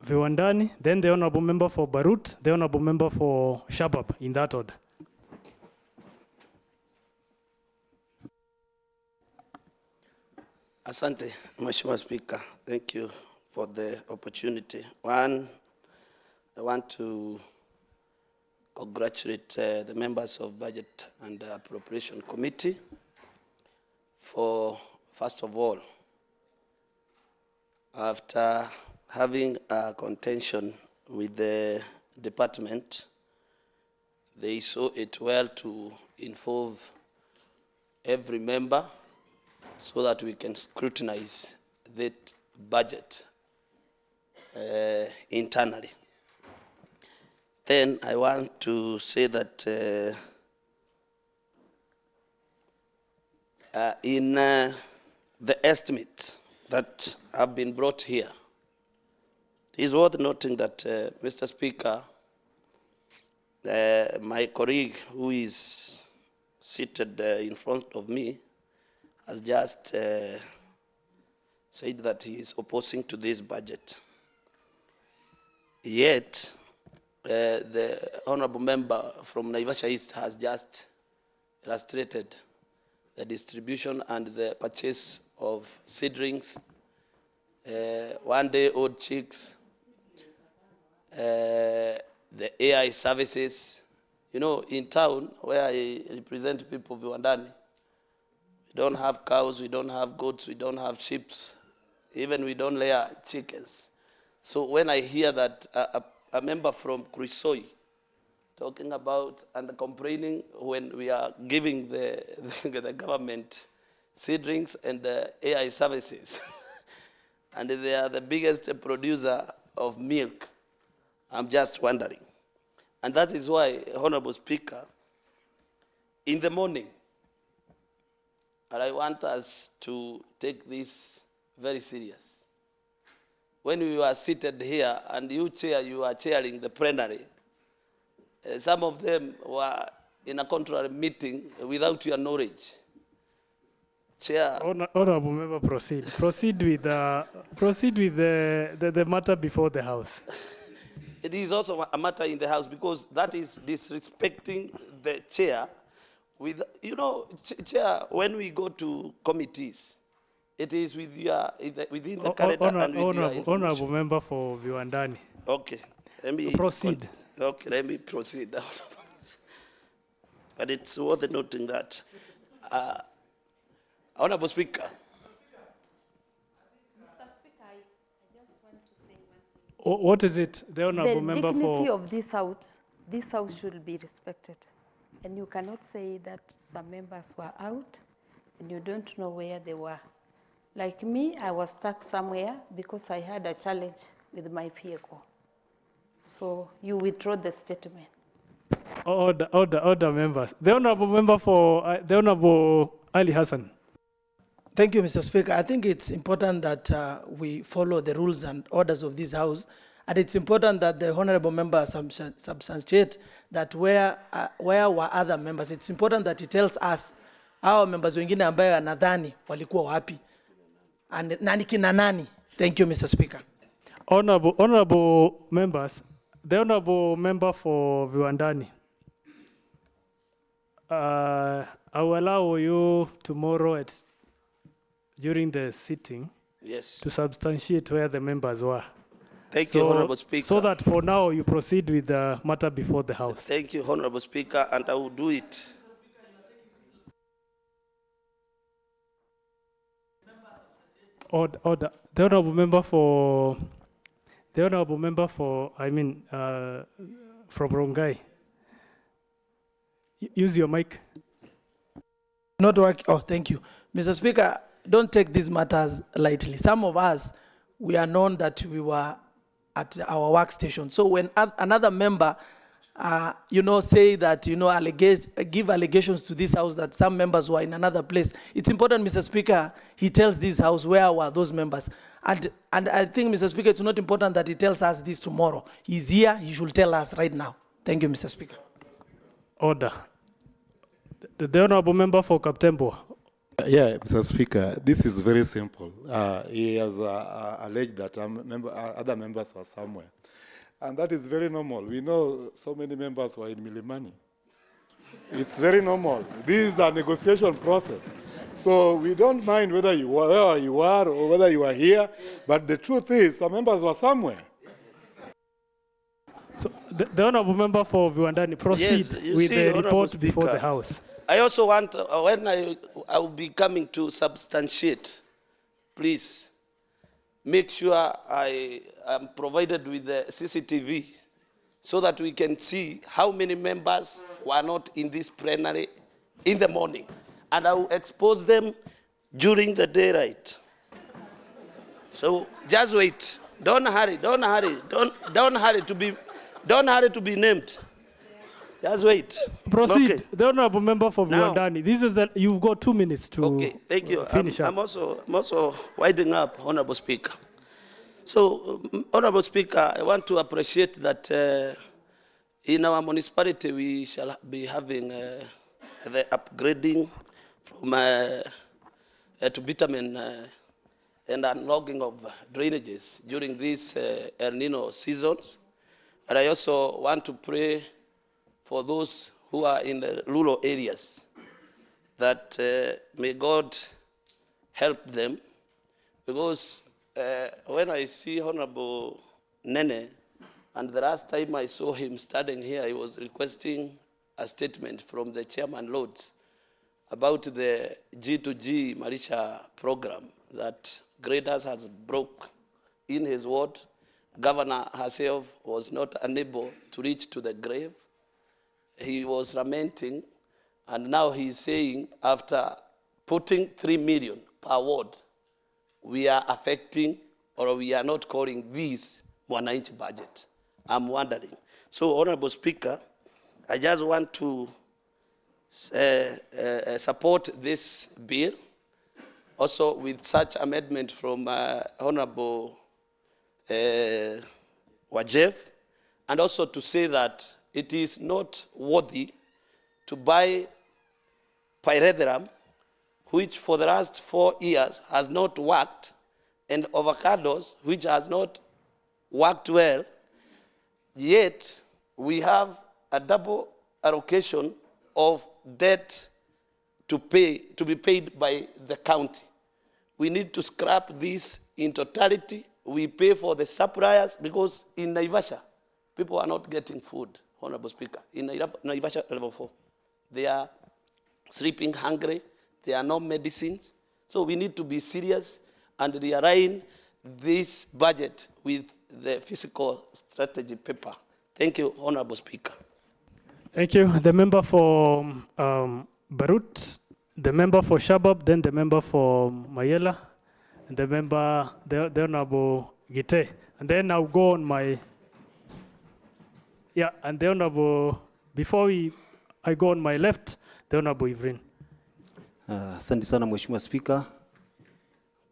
Viwandani, then the honorable member for Barut, the honorable member for Shabab, in that order. Asante, Mheshimiwa Speaker. Thank you for the opportunity. One, I want to congratulate the members of Budget and Appropriation Committee for, first of all, after having a contention with the department, they saw it well to involve every member so that we can scrutinize that budget internally. Then I want to say that in the estimate that have been brought here, it is worth noting that, Mr. Speaker, my colleague who is seated in front of me has just said that he is opposing to this budget. Yet, the honorable member from Naivasha East has just illustrated the distribution and the purchase of seedlings, one-day-old chicks, the AI services. You know, in town where I represent people of Viwandani, we don't have cows, we don't have goats, we don't have sheep, even we don't layer chickens. So when I hear that a member from Kurisoi talking about and complaining when we are giving the government seedlings and AI services, and they are the biggest producer of milk, I'm just wondering. And that is why, Honorable Speaker, in the morning, and I want us to take this very serious. When we were seated here and you are chairing the plenary, some of them were in a contrary meeting without your knowledge. Chair. Honorable member, proceed. Proceed with the matter before the House. It is also a matter in the House because that is disrespecting the chair. With, you know, Chair, when we go to committees, it is with your, within the character and with your information. Honorable member for Viwandani. Okay, let me proceed. Okay, let me proceed. But it's worth noting that, Honorable Speaker. Mr. Speaker, I just want to say one thing. What is it, the honorable member for? The dignity of this house should be respected. And you cannot say that some members were out and you don't know where they were. Like me, I was stuck somewhere because I had a challenge with my vehicle. So you withdraw the statement. Order members. The honorable member for, the honorable Ali Hassan. Thank you, Mr. Speaker. I think it's important that we follow the rules and orders of this House, and it's important that the honorable member substantiate that where were other members. It's important that he tells us our members wengine ambaye anadhani walikuwa wapi and nani kina nani. Thank you, Mr. Speaker. Honorable members, the honorable member for Viwandani, I will allow you tomorrow during the sitting to substantiate where the members were. Thank you, Honorable Speaker. So that for now you proceed with the matter before the House. Thank you, Honorable Speaker, and I will do it. Order. The honorable member for, from Rongai. Use your mic. Not working. Oh, thank you. Mr. Speaker, don't take these matters lightly. Some of us, we are known that we were at our workstation. So when another member, say that, give allegations to this House that some members were in another place, it's important, Mr. Speaker, he tells this House where were those members. And I think, Mr. Speaker, it's not important that he tells us this tomorrow. He's here, he should tell us right now. Thank you, Mr. Speaker. Order. The honorable member for Kaptembo. Yeah, Mr. Speaker, this is very simple. He has alleged that other members were somewhere. And that is very normal. We know so many members were in Milimani. It's very normal. This is a negotiation process. So we don't mind whether you were where you are or whether you are here, but the truth is some members were somewhere. So the honorable member for Viwandani, proceed with the report before the House. I also want, when I will be coming to substantiate, please make sure I am provided with the CCTV so that we can see how many members were not in this plenary in the morning. And I will expose them during the daylight. So just wait. Don't hurry. Don't hurry. Don't hurry to be named. Just wait. Proceed. Okay. The honorable member for Viwandani. This is you've got 2 minutes to Thank you. finish up. I'm also winding up, Honorable Speaker. So, Honorable Speaker, I want to appreciate that in our municipality we shall be having the upgrading from to bitumen and unlogging of drainages during these El Nino seasons. And I also want to pray for those who are in the rural areas that may God help them, because when I see Honorable Nene, and the last time I saw him standing here, he was requesting a statement from the Chairman Lords about the G2G Marisha program that Graders has broke in his ward. Governor herself was not unable to reach to the grave. He was lamenting, and now he's saying after putting 3 million per ward, we are affecting, or we are not calling this Mwananchi budget. I'm wondering. So, Honorable Speaker, I just want to support this bill, also with such amendment from Honorable Wajef, and also to say that it is not worthy to buy pyrethrum, which for the last 4 years has not worked, and avocados, which has not worked well, yet we have a double allocation of debt to be paid by the county. We need to scrap this in totality. We pay for the suppliers, because in Naivasha, people are not getting food, Honorable Speaker. In Naivasha level 4, they are sleeping hungry. There are no medicines. So we need to be serious and realign this budget with the fiscal strategy paper. Thank you, Honorable Speaker. Thank you. The member for Barut, the member for Shabab, then the member for Mayela, and the member, the Honorable Gite. And then I'll go on my, and the Honorable, before I go on my left, the Honorable Ivrin. Asante sana Mheshimiwa Spika.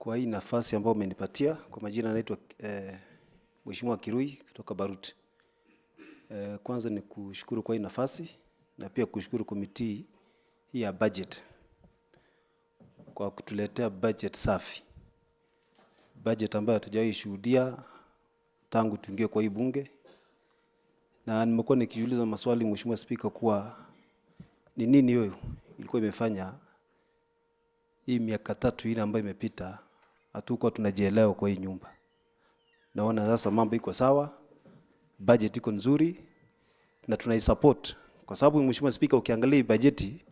kwa hii nafasi ambayo umenipatia. Kwa majina naitwa Mheshimiwa Kirui kutoka Baruti. Kwanza ni kushukuru kwa hii nafasi na pia kushukuru komiti hii ya budget kwa kutuletea budget safi. Budget ambayo hatujawahi shuhudia tangu tuingie kwa hii bunge. Na nimekuwa nikijiuliza maswali Mheshimiwa Spika kuwa ni nini hiyo ilikuwa imefanya hii miaka 3 ile ambayo imepita hatukuwa tunajielewa kwa hii nyumba. Naona sasa mambo iko sawa, budget iko nzuri na tunaisupport kwa sababu Mheshimiwa Spika ukiangalia hii bajeti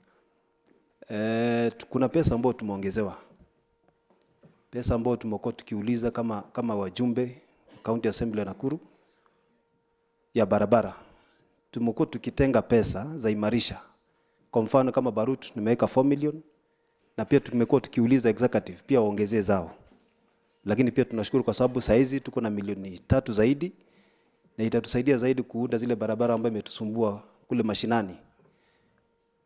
kuna pesa ambayo tumeongezewa. Pesa ambayo tumekuwa tukiuliza kama wajumbe County Assembly ya Nakuru ya barabara. Tumekuwa tukitenga pesa za imarisha. Kwa mfano kama Baruti nimeweka 4 million na pia tumekuwa tukiuliza executive pia waongezee zao. Lakini pia tunashukuru kwa sababu saizi tuko na milioni 3 zaidi na itatusaidia zaidi kuunda zile barabara ambazo imetusumbua kule mashinani.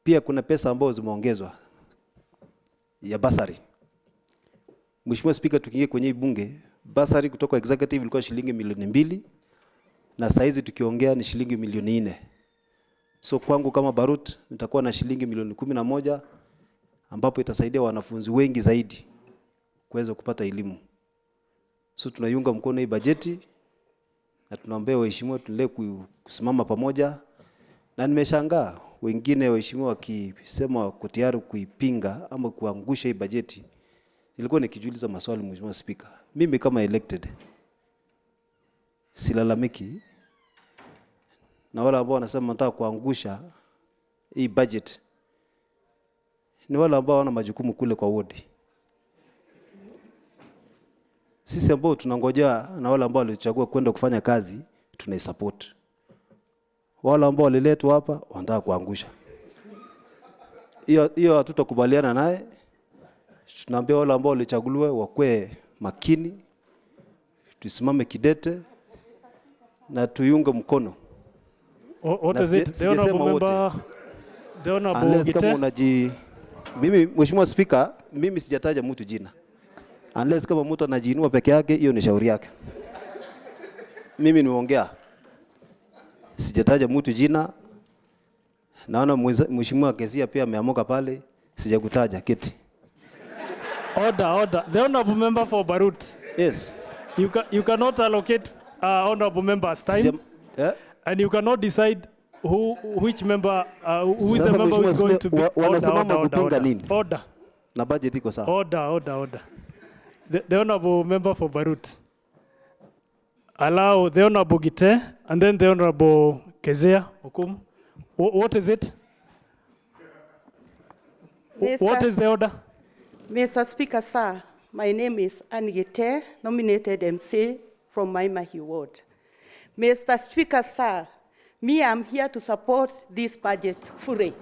Pia kuna pesa ambazo zimeongezwa ya basari. Mheshimiwa Spika, tukiingia kwenye bunge, basari kutoka executive ilikuwa shilingi milioni 2 na saizi tukiongea ni shilingi milioni 4. So kwangu kama Baruti nitakuwa na shilingi milioni 11 ambapo itasaidia wanafunzi wengi zaidi kuweza kupata elimu. So tunaiunga mkono hii bajeti na tunaombea waheshimiwa tuendelee kusimama pamoja, na nimeshangaa wengine waheshimiwa wakisema wako tayari kuipinga ama kuangusha hii bajeti. Nilikuwa nikijiuliza maswali Mheshimiwa Spika. Mimi kama elected silalamiki na wale ambao wanasema nataka kuangusha hii budget ni wale ambao wana majukumu kule kwa ward. Sisi ambao tunangojea na wale ambao walichagua kwenda kufanya kazi tunaisupport. Wale ambao waliletwa hapa wanataka kuangusha. Hiyo hatutakubaliana naye. Tunaambia wale ambao walichaguliwa wakwe makini, tusimame kidete na tuyunge mkono. What is it? The honorable Gite. Mimi Mheshimiwa Spika, mimi sijataja mtu jina. Unless kama mtu anajiinua peke yake, hiyo ni shauri yake. Mimi niongea. Sijataja mtu jina. Naona Mheshimiwa Kezia pia ameamuka pale, sijakutaja kiti. Order. The honorable member for Baruti. Yes. You cannot allocate honorable members time. And you cannot decide which member who is the member who is going to be order. Na budget iko sawa. Order. The honorable member for Baruti. Allow the honorable Gite and then the honorable Kezia Okum. What is it? What is the order? Mr. Speaker, sir, my name is Annie Gite, nominated MC from Maimahi Ward. Mr. Speaker, sir, I'm here to support this budget fully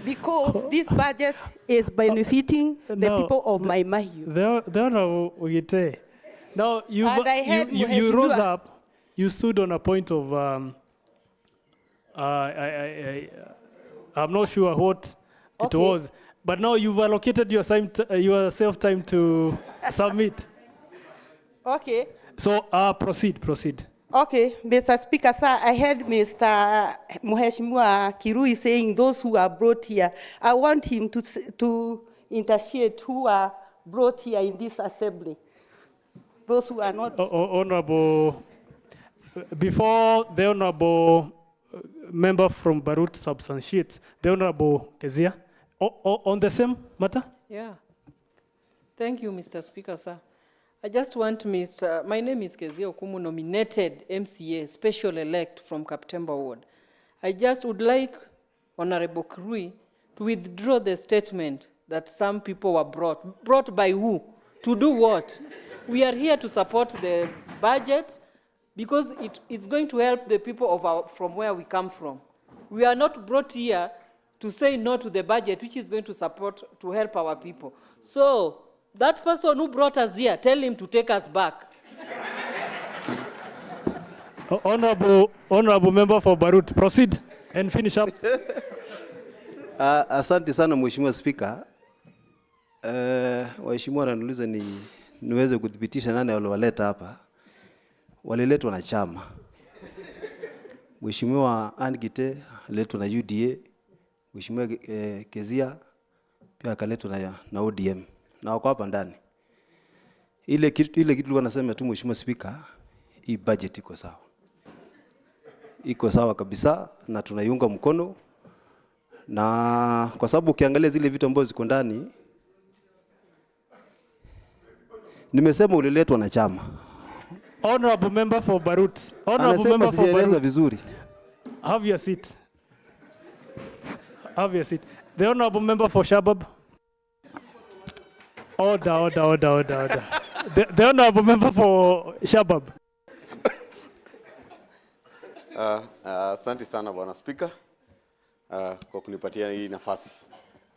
because this budget is benefiting the people of Maimahi. The honorable Gite. Now you rose up, you stood on a point of I'm not sure what it was, but now you've allocated yourself time to submit. Okay. So proceed. Okay, Mr. Speaker, sir, I heard Mr. Mheshimiwa Kirui saying those who are brought here. I want him to intercede who are brought here in this assembly. Those who are not. Honorable, before the honorable member from Baruti substantiates, the honorable Kezia, on the same matter? Yeah. Thank you, Mr. Speaker, sir. I just want my name is Kezia Okumu, nominated MCA, special elect from Kaptemba Ward. I just would like Honorable Kirui to withdraw the statement that some people were brought. Brought by who? To do what? We are here to support the budget because it's going to help the people from where we come from. We are not brought here to say no to the budget, which is going to help our people. So, that person who brought us here, tell him to take us back. Honorable member for Baruti, proceed and finish up. Asante sana Mheshimiwa Speaker. waheshimiwa wananiuliza niweze kudhibitisha nani waliowaleta hapa. Waliletwa na chama. Mheshimiwa Angite aliletwa na UDA, Mheshimiwa Kezia pia akaletwa na ODM. Na wako hapa ndani. Ile kitu tulikuwa nasema tu Mheshimiwa Speaker, hii budget iko sawa. Iko sawa kabisa na tunaiunga mkono. Na kwa sababu ukiangalia zile vitu ambazo ziko ndani, nimesema uliletwa na chama. Honorable member for Barut. Honorable member for Barut. Vizuri. Have your seat. Have your seat. The honorable member for Shabab. Order. The honorable member for Shabab. Asante sana Bwana Speaker kwa kunipatia hii nafasi.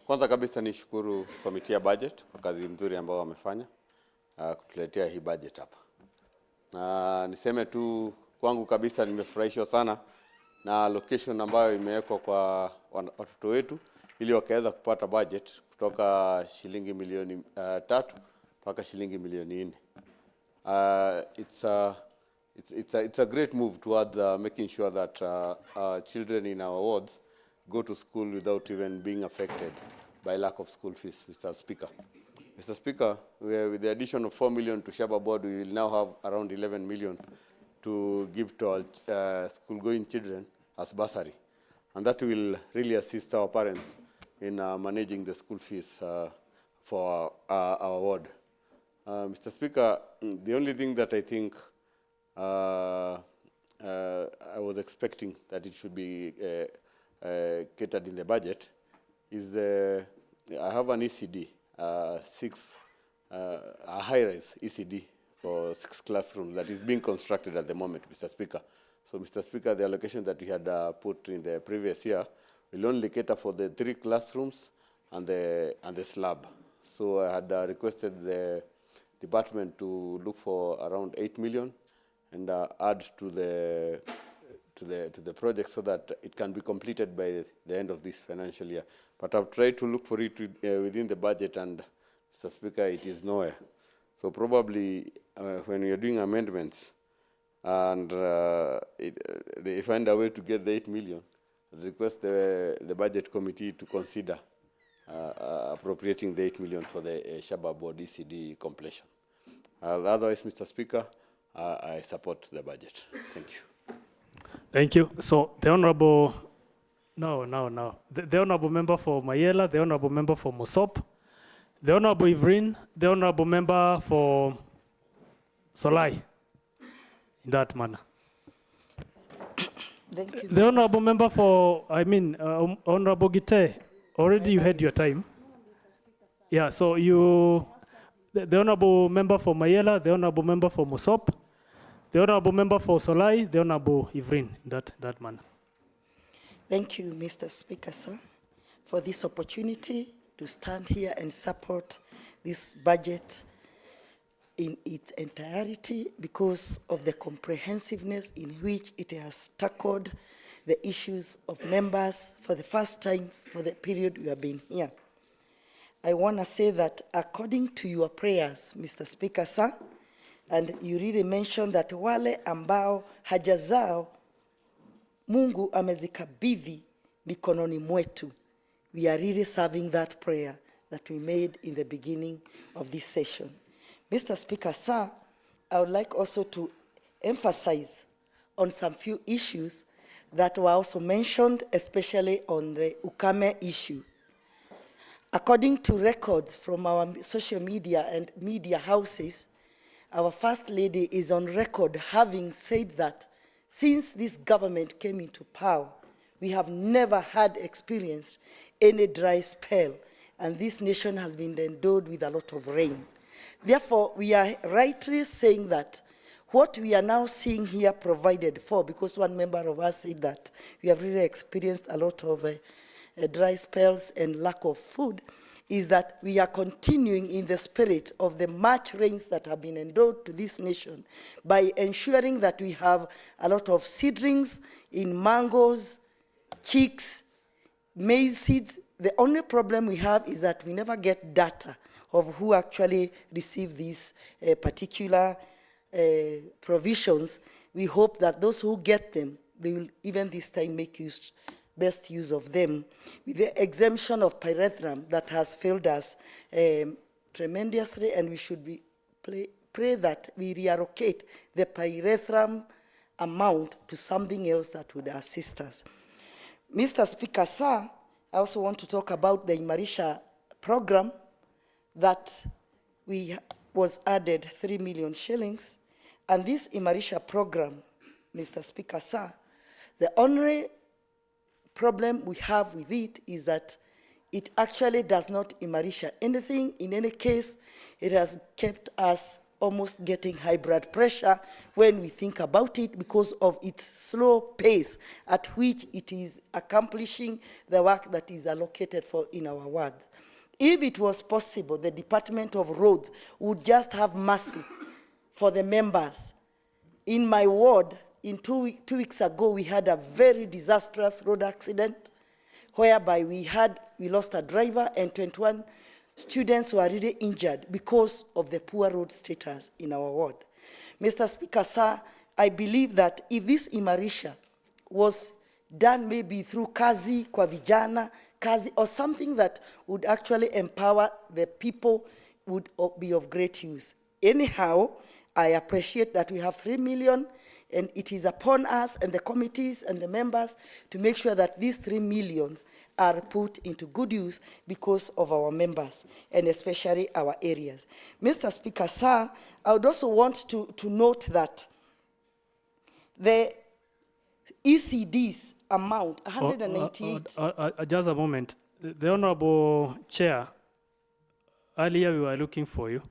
Kwanza kabisa nishukuru komiti ya budget kwa kazi mzuri ambao wamefanya kutuletea hii budget hapa. Niseme tu kwangu kabisa nimefurahishwa sana na allocation ambayo imewekwa kwa watoto wetu ili wakaweza kupata budget kutoka shilingi milioni 3 mpaka shilingi milioni 4. It's a great move towards making sure that children in our wards go to school without even being affected by lack of school fees, Mr. Speaker. Mr. Speaker, with the addition of 4 million to Shaba board, we will now have around 11 million to give to our school-going children as bursary. And that will really assist our parents in managing the school fees for our ward. Mr. Speaker, the only thing that I think I was expecting that it should be catered in the budget is I have an ECD, a high-rise ECD for 6 classrooms that is being constructed at the moment, Mr. Speaker. So, Mr. Speaker, the allocation that we had put in the previous year will only cater for the 3 classrooms and the slab. So I had requested the department to look for around 8 million and add to the project so that it can be completed by the end of this financial year. But I've tried to look for it within the budget, and Mr. Speaker, it is nowhere. So probably when we are doing amendments and they find a way to get the 8 million, I request the budget committee to consider appropriating the 8 million for the Shaba board ECD completion. Otherwise, Mr. Speaker, I support the budget. Thank you. Thank you. So the honorable, the honorable member for Mayela, the honorable member for Mosop, the honorable Ivrin, the honorable member for Solai, in that manner. Thank you. The honorable member for, Honorable Gite, already you had your time. Yeah, so the honorable member for Mayela, the honorable member for Mosop, the honorable member for Solai, the honorable Ivrin, that manner. Thank you, Mr. Speaker, sir, for this opportunity to stand here and support this budget in its entirety because of the comprehensiveness in which it has tackled the issues of members for the first time for the period we have been here. I want to say that according to your prayers, Mr. Speaker, sir, and you really mentioned that wale ambao haja zao Mungu amezikabidhi mikononi mwetu. We are really serving that prayer that we made in the beginning of this session. Mr. Speaker, sir, I would like also to emphasize on some few issues that were also mentioned, especially on the Ukame issue. According to records from our social media and media houses, our First Lady is on record having said that since this government came into power, we have never had experienced any dry spell, and this nation has been endowed with a lot of rain. Therefore, we are rightly saying that what we are now seeing here provided for, because one member of us said that we have really experienced a lot of dry spells and lack of food, is that we are continuing in the spirit of the much rains that have been endowed to this nation by ensuring that we have a lot of seedlings in mangoes, chicks, maize seeds, the only problem we have is that we never get data of who actually received these particular provisions. We hope that those who get them, they will even this time make best use of them. With the exemption of pyrethrum that has failed us tremendously, and we should pray that we reallocate the pyrethrum amount to something else that would assist us. Mr. Speaker, sir, I also want to talk about the Imarisha program that was added 3 million shillings. And this Imarisha program, Mr. Speaker, sir, the only problem we have with it is that it actually does not Imarisha anything. In any case, it has kept us almost getting high blood pressure when we think about it because of its slow pace at which it is accomplishing the work that is allocated for in our wards. If it was possible, the Department of Roads would just have mercy for the members. In my ward, in 2 weeks ago, we had a very disastrous road accident whereby we lost a driver and 21 students were really injured because of the poor road status in our ward. Mr. Speaker, sir, I believe that if this Imarisha was done maybe through kazi kwa vijana, kazi, or something that would actually empower the people, would be of great use. Anyhow, I appreciate that we have 3 million, and it is upon us and the committees and the members to make sure that these 3 millions are put into good use because of our members, and especially our areas. Mr. Speaker, sir, I would also want to note that the ECD's amount, 198. Just a moment. The Honorable Chair, earlier we were looking for you.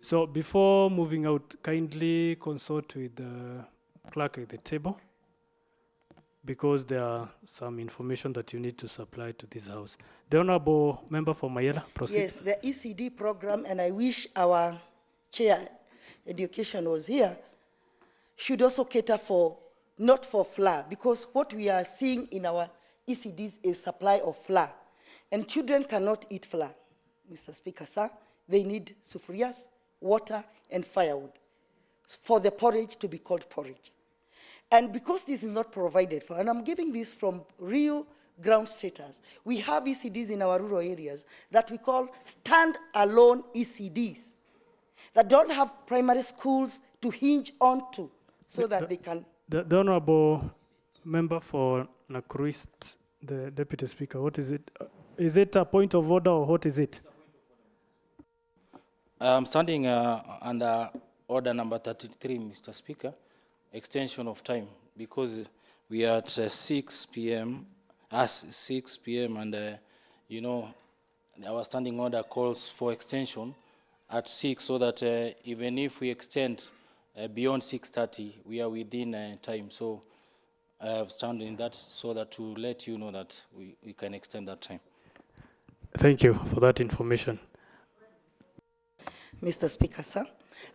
So before moving out, kindly consult with the clerk at the table, because there are some information that you need to supply to this house. The Honorable Member for Mayela, proceed. Yes, the ECD program, and I wish our Chair Education was here, should also cater for, not for flour, because what we are seeing in our ECDs is supply of flour. And children cannot eat flour, Mr. Speaker, sir. They need sufurias, water, and firewood for the porridge to be called porridge. And because this is not provided for, and I'm giving this from real ground status, we have ECDs in our rural areas that we call stand-alone ECDs that don't have primary schools to hinge onto so that they can... The Honorable Member for Nakuru East, the Deputy Speaker, what is it? Is it a point of order or what is it? I'm standing under order number 33, Mr. Speaker, extension of time, because we are at 6 p.m., and, you know, our standing order calls for extension at 6, so that even if we extend beyond 6:30, we are within time. So I have standing that so that to let you know that we can extend that time. Thank you for that information. Mr. Speaker, sir,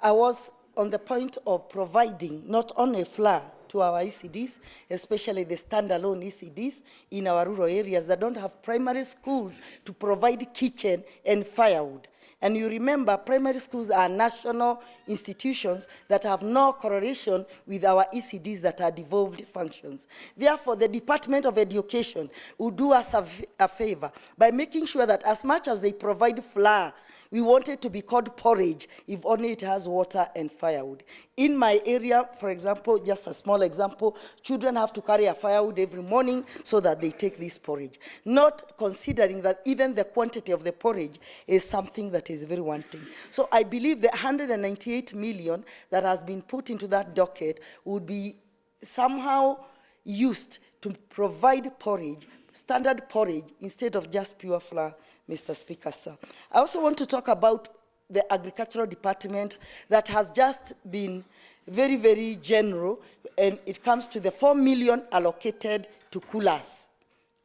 I was on the point of providing not only flour to our ECDs, especially the standalone ECDs in our rural areas that don't have primary schools to provide kitchen and firewood. And you remember, primary schools are national institutions that have no correlation with our ECDs that are devolved functions. Therefore, the Department of Education would do us a favor by making sure that as much as they provide flour, we want it to be called porridge if only it has water and firewood. In my area, for example, just a small example, children have to carry a firewood every morning so that they take this porridge, not considering that even the quantity of the porridge is something that is very wanting. So I believe the 198 million that has been put into that docket would be somehow used to provide porridge, standard porridge, instead of just pure flour, Mr. Speaker, sir. I also want to talk about the Agricultural Department that has just been very, very general, and it comes to the 4 million allocated to coolers.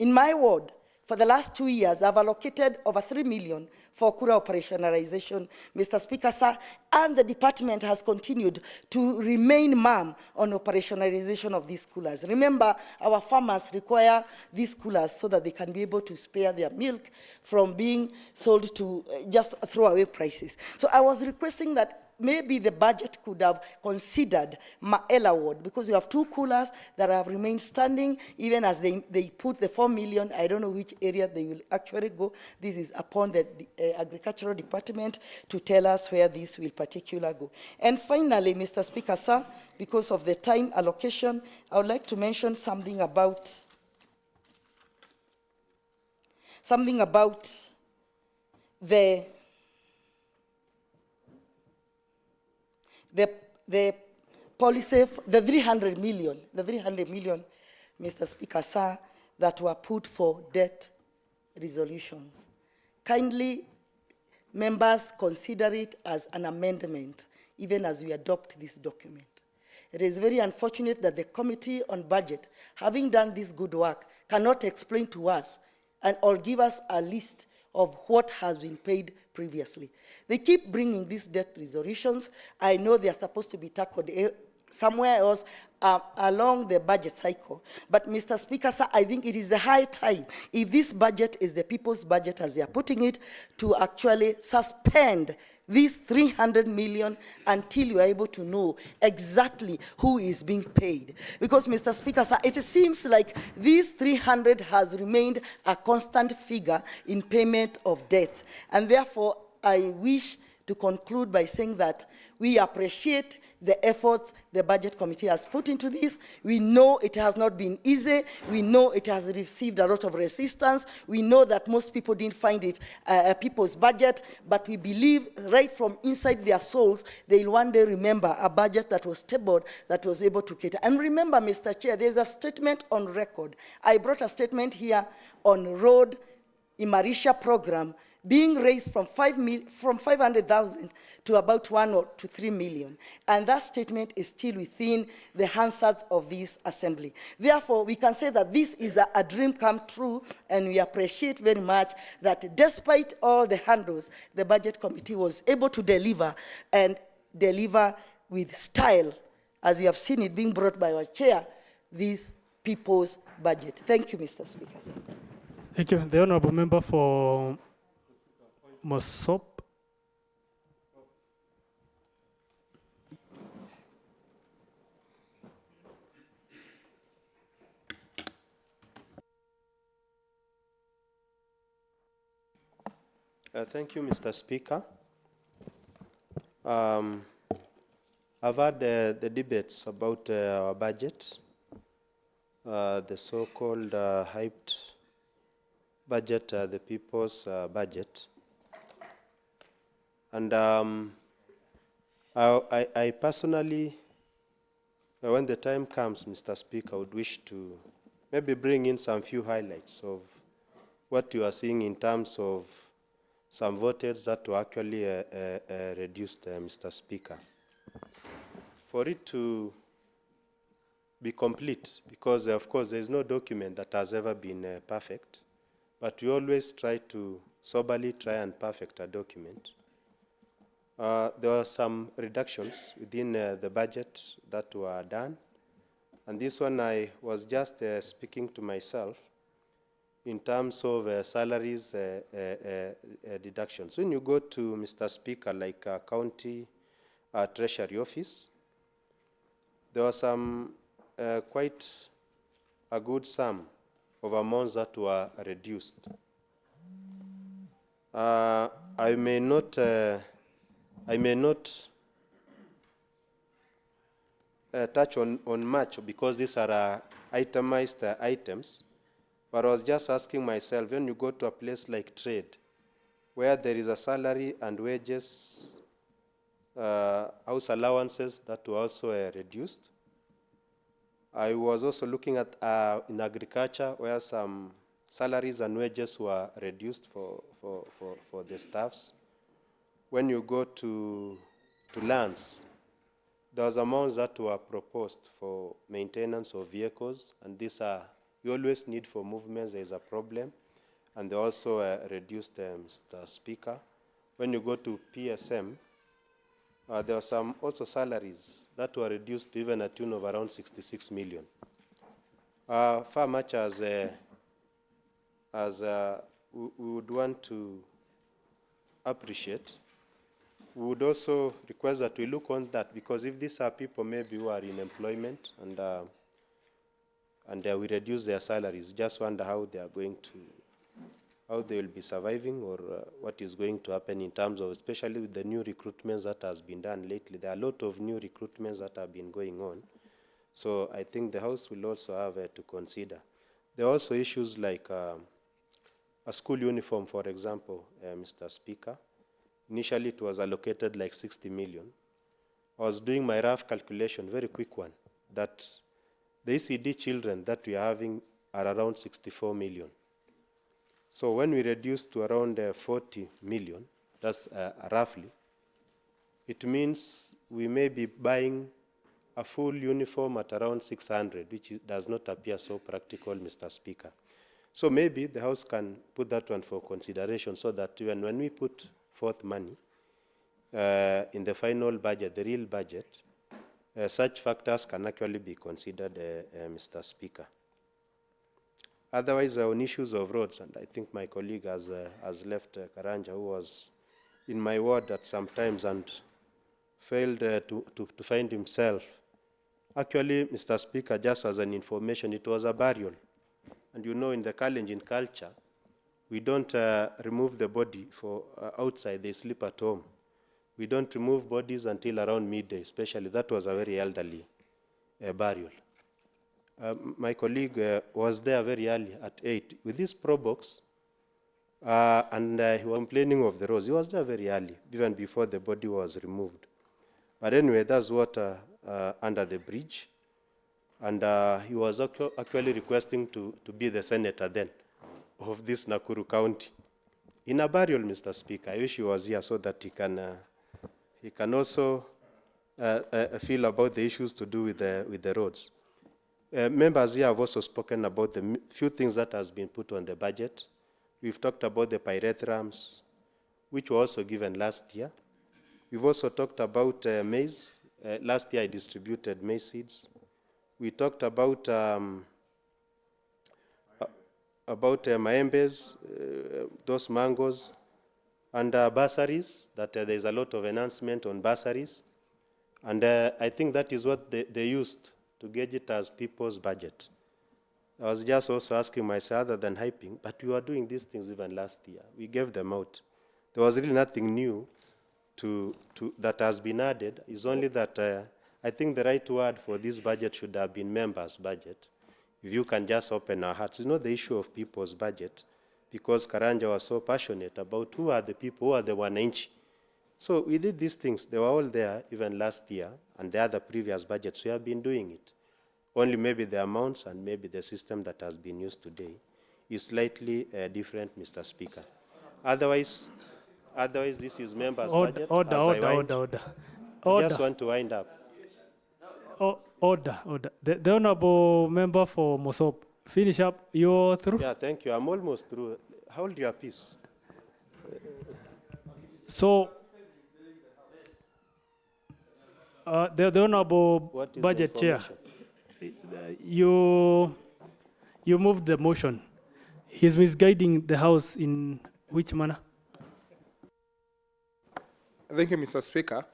In my ward, For the last 2 years, I've allocated over 3 million for Kura operationalization, Mr. Speaker, sir, and the department has continued to remain mum on operationalization of these coolers. Remember, our farmers require these coolers so that they can be able to spare their milk from being sold to just throwaway prices. So I was requesting that maybe the budget could have considered Maela Ward, because you have 2 coolers that have remained standing even as they put the 4 million. I don't know which area they will actually go. This is upon the agricultural department to tell us where this will particularly go. And finally, Mr. Speaker, sir, because of the time allocation, I would like to mention something about the policy, the 300 million, Mr. Speaker, sir, that were put for debt resolutions. Kindly, members consider it as an amendment, even as we adopt this document. It is very unfortunate that the Committee on Budget, having done this good work, cannot explain to us or give us a list of what has been paid previously. They keep bringing these debt resolutions. I know they are supposed to be tackled somewhere else along the budget cycle. But Mr. Speaker, sir, I think it is the high time, if this budget is the people's budget as they are putting it, to actually suspend these 300 million until you are able to know exactly who is being paid. Because, Mr. Speaker, sir, it seems like these 300 has remained a constant figure in payment of debt. And therefore, I wish to conclude by saying that we appreciate the efforts the Budget Committee has put into this. We know it has not been easy. We know it has received a lot of resistance. We know that most people didn't find it a people's budget, but we believe right from inside their souls, they'll one day remember a budget that was tabled, that was able to cater. And remember, Mr. Chair, there's a statement on record. I brought a statement here on road Imarisha program being raised from 500,000 to about 1 to 3 million. And that statement is still within the Hansards of this assembly. Therefore, we can say that this is a dream come true, and we appreciate very much that despite all the handles, the Budget Committee was able to deliver, and deliver with style, as we have seen it being brought by our chair, this people's budget. Thank you, Mr. Speaker. Sir. Thank you. The Honourable Member for Mosop. Thank you, Mr. Speaker. I've had the debates about our budget, the so-called hyped budget, the people's budget. And I personally, when the time comes, Mr. Speaker, would wish to maybe bring in some few highlights of what you are seeing in terms of some voters that were actually reduced, Mr. Speaker. For it to be complete, because of course there is no document that has ever been perfect, but we always try to soberly try and perfect a document. There were some reductions within the budget that were done. And this one I was just speaking to myself in terms of salaries deductions. When you go to, Mr. Speaker, like county treasury office, there was some quite a good sum of amounts that were reduced. I may not touch on much because these are itemized items, but I was just asking myself, when you go to a place like trade, where there is a salary and wages, house allowances that were also reduced. I was also looking at in agriculture, where some salaries and wages were reduced for the staffs. When you go to lands, there was amounts that were proposed for maintenance of vehicles, and these are, you always need for movements, there is a problem. and they also reduced Mr. Speaker. When you go to PSM, there are some also salaries that were reduced to even a tune of around 66 million. Far much as we would want to appreciate, we would also request that we look on that, because if these are people maybe who are in employment and we reduce their salaries, just wonder how they are going to, how they will be surviving, or what is going to happen in terms of, especially with the new recruitments that has been done lately. There are a lot of new recruitments that have been going on. So I think the House will also have to consider. There are also issues like a school uniform, for example, Mr. Speaker. Initially, it was allocated like 60 million. I was doing my rough calculation, very quick one, that the ECD children that we are having are around 64 million. So when we reduce to around 40 million, that's roughly, it means we may be buying a full uniform at around 600, which does not appear so practical, Mr. Speaker. So maybe the House can put that one for consideration, so that even when we put forth money in the final budget, the real budget, such factors can actually be considered, Mr. Speaker. Otherwise, on issues of roads, and I think my colleague has left Karanja, who was in my ward at some times and failed to find himself. Actually, Mr. Speaker, just as an information, it was a burial. And you know, in the Kalenjin culture, we don't remove the body for outside, they sleep at home. We don't remove bodies until around midday, especially. That was a very elderly burial. My colleague was there very early at 8 with this pro box, and he was complaining of the roads. He was there very early, even before the body was removed. But anyway, there's water under the bridge, and he was actually requesting to be the senator then of this Nakuru County. In a burial, Mr. Speaker, I wish he was here so that he can also feel about the issues to do with the roads. Members here have also spoken about the few things that has been put on the budget. We've talked about the pyrethrum, which were also given last year. We've also talked about maize. Last year I distributed maize seeds. We talked about maembes, those mangoes, and bursaries, that there's a lot of enhancement on bursaries. And I think that is what they used to gauge it as people's budget. I was just also asking myself, other than hyping, but we were doing these things even last year. We gave them out. There was really nothing new that has been added. It's only that I think the right word for this budget should have been members' budget. If you can just open our hearts. It's not the issue of people's budget, because Karanja was so passionate about who are the people, who are the wananchi. So we did these things. They were all there even last year, and the other previous budgets. We have been doing it. Only maybe the amounts and maybe the system that has been used today is slightly different, Mr. Speaker. Otherwise, this is members' budget. Order. I just want to wind up. Order. The honorable member for Mosop, finish up. You're through? Yeah, thank you. I'm almost through. Hold your peace. So, the honorable budget chair, you moved the motion. He's misguiding the House in which manner? Thank you, Mr. Speaker.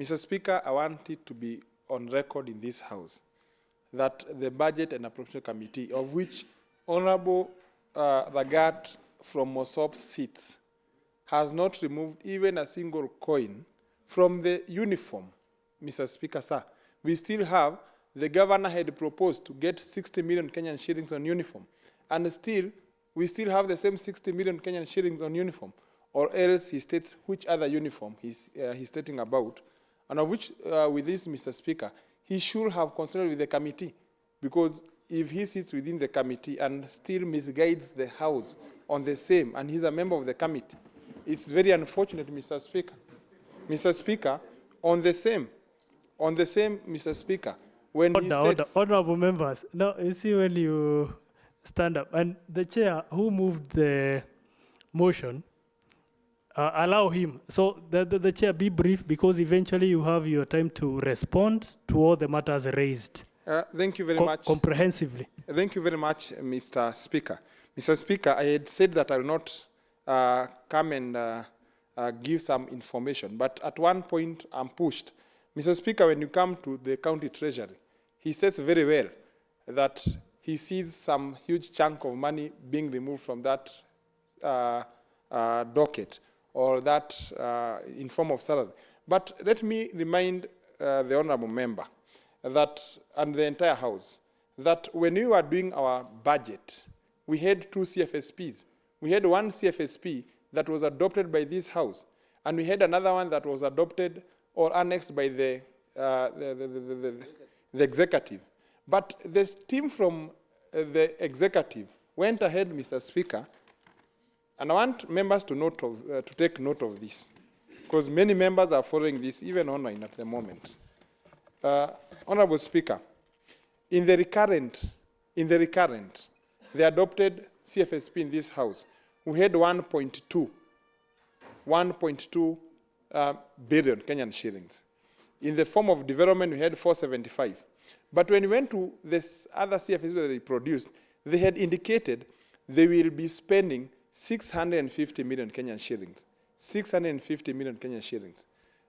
Mr. Speaker, I want it to be on record in this House that the Budget and Appropriation Committee, of which Honorable Ragat from Mosop sits, has not removed even a single coin from the uniform, Mr. Speaker, sir. We still have, the governor had proposed to get 60 million Kenyan shillings on uniform, and still, we still have the same 60 million Kenyan shillings on uniform, or else he states which other uniform he's stating about, and of which, with this, Mr. Speaker, he should have consulted with the committee, because if he sits within the committee and still misguides the House on the same, and he's a member of the committee, it's very unfortunate, Mr. Speaker. Mr. Speaker, on the same, Mr. Speaker, when he states... Honorable members, now you see when you stand up, and the chair who moved the motion, allow him. So the chair, be brief, because eventually you have your time to respond to all the matters raised. Thank you very much. Comprehensively. Thank you very much, Mr. Speaker. Mr. Speaker, I had said that I will not come and give some information, but at one point I'm pushed. Mr. Speaker, when you come to the county treasury, he says very well that he sees some huge chunk of money being removed from that docket or that in form of salary. But let me remind the honorable member that, and the entire house, that when we were doing our budget, we had 2 CFSPs. We had one CFSP that was adopted by this house, and we had another one that was adopted or annexed by the executive. But the team from the executive went ahead, Mr. Speaker, and I want members to take note of this, because many members are following this, even online at the moment. Honorable Speaker, in the recurrent, the adopted CFSP in this house, we had 1.2 billion Kenyan shillings. In the form of development, we had 475. But when we went to this other CFSP that they produced, they had indicated they will be spending 650 million Kenyan shillings. 650 million Kenyan shillings.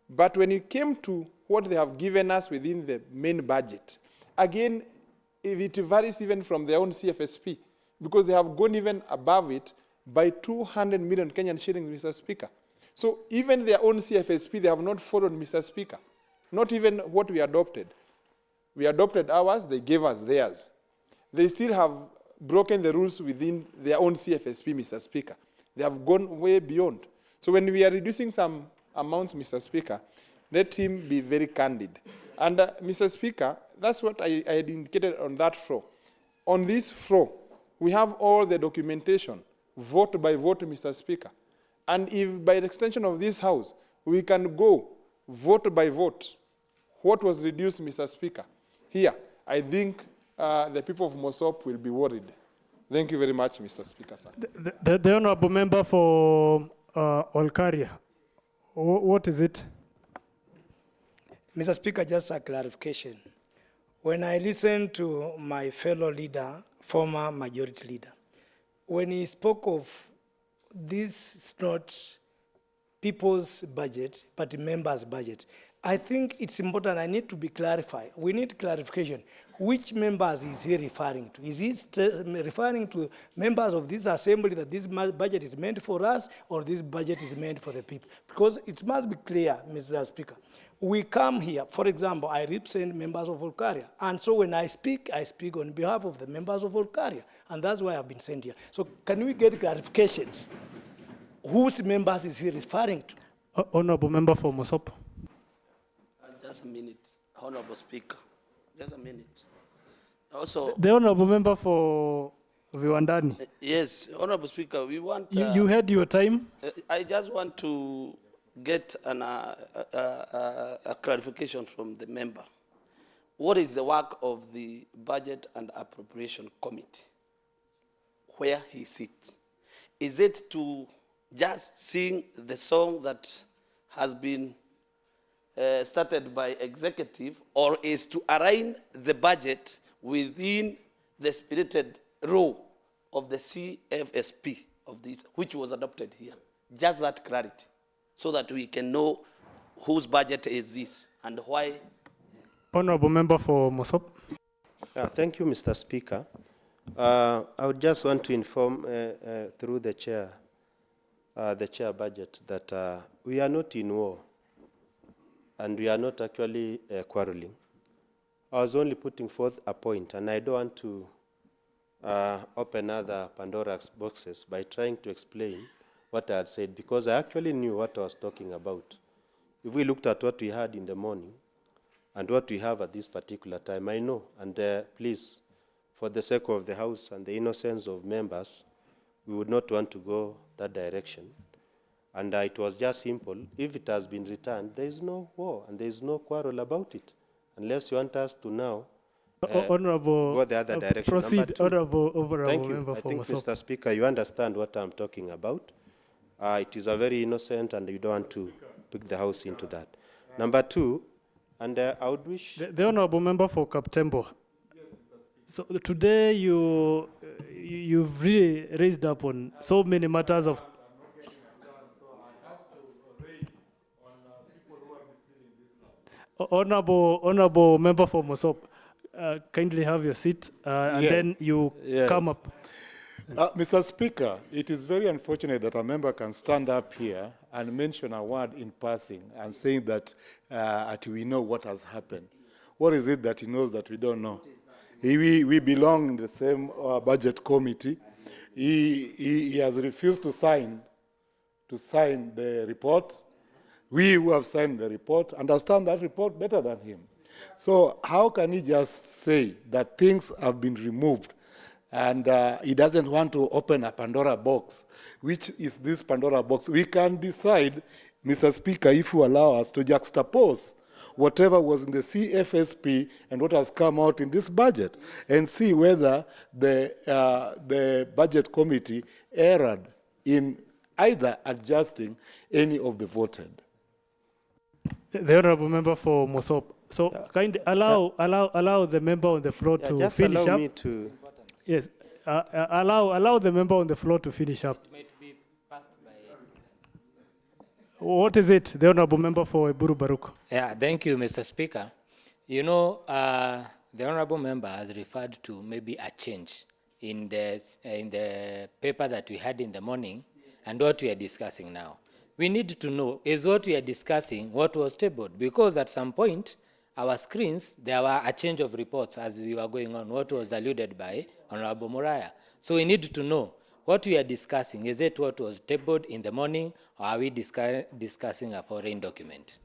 But when it came to what they have given us within the main budget, again, it varies even from their own CFSP, because they have gone even above it by 200 million Kenyan shillings, Mr. Speaker. So even their own CFSP, they have not followed, Mr. Speaker. Not even what we adopted. We adopted ours, they gave us theirs. They still have broken the rules within their own CFSP, Mr. Speaker. They have gone way beyond. So when we are reducing some amounts, Mr. Speaker, let him be very candid. And Mr. Speaker, that's what I had indicated on that floor. On this floor, we have all the documentation, vote by vote, Mr. Speaker. And if by the extension of this house, we can go vote by vote, what was reduced, Mr. Speaker, here, I think the people of Mosop will be worried. Thank you very much, Mr. Speaker, sir. The honorable member for Olkaria, what is it? Mr. Speaker, just a clarification. When I listened to my fellow leader, former majority leader, when he spoke of this is not people's budget, but members' budget, I think it's important. I need to be clarified. We need clarification. Which members is he referring to? Is he referring to members of this assembly that this budget is meant for us, or this budget is meant for the people? Because it must be clear, Mr. Speaker. We come here, for example, I represent members of Olkaria. And so when I speak on behalf of the members of Olkaria. And that's why I've been sent here. So can we get clarifications? Whose members is he referring to? Honorable member for Mosop. Just a minute, Honorable Speaker. Just a minute. Also, the honorable member for Viwandani. Yes, Honorable Speaker, we want... you had your time. I just want to get a clarification from the member. What is the work of the Budget and Appropriation Committee? Where he sits? Is it to just sing the song that has been started by executive, or is to align the budget within the spirited role of the CFSP of this, which was adopted here? Just that clarity, so that we can know whose budget is this and why. Honorable member for Mosop. Thank you, Mr. Speaker. I would just want to inform through the chair budget, that we are not in war, and we are not actually quarreling. I was only putting forth a point, and I don't want to open other Pandora's boxes by trying to explain what I had said, because I actually knew what I was talking about. If we looked at what we had in the morning and what we have at this particular time, I know, and please, for the sake of the House and the innocence of members, we would not want to go that direction. And it was just simple. If it has been returned, there is no war and there is no quarrel about it, unless you want us to now go the other direction. Proceed, honorable Thank you. member I for think, Mosop. Mr. Speaker, you understand what I'm talking about. It is a very innocent, and you don't want to pick the house into that. Number two, and I would wish... The Honorable Member for Kaptembo. So today you've really raised up on so many matters of... Honorable Member for Mosop, kindly have your seat, and then you come up. Mr. Speaker, it is very unfortunate that a member can stand up here and mention a word in passing and saying that we know what has happened. What is it that he knows that we don't know? We belong in the same budget committee. He has refused to sign the report. We who have signed the report understand that report better than him. So how can he just say that things have been removed and he doesn't want to open a Pandora box? Which is this Pandora box? We can decide, Mr. Speaker, if you allow us to juxtapose whatever was in the CFSP and what has come out in this budget and see whether the budget committee erred in either adjusting any of the voted. The Honorable Member for Mosop. So kindly allow the member on the floor to just finish allow up. me to... Yes, allow the member on the floor to finish up. What is it, the Honorable Member for Eburu Baruk? Yeah, thank you, Mr. Speaker. You know, the Honorable Member has referred to maybe a change in the paper that we had in the morning and what we are discussing now. We need to know, is what we are discussing what was tabled? Because at some point, our screens, there were a change of reports as we were going on, what was alluded by Honorable Muraya. So we need to know what we are discussing. Is it what was tabled in the morning, or are we discussing a foreign document?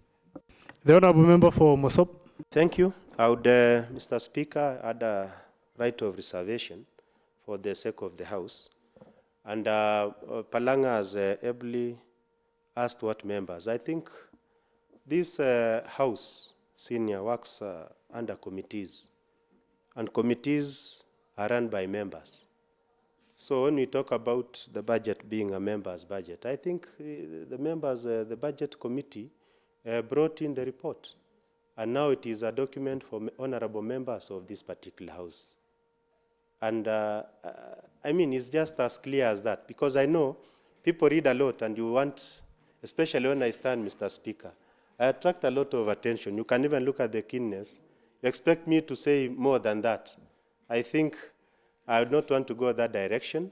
The Honorable Member for Mosop. Thank you. I would, Mr. Speaker, add a right of reservation for the sake of the House. And Palanga has ably asked what members. I think this House senior works under committees, and committees are run by members. So when we talk about the budget being a member's budget, I think the members, the budget committee brought in the report, and now it is a document for honorable members of this particular House. And I mean, it's just as clear as that, because I know people read a lot, and you want, especially when I stand, Mr. Speaker, I attract a lot of attention. You can even look at the keenness. You expect me to say more than that. I think I would not want to go that direction,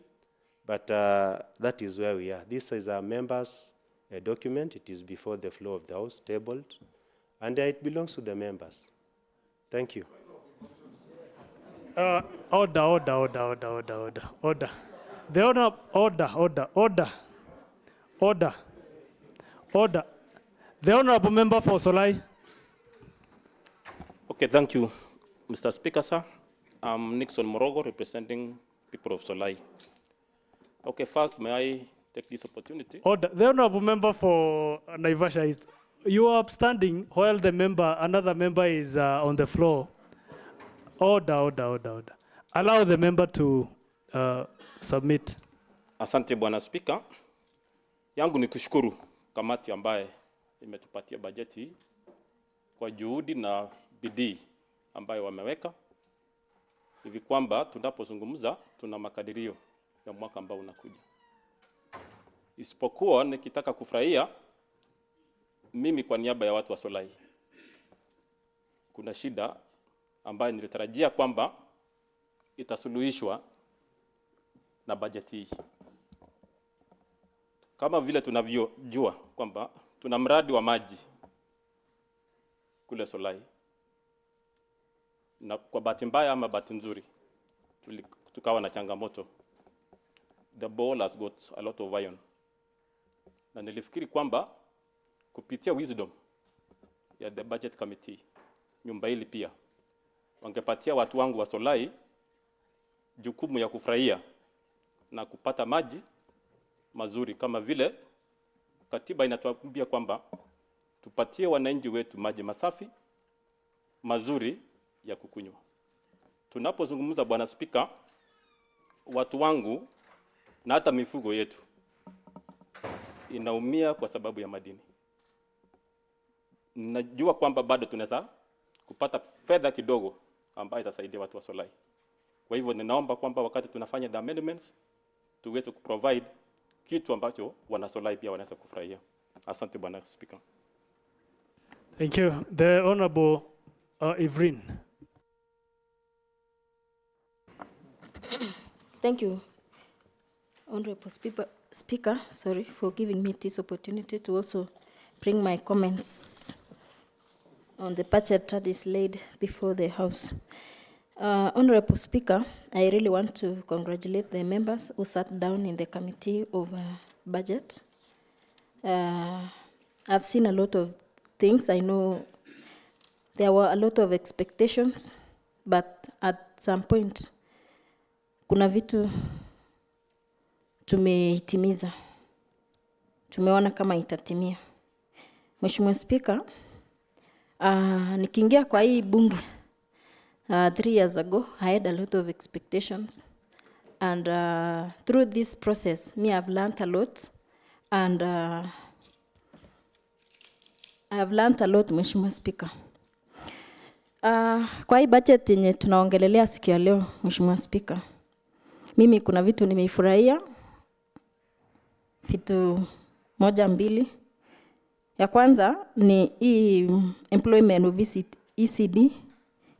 but that is where we are. This is our members' document. It is before the floor of the House, tabled, and it belongs to the members. Thank you. Order. The order. The Honorable Member for Solai. Okay, thank you, Mr. Speaker, sir. I'm Nixon Morogo, representing people of Solai. Okay, first, may I take this opportunity? Order. The Honorable Member for Naivasha is, you are upstanding while another member is on the floor. Order. Allow the member to submit. Asante Bwana Speaker. Yangu ni kushukuru kamati ambaye imetupatia bajeti hii kwa juhudi na bidii ambayo wameweka hivi kwamba tunapozungumza tuna makadirio ya mwaka ambao unakuja. Isipokuwa nikitaka kufurahia mimi kwa niaba ya watu wa Solai, kuna shida ambayo nilitarajia kwamba itasuluhishwa na bajeti hii. Kama vile tunavyojua kwamba tuna mradi wa maji kule Solai, na kwa bahati mbaya ama bahati nzuri tukawa na changamoto. The ball has got a lot of iron. Na nilifikiri kwamba kupitia wisdom ya the budget committee, nyumba hili pia wangepatia watu wangu wa Solai jukumu ya kufurahia na kupata maji mazuri, kama vile katiba inatuambia kwamba tupatie wananchi wetu maji masafi mazuri ya kukunywa. Tunapozungumza Bwana Speaker, watu wangu na hata mifugo yetu inaumia kwa sababu ya madini. Najua kwamba bado tunaweza kupata fedha kidogo ambayo itasaidia watu wa Solai. Kwa hivyo ninaomba kwamba wakati tunafanya the amendments tuweze kuprovide kitu ambacho wana Solai pia wanaweza kufurahia. Asante Bwana Speaker. Thank you. The Honorable Evelyn. Thank you, Honorable Speaker, sorry for giving me this opportunity to also bring my comments on the budget that is laid before the House. Honorable Speaker, I really want to congratulate the members who sat down in the Committee of Budget. I've seen a lot of things. I know there were a lot of expectations, but at some point, kuna vitu tumeitimiza. Tumeona kama itatimia. Mheshimiwa Speaker, nikiingia kwa hii bunge 3 years ago, I had a lot of expectations. And through this process, I've learned a lot. And I have learned a lot, Mheshimiwa Speaker. Kwa hii budget yenye tunaongelelea siku ya leo, Mheshimiwa Speaker, mimi kuna vitu nimeifurahia, vitu moja mbili. Ya kwanza ni hii employment of ECD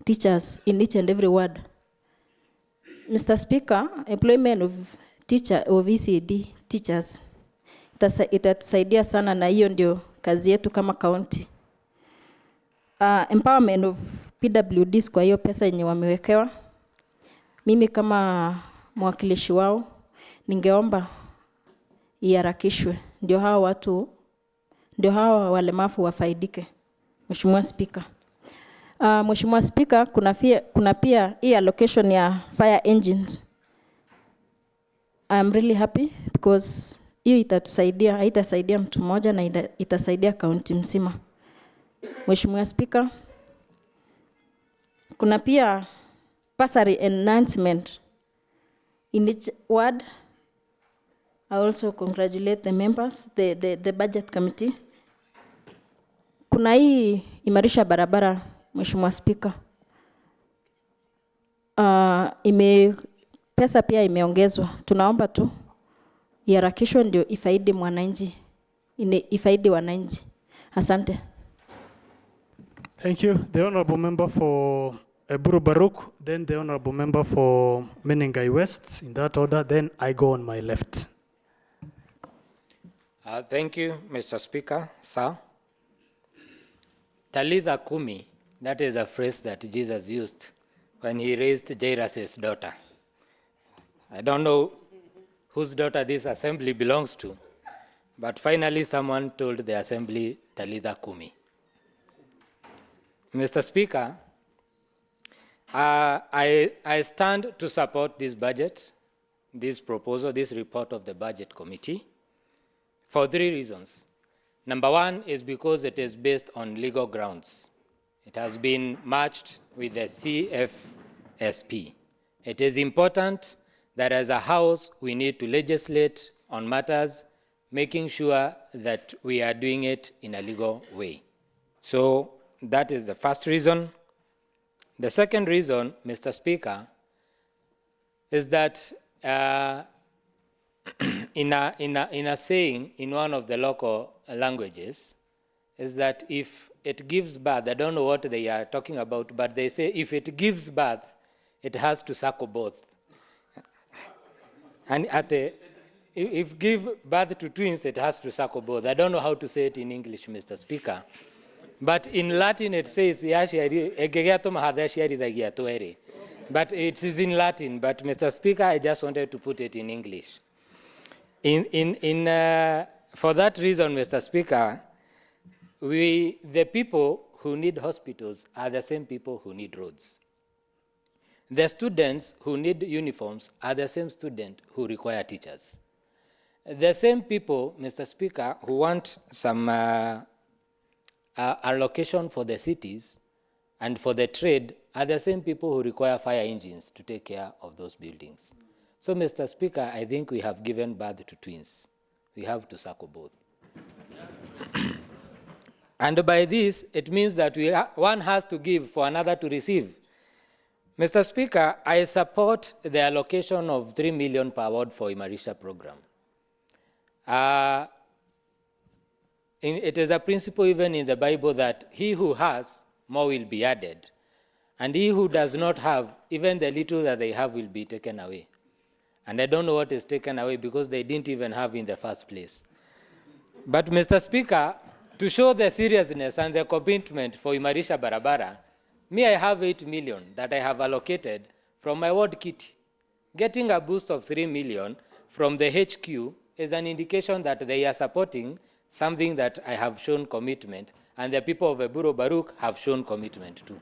teachers in each and every ward. Mr. Speaker, employment of ECD teachers itatusaidia sana, na hiyo ndio kazi yetu kama county. Empowerment of PWDs kwa hiyo pesa yenye wamewekewa. Mimi kama mwakilishi wao ningeomba iharakishwe ndio hawa walemavu wafaidike. Mheshimiwa Speaker. Mheshimiwa Speaker, kuna pia hii allocation ya fire engines. I'm really happy because hiyo itatusaidia, haitasaidia mtu mmoja na itasaidia kaunti mzima. Mheshimiwa Speaker, kuna pia bursary enhancement in each ward. I also congratulate the members, the budget committee. Kuna hii imarisha barabara, Mheshimiwa Speaker. Pesa pia imeongezwa. Tunaomba tu iharakishwe ndio ifaidi mwananchi, ifaidi wananchi. Asante. Thank you. The Honorable Member for Eburu Baruk, then the Honorable Member for Menengai West, in that order, then I go on my left. Thank you, Mr. Speaker, sir. Talitha Kumi, that is a phrase that Jesus used when he raised Jairus' daughter. I don't know whose daughter this assembly belongs to, but finally someone told the assembly Talitha Kumi. Mr. Speaker, I stand to support this budget, this proposal, this report of the Budget Committee for 3 reasons. Number one is because it is based on legal grounds. It has been matched with the CFSP. It is important that as a House, we need to legislate on matters, making sure that we are doing it in a legal way. So that is the first reason. The second reason, Mr. Speaker, is that in a saying in one of the local languages, is that if it gives birth, I don't know what they are talking about, but they say if it gives birth, it has to suckle both. And if give birth to twins, it has to suckle both. I don't know how to say it in English, Mr. Speaker. But in Latin it says, but it is in Latin. But Mr. Speaker, I just wanted to put it in English. For that reason, Mr. Speaker, the people who need hospitals are the same people who need roads. The students who need uniforms are the same students who require teachers. The same people, Mr. Speaker, who want some allocation for the cities and for the trade are the same people who require fire engines to take care of those buildings. So, Mr. Speaker, I think we have given birth to twins. we have to circle both. And by this, it means that one has to give for another to receive. Mr. Speaker, I support the allocation of 3 million per ward for Imarisha program. It is a principle even in the Bible that he who has, more will be added. And he who does not have, even the little that they have will be taken away. And I don't know what is taken away because they didn't even have in the first place. But Mr. Speaker, to show the seriousness and the commitment for Imarisha Barabara, me, I have 8 million that I have allocated from my ward kitty. Getting a boost of 3 million from the HQ is an indication that they are supporting something that I have shown commitment, and the people of Eburo Baruk have shown commitment too.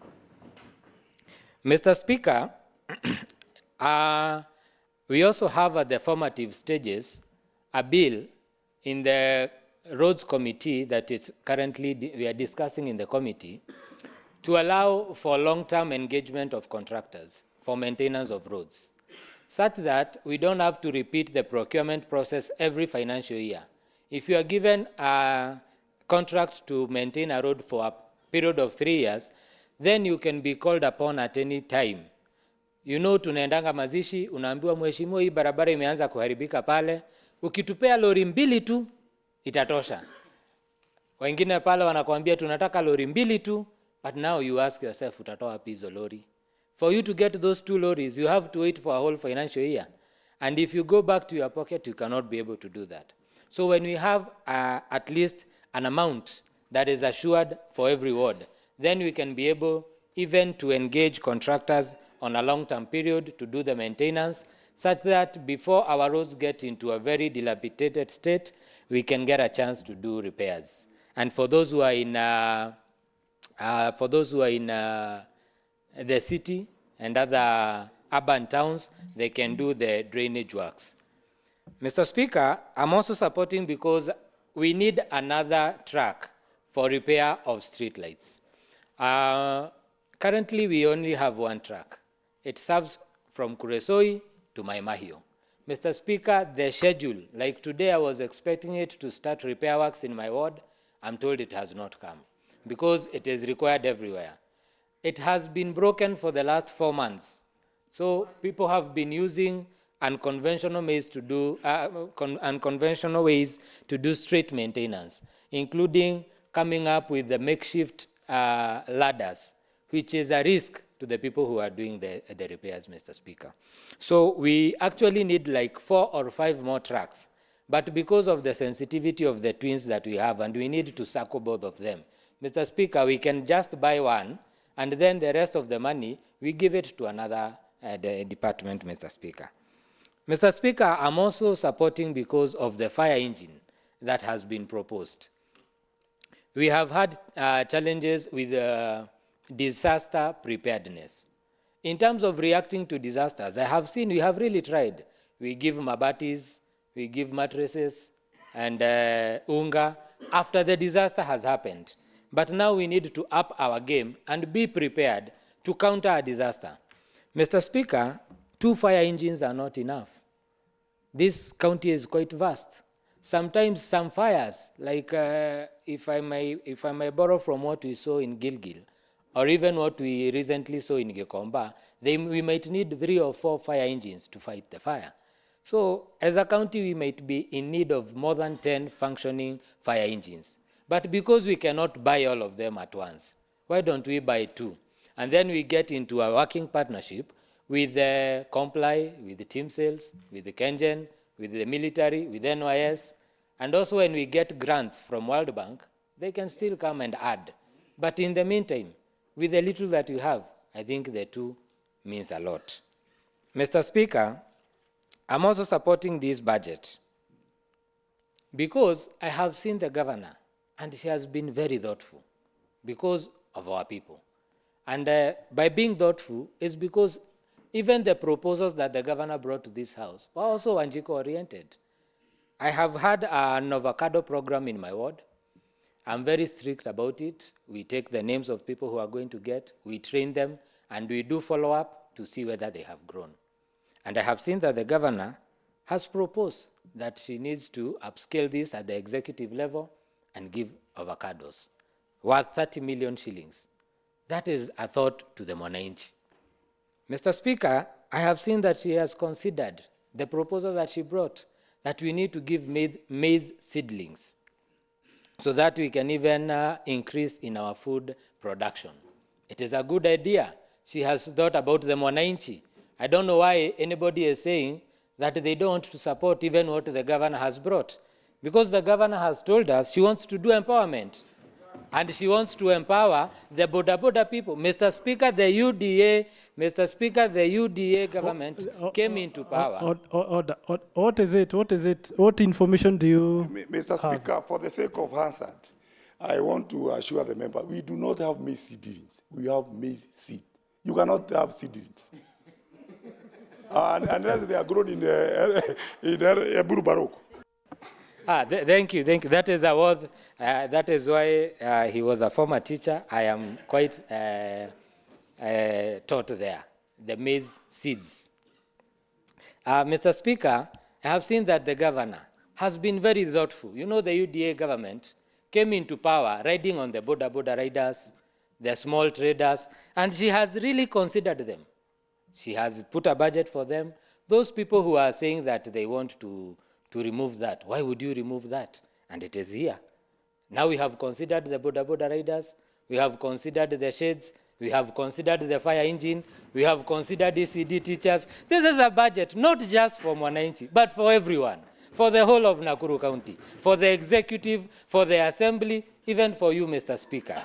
Mr. Speaker, we also have at the formative stages a bill in the Roads Committee that is currently we are discussing in the committee to allow for long-term engagement of contractors for maintenance of roads, such that we don't have to repeat the procurement process every financial year. If you are given a contract to maintain a road for a period of 3 years, then you can be called upon at any time. You know, tunaendanga mazishi, unaambiwa mheshimiwa, hii barabara imeanza kuharibika pale, ukitupea lori 2 tu, itatosha. Wengine pale wanakuambia tunataka lori 2 tu, but now you ask yourself, utatoa wapi hizo lori? For you to get those 2 lorries, you have to wait for a whole financial year. And if you go back to your pocket, you cannot be able to do that. So when we have at least an amount that is assured for every ward, then we can be able even to engage contractors on a long-term period to do the maintenance, such that before our roads get into a very dilapidated state, we can get a chance to do repairs. And for those who are in, the city and other urban towns, they can do the drainage works. Mr. Speaker, I'm also supporting because we need another track for repair of streetlights. Currently, we only have 1 track. It serves from Kuresoi to Maimahio. Mr. Speaker, the schedule, like today I was expecting it to start repair works in my ward. I'm told it has not come because it is required everywhere. It has been broken for the last 4 months. So people have been using unconventional ways to do street maintenance, including coming up with the makeshift ladders, which is a risk to the people who are doing the repairs, Mr. Speaker. So we actually need like 4 or 5 more tracks, but because of the sensitivity of the twins that we have, and we need to circle both of them, Mr. Speaker, we can just buy one, and then the rest of the money, we give it to another department, Mr. Speaker. Mr. Speaker, I'm also supporting because of the fire engine that has been proposed. We have had challenges with disaster preparedness. In terms of reacting to disasters, I have seen we have really tried. We give mabatis, we give mattresses, and unga after the disaster has happened. But now we need to up our game and be prepared to counter a disaster. Mr. Speaker, 2 fire engines are not enough. This county is quite vast. Sometimes some fires, like if I may borrow from what we saw in Gilgil, or even what we recently saw in Gikomba, we might need 3 or 4 fire engines to fight the fire. So as a county, we might be in need of more than 10 functioning fire engines. But because we cannot buy all of them at once, why don't we buy 2? And then we get into a working partnership with the Comply, with the team sales, with the Kengen, with the military, with NYS, and also when we get grants from World Bank, they can still come and add. But in the meantime, with the little that we have, I think the 2 means a lot. Mr. Speaker, I'm also supporting this budget because I have seen the governor, and she has been very thoughtful because of our people. And by being thoughtful is because even the proposals that the governor brought to this house were also Wanjiko-oriented. I have had an avocado program in my ward. I'm very strict about it. We take the names of people who are going to get, we train them, and we do follow up to see whether they have grown. And I have seen that the governor has proposed that she needs to upscale this at the executive level and give avocados worth 30 million shillings. That is a thought to the Mwananchi. Mr. Speaker, I have seen that she has considered the proposal that she brought, that we need to give maize seedlings so that we can even increase in our food production. It is a good idea. She has thought about the Mwananchi. I don't know why anybody is saying that they don't want to support even what the governor has brought. Because the governor has told us she wants to do empowerment. And she wants to empower the boda people. Mr. Speaker, the UDA government came into power. What is it? What is it? What information do you Mr. have? Speaker, for the sake of answer, I want to assure the member, we do not have maize seedlings. We have maize seed. You cannot have seedlings. Unless they are grown in Eburu Baroque. Thank you. That is a word. That is why he was a former teacher. I am quite taught there. The maize seeds. Mr. Speaker, I have seen that the governor has been very thoughtful. You know, the UDA government came into power riding on the boda riders, the small traders, and she has really considered them. She has put a budget for them. Those people who are saying that they want to remove that, why would you remove that? And it is here. Now we have considered the boda riders, we have considered the sheds, we have considered the fire engine, we have considered ECD teachers. This is a budget not just for Mwananchi, but for everyone, for the whole of Nakuru County, for the executive, for the assembly, even for you, Mr. Speaker.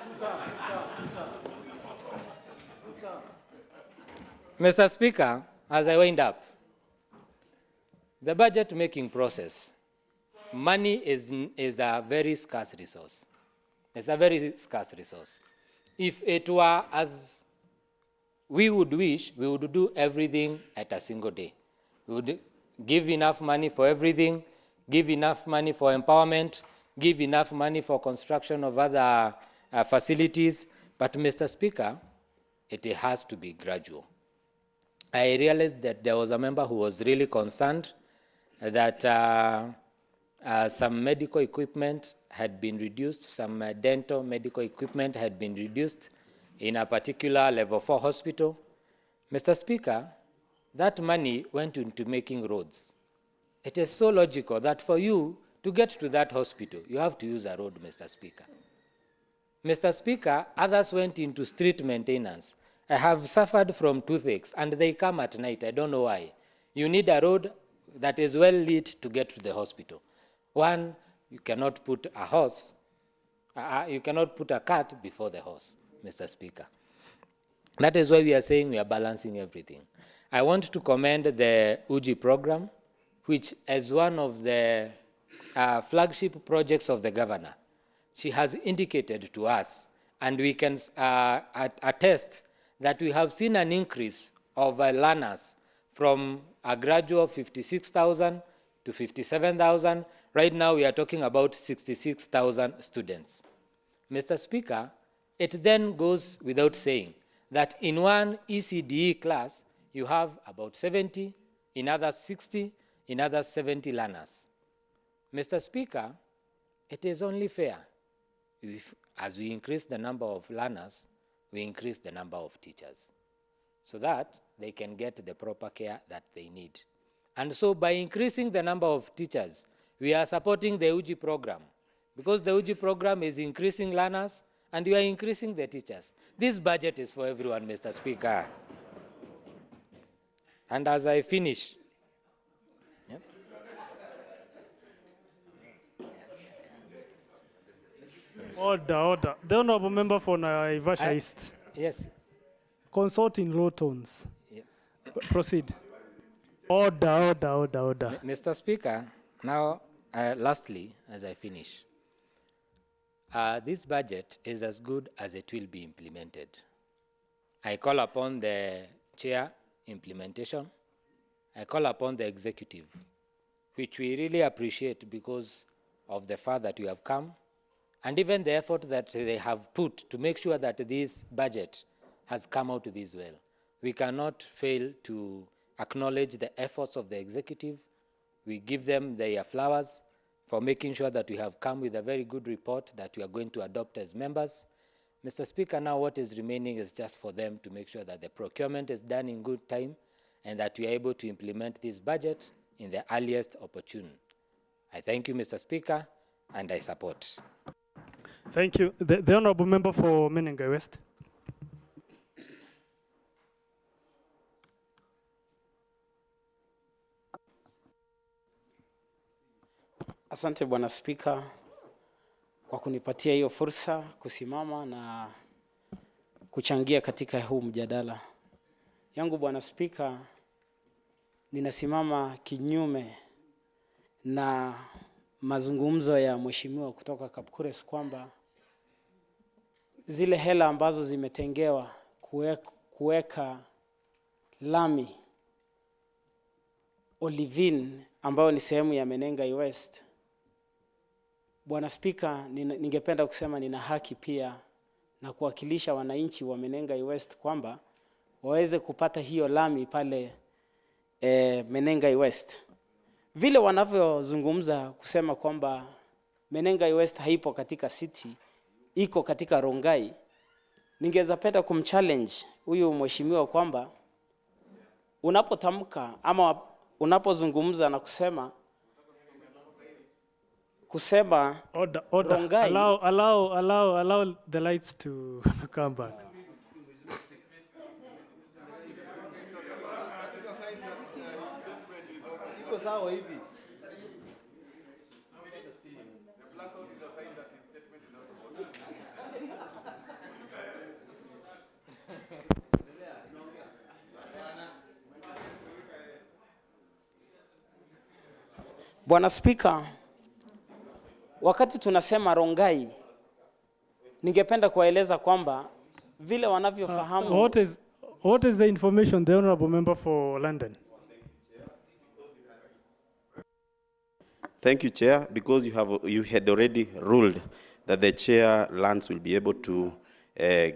Mr. Speaker, as I wind up, the budget making process, money is a very scarce resource. It's a very scarce resource. If it were as we would wish, we would do everything at a single day. We would give enough money for everything, give enough money for empowerment, give enough money for construction of other facilities. But, Mr. Speaker, it has to be gradual. I realized that there was a member who was really concerned that some medical equipment had been reduced, some dental medical equipment had been reduced in a particular level 4 hospital. Mr. Speaker, that money went into making roads. It is so logical that for you to get to that hospital, you have to use a road, Mr. Speaker. Mr. Speaker, others went into street maintenance. I have suffered from toothaches, and they come at night. I don't know why. You need a road that is well lit to get to the hospital. One, you cannot put a horse, you cannot put a cart before the horse, Mr. Speaker. That is why we are saying we are balancing everything. I want to commend the UGI program, which is one of the flagship projects of the governor. She has indicated to us, and we can attest that we have seen an increase of learners from a graduate of 56,000 to 57,000. Right now, we are talking about 66,000 students. Mr. Speaker, it then goes without saying that in one ECDE class, you have about 70, in others 60, in others 70 learners. Mr. Speaker, it is only fair if, as we increase the number of learners, we increase the number of teachers, so that they can get the proper care that they need. And so by increasing the number of teachers, we are supporting the UGI program, because the UGI program is increasing learners and we are increasing the teachers. This budget is for everyone, Mr. Speaker. And as I finish, yes? Order. The honorable member for Naivasha East. Yes. Consult in low tones. Yeah. Proceed. Order. Mr. Speaker, now, lastly, as I finish, this budget is as good as it will be implemented. I call upon the chair implementation. I call upon the executive, which we really appreciate because of the fact that we have come, and even the effort that they have put to make sure that this budget has come out this well. We cannot fail to acknowledge the efforts of the executive we give them their flowers for making sure that we have come with a very good report that we are going to adopt as members. Mr. Speaker, now what is remaining is just for them to make sure that the procurement is done in good time and that we are able to implement this budget in the earliest opportune. I thank you, Mr. Speaker, and I support. Thank you. The Honourable Member for Menengai West. Asante Bwana Spika kwa kunipatia hiyo fursa kusimama na kuchangia katika huu mjadala. Yangu Bwana Spika, ninasimama kinyume na mazungumzo ya mheshimiwa kutoka Kapkures kwamba zile hela ambazo zimetengewa kuweka lami Olivin ambayo ni sehemu ya Menengai West. Bwana Spika, ningependa kusema nina haki pia na kuwakilisha wananchi wa Menengai West kwamba waweze kupata hiyo lami pale Menengai West. Vile wanavyozungumza kusema kwamba Menengai West haipo katika city, iko katika Rongai, ningeweza penda kumchallenge huyu mheshimiwa kwamba unapotamka ama unapozungumza na kusema Rongai, allow the lights to come back. Bwana Spika, wakati tunasema Rongai, ningependa kuwaeleza kwamba vile wanavyofahamu. What is the information, the Honourable Member for London? Thank you, Chair. Because you had already ruled that the Chair lands will be able to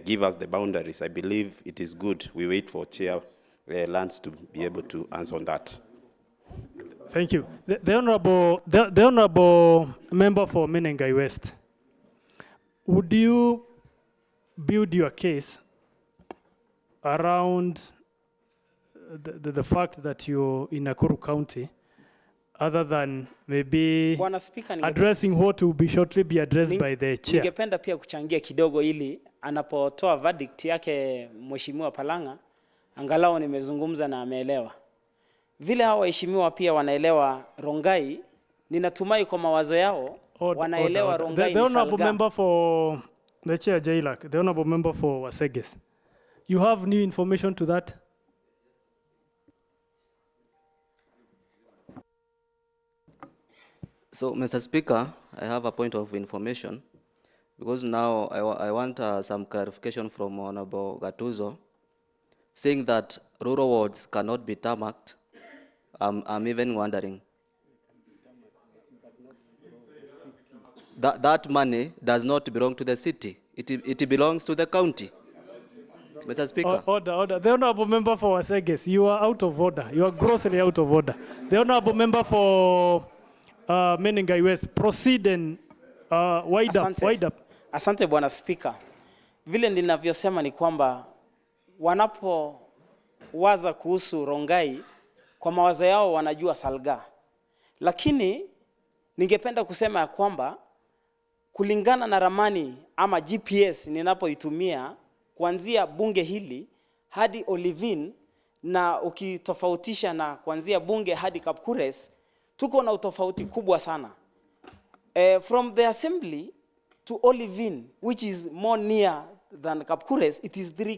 give us the boundaries. I believe it is good we wait for Chair lands to be able to answer on that. Thank you. The Honourable Member for Menengai West, would you build your case around the fact that you're in Nakuru County, other than maybe addressing what will be shortly be addressed by the Chair? Ningependa pia kuchangia kidogo ili anapotoa verdict yake Mheshimiwa Palanga, angalau nimezungumza na ameelewa. Vile hawa waheshimiwa pia wanaelewa Rongai, ninatumai kwa mawazo yao wanaelewa Rongai the ni Honourable Salga. Member for the Chair Jailak, the Honourable Member for Waseges, you have new information to that? So, Mr. Speaker, I have a point of information because now I want some clarification from Honorable Gatuzo, saying that rural wards cannot be tarmacked. I'm even wondering. That money does not belong to the city. It belongs to the county. Mr. Speaker. Order. The Honourable Member for Waseges, you are out of order. You are grossly out of order. The Honourable Member for Menengai West, proceed and wide up. Asante Bwana Speaker. Vile ninavyosema ni kwamba wanapowaza kuhusu Rongai, kwa mawazo yao wanajua Salga. Lakini ningependa kusema ya kwamba kulingana na ramani ama GPS ninapoitumia kuanzia bunge hili hadi Olivin, na ukitofautisha na kuanzia bunge hadi Kapkures, tuko na utofauti kubwa sana. From the assembly to Olivin, which is more near than Kapkures, it is 3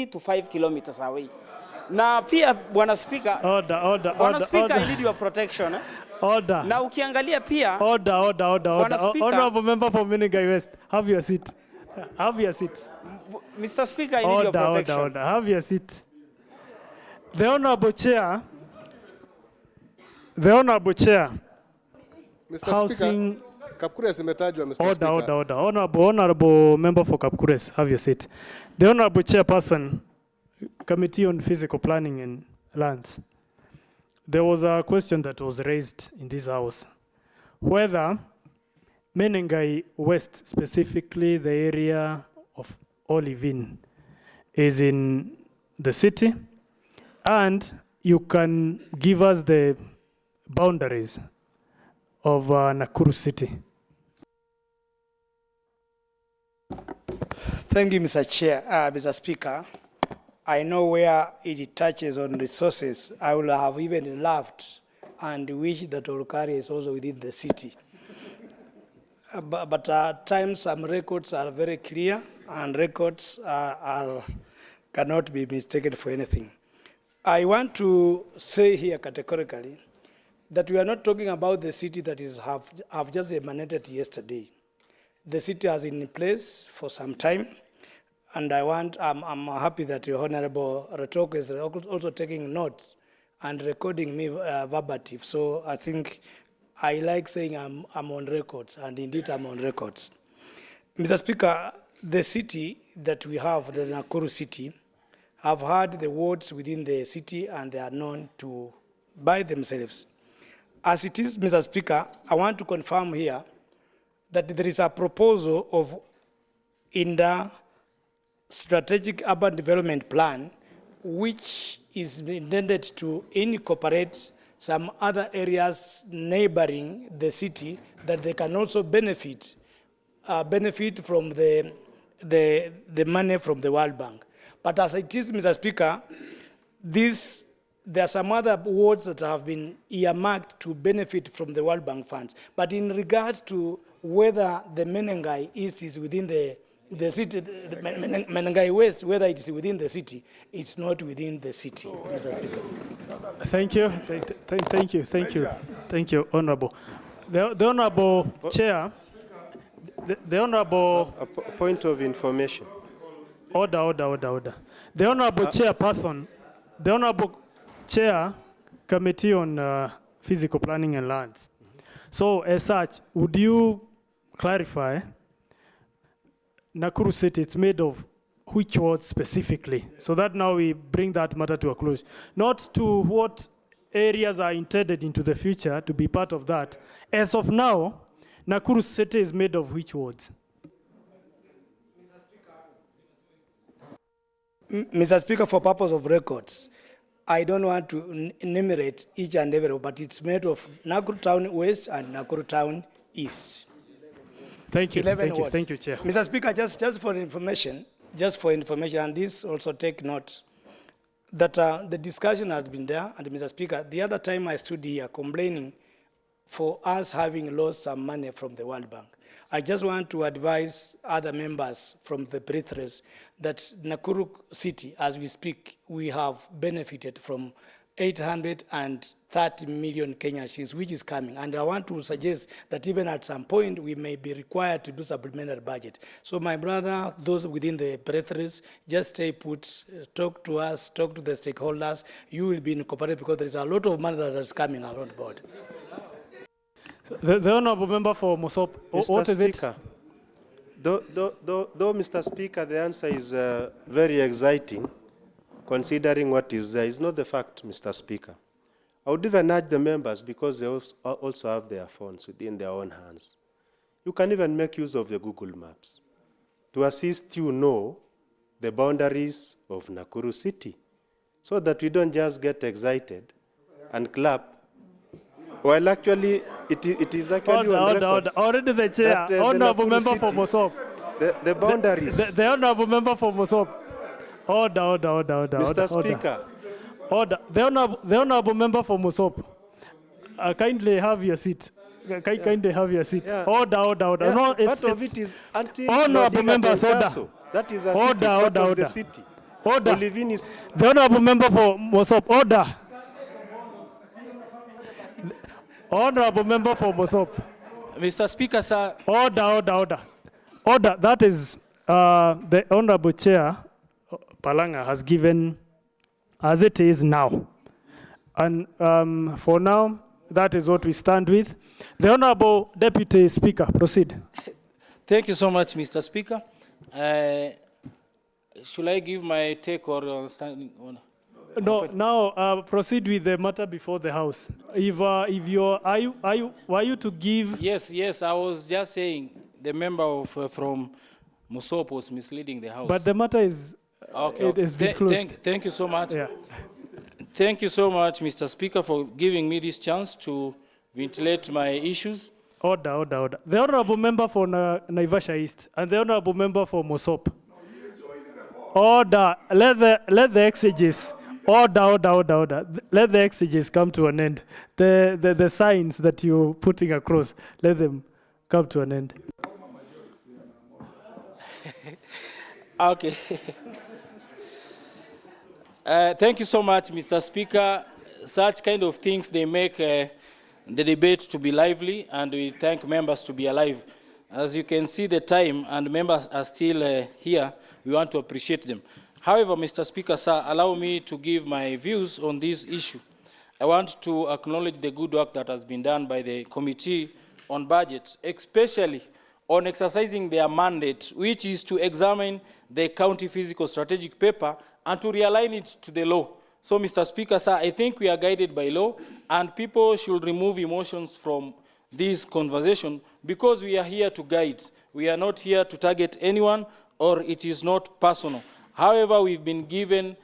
to 5 kilometers away. Na pia Bwana Speaker, Bwana Speaker, I need your protection. Order. Na ukiangalia pia Order. Honourable Member for Menengai West, have your seat. Have your seat. Mr. Speaker, I need your protection. Order. Have your seat. The Honourable Chair. Mr. Speaker, Kapkures imetajwa, Mr. Speaker. Order. Honourable Member for Kapkures, have your seat. The Honourable Chairperson, Committee on Physical Planning and Lands. there was a question that was raised in this house, whether Menengai West, specifically the area of Olivine, is in the city, and you can give us the boundaries of Nakuru City. Thank you, Mr. Chair, Mr. Speaker. I know where it touches on resources. I would have even laughed and wished that Olukari is also within the city. But at times some records are very clear, and records cannot be mistaken for anything. I want to say here categorically that we are not talking about the city that have just emanated yesterday. The city has been in place for some time, and I'm happy that your Honorable Retoko is also taking notes and recording me verbatim. So I think I like saying I'm on records, and indeed I'm on records. Mr. Speaker, the city that we have, the Nakuru city, have had the wards within the city, and they are known to by themselves. As it is, Mr. Speaker, I want to confirm here that there is a proposal of in the strategic urban development plan, which is intended to incorporate some other areas neighboring the city that they can also benefit from the money from the World Bank. But as it is, Mr. Speaker, there are some other wards that have been earmarked to benefit from the World Bank funds. But in regards to whether the Menengai East is within the city, the Menengai West, whether it is within the city, it's not within the city, Mr. Speaker. Thank you. Thank you, Honorable. The Honorable Chair, the Honorable... A point of information. Order. The Honorable Chairperson, the Honorable Chair, Committee on Physical Planning and Lands. So as such, would you clarify, Nakuru City, it's made of which wards specifically? So that now we bring that matter to a close. Not to what areas are intended into the future to be part of that. As of now, Nakuru City is made of which wards? Mr. Speaker, for purpose of records, I don't want to enumerate each and every, but it's made of Nakuru Town West and Nakuru Town East. Thank you, Chair. Mr. Speaker, just for information, and this also take note, that the discussion has been there, and Mr. Speaker, the other time I stood here complaining for us having lost some money from the World Bank. I just want to advise other members from the breathers that Nakuru City, as we speak, we have benefited from 830 million Kenyan shillings, which is coming. And I want to suggest that even at some point, we may be required to do supplementary budget. So my brother, those within the breathers, just stay put, talk to us, talk to the stakeholders. You will be incorporated because there is a lot of money that is coming around board. The Honourable Member for Mosop, what is Speaker, Though, Mr. Speaker, the answer is very exciting, considering what is there, is not the fact, Mr. Speaker. I would even urge the members, because they also have their phones within their own hands. You can even make use of the Google Maps to assist you know the boundaries of Nakuru City, so that we don't just get excited and clap. Well, actually, it is actually on records. Already the Chair, Honourable Member for Mosop. The boundaries. The Honourable Member for Mosop. Order. Mr. Speaker. Order. The Honourable Member for Mosop. Kindly have your seat. Kindly have your seat. Yeah. Order. Yeah, no, part of it is until Honourable Members, order. That is a city, part of the city. Order. The Honourable Member for Mosop. Order. Honourable Member for Mosop. Mr. Speaker, sir. Order. That is the Honourable Chair, Palanga, has given as it is now. And for now, that is what we stand with. The Honourable Deputy Speaker, proceed. Thank you so much, Mr. Speaker. Should I give my take or standing on? No, now proceed with the matter before the House. If you're, were you to give? Yes, I was just saying the member of from Musop was misleading the House. But the matter is, it has been closed. Thank you so much. Yeah. Thank you so much, Mr. Speaker, for giving me this chance to ventilate my issues. Order. The honorable member for Naivasha East and the honorable member for Mosop. Order. Let the exeges. Order. Let the exeges come to an end. The signs that you're putting across, let them come to an end. Okay. Thank you so much, Mr. Speaker. Such kind of things, they make the debate to be lively, and we thank members to be alive. As you can see the time, and members are still here, we want to appreciate them. However, Mr. Speaker, sir, allow me to give my views on this issue. I want to acknowledge the good work that has been done by the Committee on Budget, especially on exercising their mandate, which is to examine the county physical strategic paper and to realign it to the law. So, Mr. Speaker, sir, I think we are guided by law, and people should remove emotions from this conversation because we are here to guide. We are not here to target anyone, or it is not personal. However, we've been given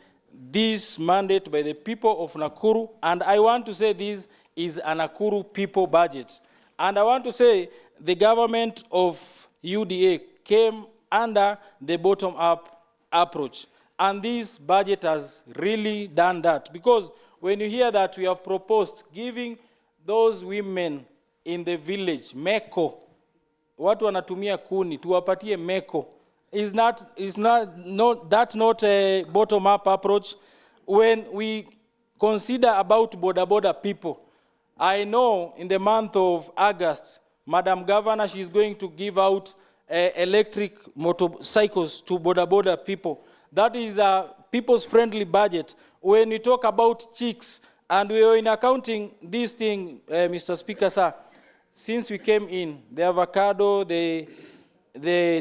this mandate by the people of Nakuru, and I want to say this is a Nakuru people budget. And I want to say the government of UDA came under the bottom-up approach. And this budget has really done that. Because when you hear that we have proposed giving those women in the village meko, watu wanatumia kuni, tuwapatie meko, is not a bottom-up approach. When we consider about border people, I know in the month of August, Madam Governor, she's going to give out electric motorcycles to border people. That is a people's friendly budget. When we talk about chicks, and we are in accounting this thing, Mr. Speaker, sir, since we came in, the avocado, the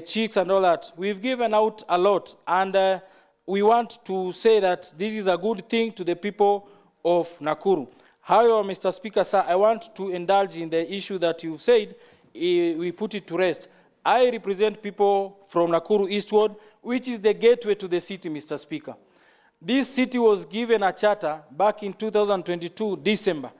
chicks and all that, we've given out a lot. And we want to say that this is a good thing to the people of Nakuru. However, Mr. Speaker, sir, I want to indulge in the issue that you've said. We put it to rest. I represent people from Nakuru Eastward, which is the gateway to the city, Mr. Speaker. This city was given a charter back in 2022, December.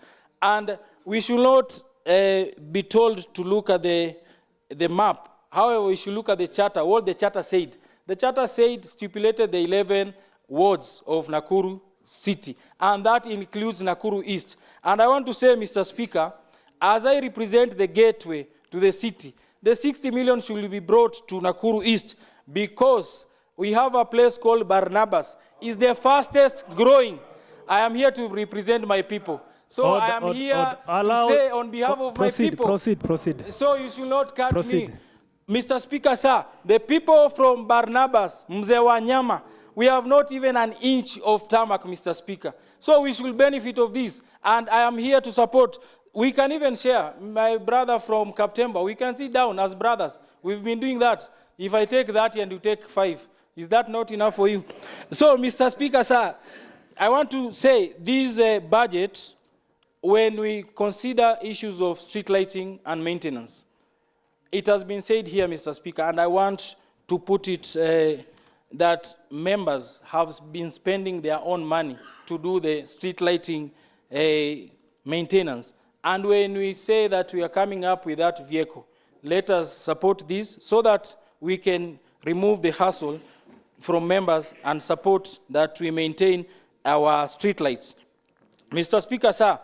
And we should not be told to look at the map. However, we should look at the charter, what the charter said. The charter said, stipulated the 11 wards of Nakuru City, and that includes Nakuru East. And I want to say, Mr. Speaker, as I represent the gateway to the city, the 60 million should be brought to Nakuru East because we have a place called Barnabas. It's the fastest growing. I am here to represent my people. So I am here to say on behalf of my people. Proceed. So you should not cut me. Mr. Speaker, sir, the people from Barnabas, Mzee Wanyama, we have not even an inch of tarmac, Mr. Speaker. So we should benefit of this. And I am here to support. We can even share. My brother from Kaptemba, we can sit down as brothers. We've been doing that. If I take that and you take 5, is that not enough for you? So, Mr. Speaker, sir, I want to say this budget, when we consider issues of street lighting and maintenance, it has been said here, Mr. Speaker, and I want to put it that members have been spending their own money to do the street lighting maintenance. And when we say that we are coming up with that vehicle, let us support this so that we can remove the hassle from members and support that we maintain our street lights. Mr. Speaker, sir,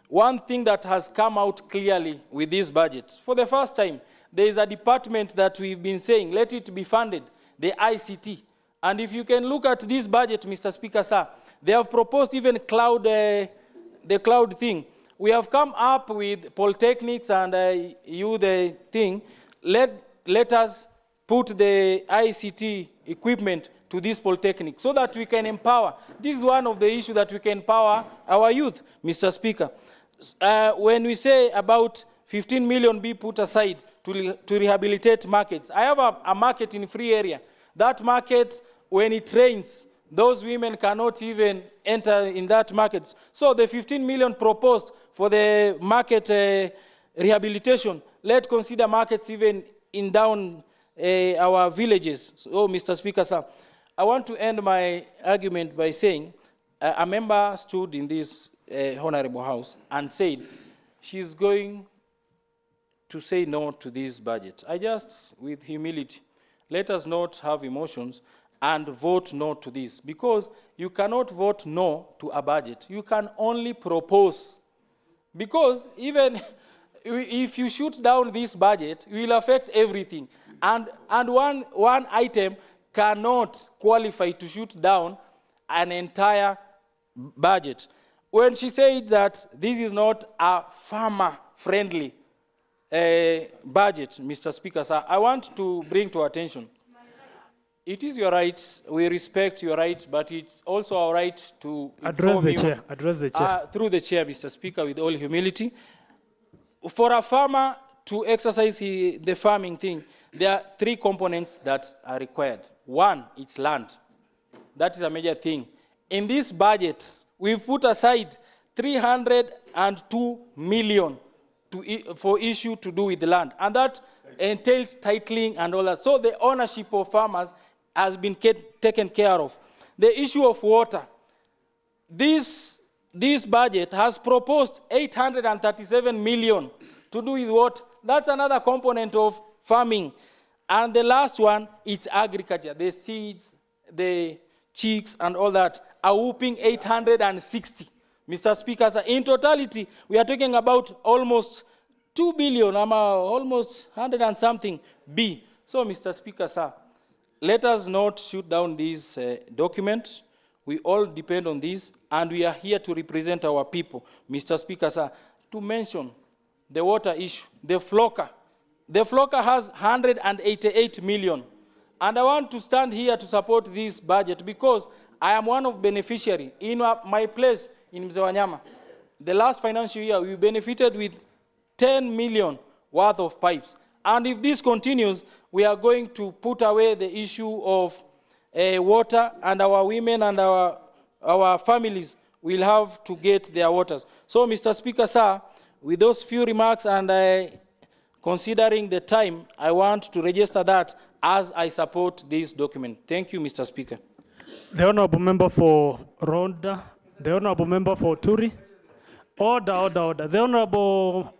one thing that has come out clearly with this budget, for the first time, there is a department that we've been saying, let it be funded, the ICT. And if you can look at this budget, Mr. Speaker, sir, they have proposed even the cloud thing. We have come up with polytechnics and the thing. Let us put the ICT equipment to this polytechnic so that we can empower. This is one of the issues that we can empower our youth, Mr. Speaker. When we say about 15 million be put aside to rehabilitate markets, I have a market in free area. That market, when it rains, Those women cannot even enter in that market. So the 15 million proposed for the market rehabilitation, let's consider markets even in down our villages. So, Mr. Speaker, sir, I want to end my argument by saying a member stood in this honorable house and said she's going to say no to this budget. I just, with humility, let us not have emotions and vote no to this, because you cannot vote no to a budget. You can only propose, because even if you shoot down this budget, it will affect everything. And one item cannot qualify to shoot down an entire budget. When she said that this is not a farmer-friendly budget, Mr. Speaker, sir, I want to bring to attention, it is your rights, we respect your rights, but it's also our right to address the you, chair. Address the chair. Through the chair, Mr. Speaker, with all humility. For a farmer to exercise the farming thing, there are 3 components that are required. One, it's land. That is a major thing. In this budget, we've put aside 302 million for issue to do with the land, and that entails titling and all that. So the ownership of farmers has been taken care of. The issue of water, this budget has proposed 837 million to do with what? That's another component of farming. And the last one, it's agriculture, the seeds, the chicks and all that, a whooping 860. Mr. Speaker, sir, in totality, we are talking about almost 2 billion, almost 100 and something B. So, Mr. Speaker, sir, let us not shoot down this document. We all depend on this, and we are here to represent our people. Mr. Speaker, sir, to mention the water issue, the flocker. The flocker has 188 million. And I want to stand here to support this budget because I am one of beneficiary. In my place in Mzewanyama, the last financial year, we benefited with 10 million worth of pipes. And if this continues, we are going to put away the issue of water, and our women and our families will have to get their waters. So, Mr. Speaker, sir, with those few remarks and considering the time, I want to register that as I support this document. Thank you, Mr. Speaker. The Honourable Member for Rhoda, the Honourable Member for Turi. Order. The Honourable...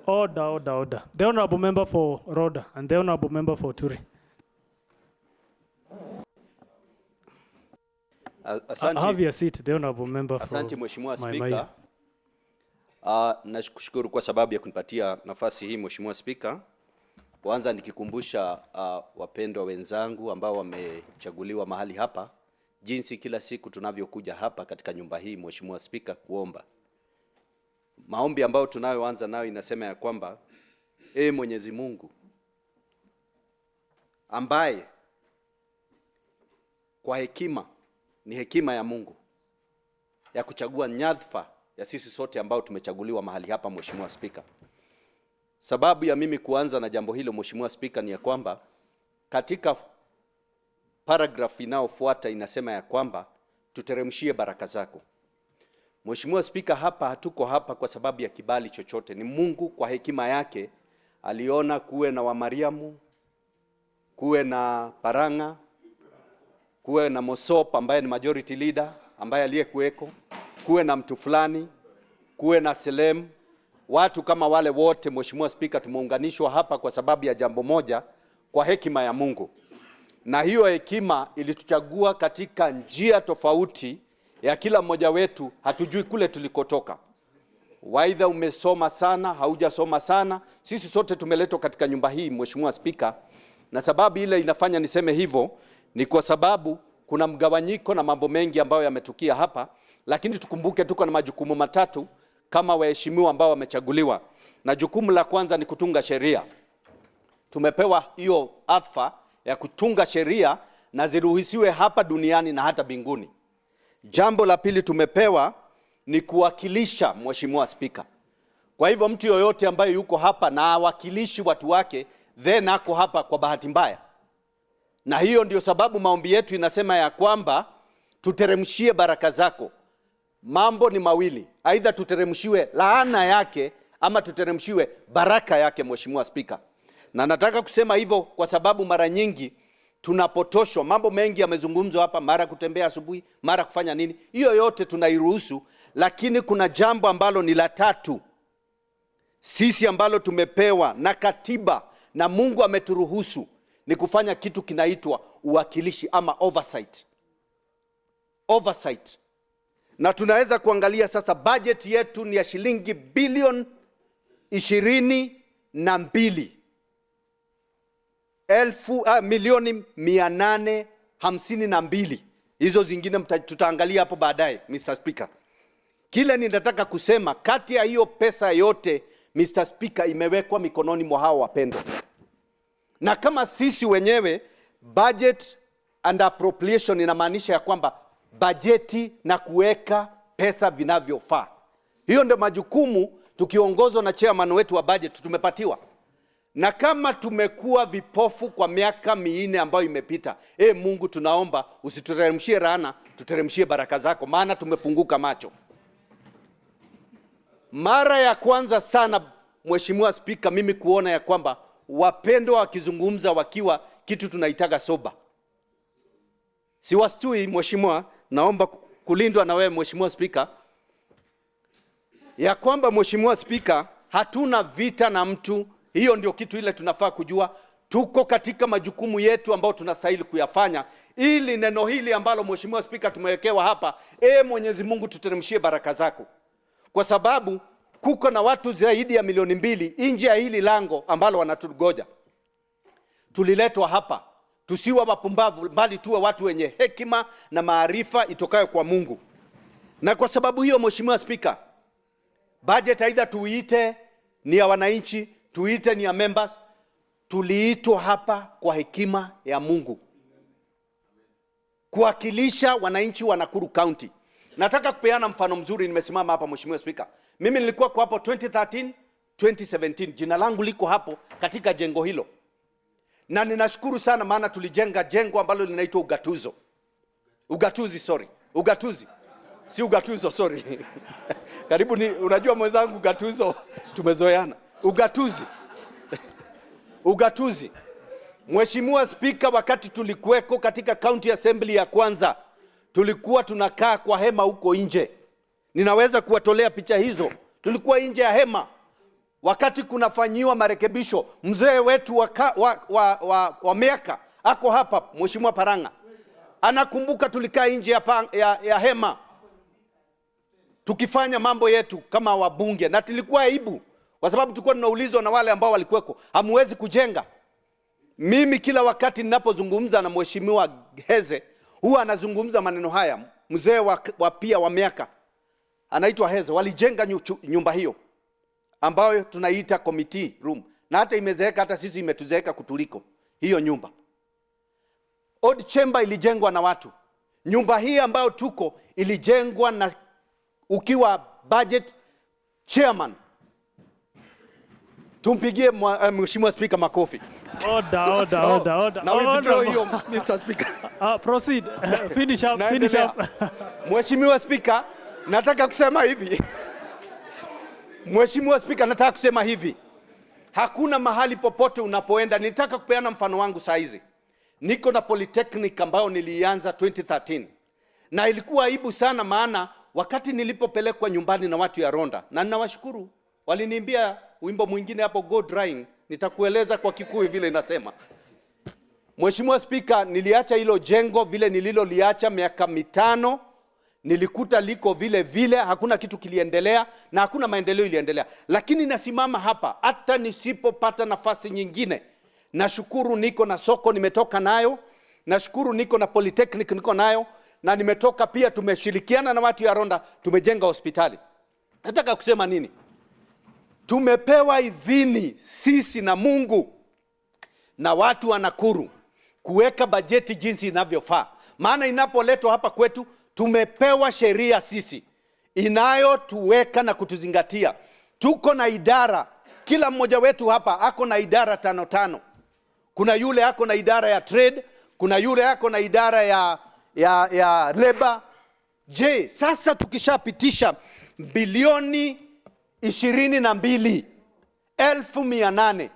Order. The Honourable Member for Rhoda and the Honourable Member for Turi. Have your seat, the Honourable Member for Asante Mheshimiwa Mai. Spika. Nashukuru kwa sababu ya kunipatia nafasi hii Mheshimiwa Spika. Kwanza nikikumbusha wapendwa wenzangu ambao wamechaguliwa mahali hapa, jinsi kila siku tunavyokuja hapa katika nyumba hii Mheshimiwa Spika kuomba. Maombi ambayo tunayoanza nayo inasema ya kwamba Mwenyezi Mungu ambaye kwa hekima, ni hekima ya Mungu ya kuchagua nyadhifa ya sisi sote ambao tumechaguliwa mahali hapa Mheshimiwa Spika. Sababu ya mimi kuanza na jambo hilo Mheshimiwa Spika ni ya kwamba katika paragraph inayofuata inasema ya kwamba tuteremshie baraka zako. Mheshimiwa Spika, hapa hatuko hapa kwa sababu ya kibali chochote. Ni Mungu kwa hekima yake aliona kuwe na Wamariamu, kuwe na Paranga, kuwe na Mosop ambaye ni majority leader ambaye aliyekuweko, kuwe na mtu fulani, kuwe na Selem. Watu kama wale wote Mheshimiwa Spika tumeunganishwa hapa kwa sababu ya jambo moja, kwa hekima ya Mungu. Na hiyo hekima ilituchagua katika njia tofauti ya kila mmoja wetu, hatujui kule tulikotoka. Waidha umesoma sana, haujasoma sana, sisi sote tumeletwa katika nyumba hii Mheshimiwa Spika. Na sababu ile inafanya niseme hivyo ni kwa sababu kuna mgawanyiko na mambo mengi ambayo yametukia hapa, lakini tukumbuke tuko na majukumu matatu kama waheshimiwa ambao wamechaguliwa. Na jukumu la kwanza ni kutunga sheria. Tumepewa hiyo adhfa ya kutunga sheria na ziruhusiwe hapa duniani na hata mbinguni. Jambo la pili tumepewa ni kuwakilisha Mheshimiwa Spika. Kwa hivyo mtu yoyote ambaye yuko hapa na awakilishi watu wake, then ako hapa kwa bahati mbaya. Na hiyo ndio sababu maombi yetu inasema ya kwamba tuteremshie baraka zako. Mambo ni mawili, aidha tuteremshiwe laana yake ama tuteremshiwe baraka yake, Mheshimiwa Spika. Na nataka kusema hivyo kwa sababu mara nyingi tunapotoshwa. Mambo mengi yamezungumzwa hapa, mara kutembea asubuhi, mara kufanya nini. Hiyo yote tunairuhusu, lakini kuna jambo ambalo ni la tatu sisi ambalo tumepewa na katiba na Mungu ameturuhusu, ni kufanya kitu kinaitwa uwakilishi ama oversight. Oversight. Na tunaweza kuangalia sasa budget yetu ni ya shilingi bilioni 22 milioni 852. Hizo zingine tutaangalia hapo baadaye, Mr. Speaker. Kile ninataka kusema, kati ya hiyo pesa yote, Mr. Speaker, imewekwa mikononi mwa hao wapendwa. Na kama sisi wenyewe, budget and appropriation inamaanisha ya kwamba bajeti na kuweka pesa vinavyofaa. Hiyo ndio majukumu tukiongozwa na chairman wetu wa budget tumepatiwa. Na kama tumekuwa vipofu kwa miaka 4 ambayo imepita, Mungu tunaomba usituteremshie laana, tuteremshie baraka zako, maana tumefunguka macho. Mara ya kwanza sana, Mheshimiwa Spika, mimi kuona ya kwamba wapendwa wakizungumza wakiwa kitu tunaitaga soba. Siwastui Mheshimiwa, naomba kulindwa na wewe Mheshimiwa Spika, ya kwamba Mheshimiwa Spika, hatuna vita na mtu. Hiyo ndio kitu ile tunafaa kujua. Tuko katika majukumu yetu ambao tunastahili kuyafanya, ili neno hili ambalo Mheshimiwa Spika tumewekewa hapa, Mwenyezi Mungu tuteremshie baraka zako. Kwa sababu kuko na watu zaidi ya milioni 2 nje ya hili lango ambalo wanatugoja. Tuliletwa hapa tusiwe wapumbavu, bali tuwe watu wenye hekima na maarifa itokayo kwa Mungu. Na kwa sababu hiyo Mheshimiwa Spika, budget aidha tuite ni ya wananchi, tuite ni ya members, tuliitwa hapa kwa hekima ya Mungu kuwakilisha wananchi wa Nakuru County. Nataka kupeana mfano mzuri. Nimesimama hapa Mheshimiwa Spika, mimi nilikuwa kwa hapo 2013 2017, jina langu liko hapo katika jengo hilo, na ninashukuru sana maana tulijenga jengo ambalo linaitwa ugatuzi, si ugatuzo, sorry. Karibu ni, unajua mwenzangu ugatuzo tumezoeana. Ugatuzi. Mheshimiwa Spika, wakati tulikuweko katika County Assembly ya kwanza, tulikuwa tunakaa kwa hema huko nje. Ninaweza kuwatolea picha hizo. Tulikuwa nje ya hema wakati kunafanyiwa marekebisho. Mzee wetu wa miaka ako hapa, Mheshimiwa Paranga anakumbuka tulikaa nje ya hema tukifanya mambo yetu kama wabunge, na tulikuwa aibu kwa sababu tulikuwa tunaulizwa na wale ambao walikuweko, hamuwezi kujenga. Mimi kila wakati ninapozungumza na Mheshimiwa Heze huwa anazungumza maneno haya. Mzee wa miaka anaitwa Heze, walijenga nyumba hiyo ambayo tunaita committee room, na hata imezeeka, hata sisi imetuzeeka kutuliko hiyo nyumba. Odd chamber ilijengwa na watu. Nyumba hii ambayo tuko ilijengwa na ukiwa budget chairman. Tumpigie Mheshimiwa Speaker makofi. Order. Na withdraw hiyo, Mr. Speaker. Proceed. Finish up. Mheshimiwa Speaker, nataka kusema hivi. Mheshimiwa Speaker, nataka kusema hivi. Hakuna mahali popote unapoenda. Nitaka kupeana mfano wangu saa hizi. Niko na polytechnic ambayo nilianza 2013. Na ilikuwa aibu sana maana wakati nilipopelekwa nyumbani na watu ya Ronda, na ninawashukuru, waliniimbia wimbo mwingine hapo, Go Drying, nitakueleza kwa Kikuyu vile inasema. Mheshimiwa Speaker, niliacha hilo jengo vile nililoliacha miaka 5, nilikuta liko vile, hakuna kitu kiliendelea na hakuna maendeleo iliendelea. Lakini nasimama hapa hata nisipopata nafasi nyingine. Nashukuru niko na soko nimetoka nayo, nashukuru niko na polytechnic niko nayo, na nimetoka pia tumeshirikiana na watu ya Ronda tumejenga hospitali. Nataka kusema nini? Tumepewa idhini sisi na Mungu na watu wa Nakuru kuweka bajeti jinsi inavyofaa. Maana inapoletwa hapa kwetu tumepewa sheria sisi inayotuweka na kutuzingatia. Tuko na idara, kila mmoja wetu hapa ako na idara 5. Kuna yule ako na idara ya trade, kuna yule ako na idara ya labor. Je, sasa tukishapitisha bilioni 22,800,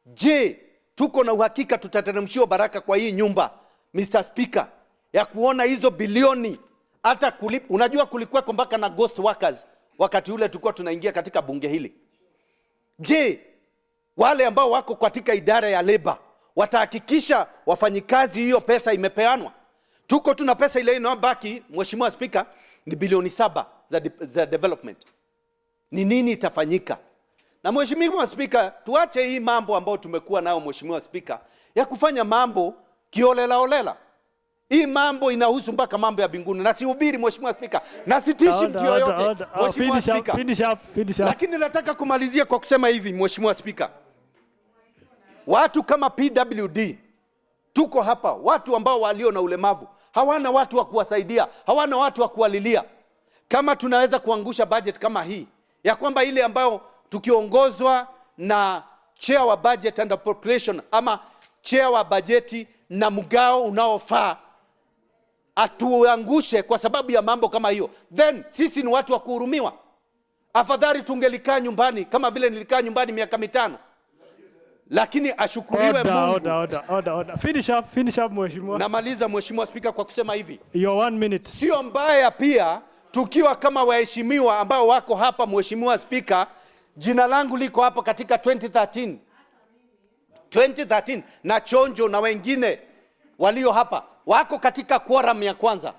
je, tuko na uhakika tutateremshiwa baraka kwa hii nyumba, Mr. Speaker, ya kuona hizo bilioni hata unajua kulikuwa mpaka na ghost workers wakati ule tulikuwa tunaingia katika bunge hili. Je, wale ambao wako katika idara ya labor watahakikisha wafanyikazi hiyo pesa imepeanwa? Tuko tuna pesa ile inayobaki, Mheshimiwa Speaker, ni bilioni 7 za development. Ni nini itafanyika? Na Mheshimiwa Speaker, tuache hii mambo ambayo tumekuwa nayo Mheshimiwa Speaker ya kufanya mambo kiolela olela. Hii mambo inahusu mpaka mambo ya binguni, na sihubiri Mheshimiwa Speaker, na sitishi mtu yoyote Mheshimiwa Speaker. Finish up. Lakini nataka kumalizia kwa kusema hivi Mheshimiwa Speaker. Watu kama PWD tuko hapa, watu ambao walio na ulemavu, hawana watu wa kuwasaidia, hawana watu wa kuwalilia. Kama tunaweza kuangusha budget kama hii, ya kwamba ile ambayo tukiongozwa na chair wa budget and appropriation ama chair wa bajeti na mgao unaofaa atuangushe kwa sababu ya mambo kama hiyo, then sisi ni watu wa kuhurumiwa. Afadhali tungelikaa nyumbani kama vile nilikaa nyumbani miaka 5. Lakini ashukuriwe Mungu. Order. Finish up Mheshimiwa. Namaliza Mheshimiwa Speaker kwa kusema hivi. Your 1 minute. Sio mbaya pia tukiwa kama waheshimiwa ambao wako hapa Mheshimiwa Speaker, jina langu liko hapa katika 2013 na Chonjo na wengine walio hapa wako katika quorum ya kwanza.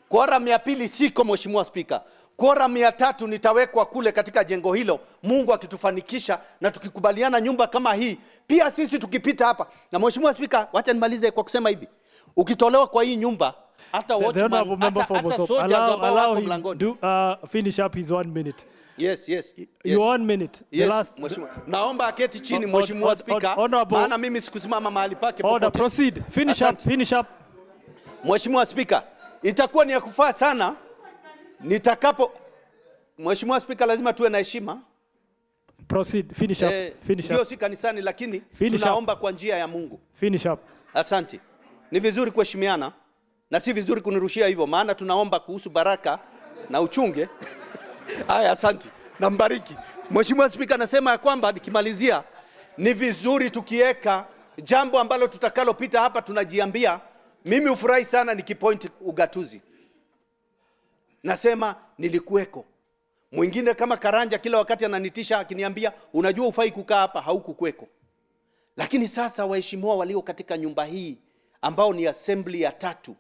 Quorum ya pili siko Mheshimiwa Speaker. Quorum ya 3 nitawekwa kule katika jengo hilo, Mungu akitufanikisha na tukikubaliana nyumba kama hii. Pia sisi tukipita hapa. Na Mheshimiwa Speaker, wacha nimalize kwa kusema hivi. Ukitolewa kwa hii nyumba, hata watchman, hata soldiers ambao wako mlangoni. Finish up his 1 minute. Yes. Your 1 minute. Yes, the last. Naomba aketi chini Mheshimiwa Speaker, maana mimi sikusimama mahali pake popote. Order, proceed. Finish up. Mheshimiwa Speaker, itakuwa ni ya kufaa sana Mheshimiwa Speaker, lazima tuwe na heshima. Proceed. Finish up. Ndio si kanisani, lakini tunaomba kwa njia ya Mungu. Finish up. Asante. Ni vizuri kuheshimiana na si vizuri kunirushia hivyo, maana tunaomba kuhusu baraka na uchunge. Haya, asante. Na mbariki. Mheshimiwa Speaker, nasema ya kwamba nikimalizia, ni vizuri tukieka jambo ambalo tutakalopita hapa tunajiambia. Mimi ufurahi sana nikipoint ugatuzi. Nasema nilikuweko. Mwingine kama Karanja kila wakati ananitisha akiniambia unajua ufai kukaa hapa, haukukweko. Lakini sasa waheshimiwa walio katika nyumba hii ambao ni assembly ya 3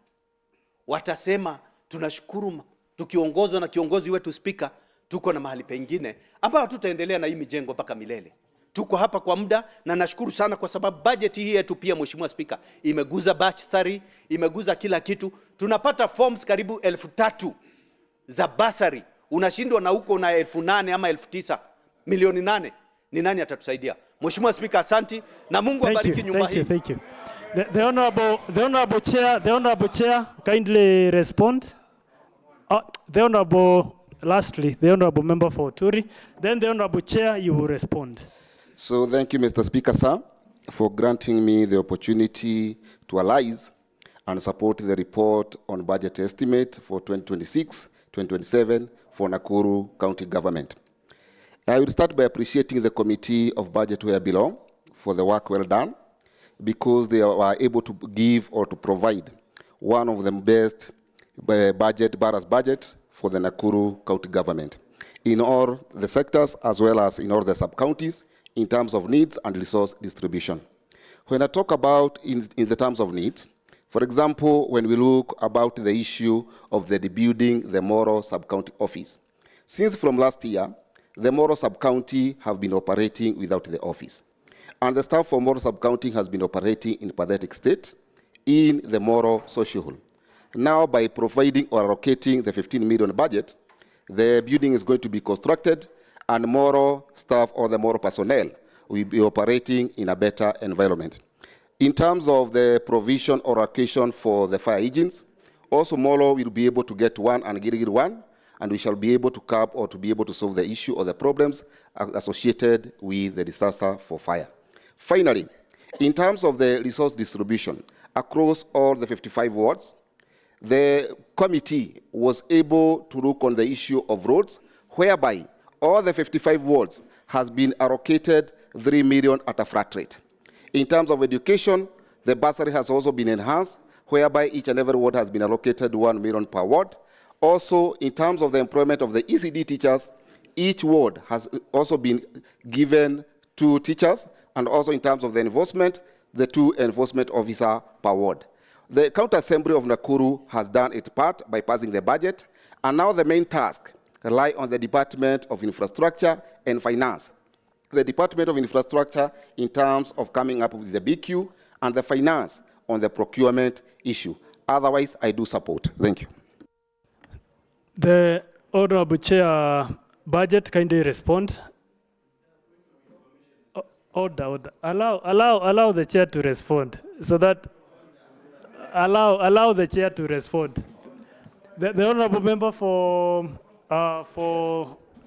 watasema tunashukuru tukiongozwa na kiongozi wetu Speaker, tuko na mahali pengine ambao tutaendelea na hii mijengo mpaka milele. Tuko hapa kwa muda na nashukuru sana kwa sababu budget hii yetu pia Mheshimiwa Speaker imeguza bursary, imeguza kila kitu. Tunapata forms karibu 3,000 za bursary. Unashindwa na huko na 8,000 ama 9,000, milioni 8. Ni nani atatusaidia? Mheshimiwa Speaker, asante na Mungu abariki nyumba hii. Thank you. The honorable chair kindly respond. Lastly, the honorable member for Turi, then the honorable chair, you will respond. So thank you, Mr. Speaker, sir, for granting me the opportunity to analyze and support the report on budget estimate for 2026-2027 for Nakuru County Government. I will start by appreciating the Committee of Budget where I belong for the work well done, because they were able to give or to provide one of the best balanced budget for the Nakuru County Government in all the sectors as well as in all the sub-counties in terms of needs and resource distribution. When I talk about in the terms of needs, for example, when we look about the issue of the rebuilding the Moro sub-county office, since from last year, the Moro sub-county have been operating without the office. And the staff for Moro sub-county has been operating in pathetic state in the Moro social hall. Now, by providing or allocating the 15 million budget, the building is going to be constructed and Moro staff or the Moro personnel will be operating in a better environment. In terms of the provision or allocation for the fire engines, also Moro will be able to get one and Girigiri one, and we shall be able to curb or to be able to solve the issue or the problems associated with the disaster for fire. Finally, in terms of the resource distribution, across all the 55 wards, the committee was able to look on the issue of roads, whereby all the 55 wards has been allocated 3 million at a flat rate. In terms of education, the bursary has also been enhanced, whereby each and every ward has been allocated 1 million per ward. Also, in terms of the employment of the ECD teachers, each ward has also been given 2 teachers, and also in terms of the enforcement, the 2 enforcement officer per ward. The County Assembly of Nakuru has done its part by passing the budget, and now the main task lies on the Department of Infrastructure and Finance. The Department of Infrastructure in terms of coming up with the BQ, and the finance on the procurement issue. Otherwise, I do support. Thank you. The Honorable Chair, budget kindly respond. Order. Allow the chair to respond, so that allow the chair to respond. The honorable member for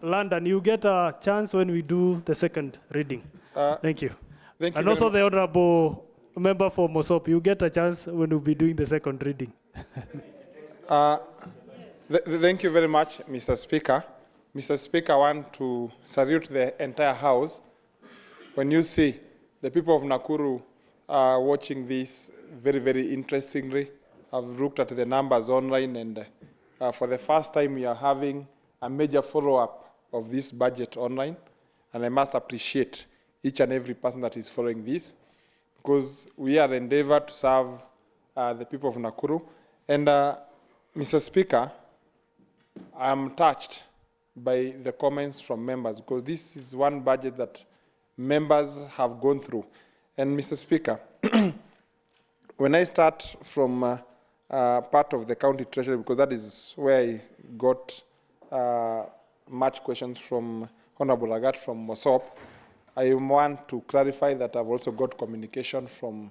London, you get a chance when we do the second reading. Thank you. Thank you. And also the honorable member for Mosop, you get a chance when we'll be doing the second reading. Thank you very much, Mr. Speaker. Mr. Speaker, I want to salute the entire House. When you see the people of Nakuru watching this very, very interestingly, I've looked at the numbers online, and for the first time we are having a major follow-up of this budget online, and I must appreciate each and every person that is following this, because we are endeavored to serve the people of Nakuru. And Mr. Speaker, I am touched by the comments from members, because this is one budget that members have gone through. And Mr. Speaker, when I start from part of the county treasury, because that is where I got much questions from Honorable Lagat from Mosop, I want to clarify that I've also got communication from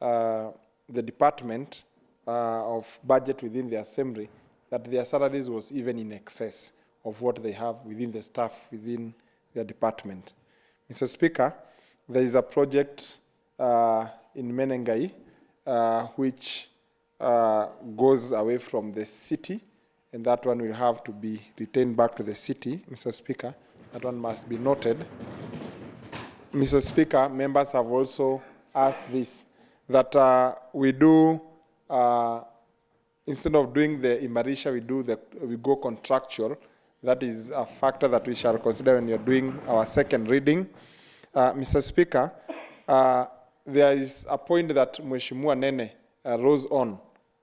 the Department of Budget within the Assembly that their salaries was even in excess of what they have within the staff within their department. Mr. Speaker, there is a project in Menengai which goes away from the city, and that one will have to be retained back to the city. Mr. Speaker, that one must be noted. Mr. Speaker, members have also asked this, that we do, instead of doing the Imarisha, we go contractual. That is a factor that we shall consider when you're doing our second reading. Mr. Speaker, there is a point that Mheshimiwa Nene rose on,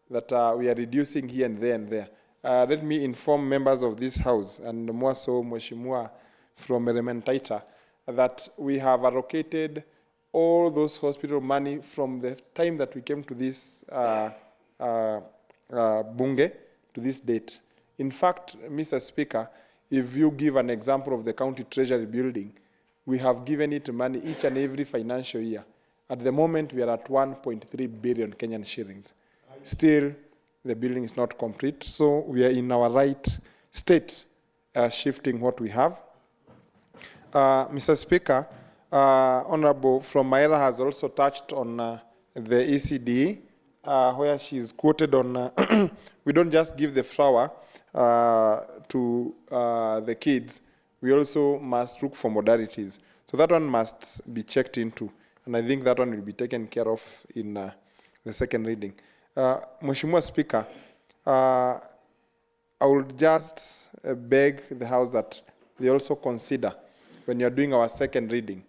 that we are reducing here and there and there. Let me inform members of this House, and more so Mheshimiwa from Elementaita, that we have allocated all those hospital money from the time that we came to this Bunge to this date. In fact, Mr. Speaker, if you give an example of the county treasury building, we have given it money each and every financial year. At the moment, we are at 1.3 billion Kenyan shillings. Still, the building is not complete, so we are in our right state shifting what we have. Mr. Speaker, Honorable from Maera has also touched on the ECD, where she's quoted on, we don't just give the flower to the kids, we also must look for modalities. So that one must be checked into, and I think that one will be taken care of in the second reading. Mheshimiwa Speaker, I would just beg the House that they also consider, when you're doing our second reading,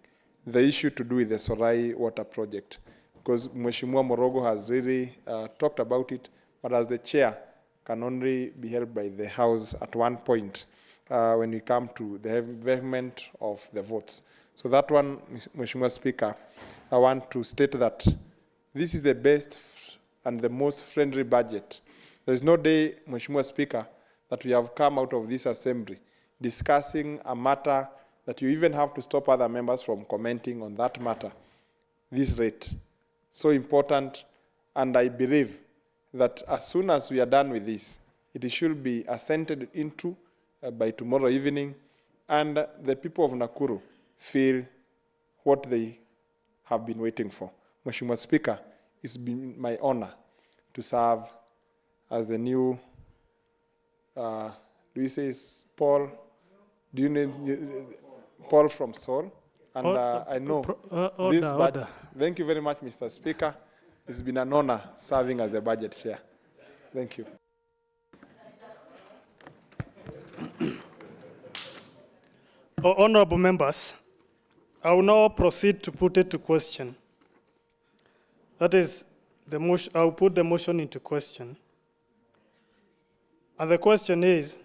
the issue to do with the Sorai water project, because Mheshimiwa Morogo has really talked about it, but as the chair can only be held by the House at one point when we come to the vehement of the votes. So that one, Mheshimiwa Speaker, I want to state that this is the best and the most friendly budget. There is no day, Mheshimiwa Speaker, that we have come out of this assembly discussing a matter that you even have to stop other members from commenting on that matter. This rate, so important, and I believe that as soon as we are done with this, it should be assented into by tomorrow evening, and the people of Nakuru feel what they have been waiting for. Mheshimiwa Speaker, it's been my honor to serve as the new, do you say Paul? Do you need Paul from Seoul? And I know this, but thank you very much, Mr. Speaker. It's been an honor serving as the budget chair. Thank you. Honorable members, I will now proceed to put it to question. That is, the motion. I will put the motion into question. And the question is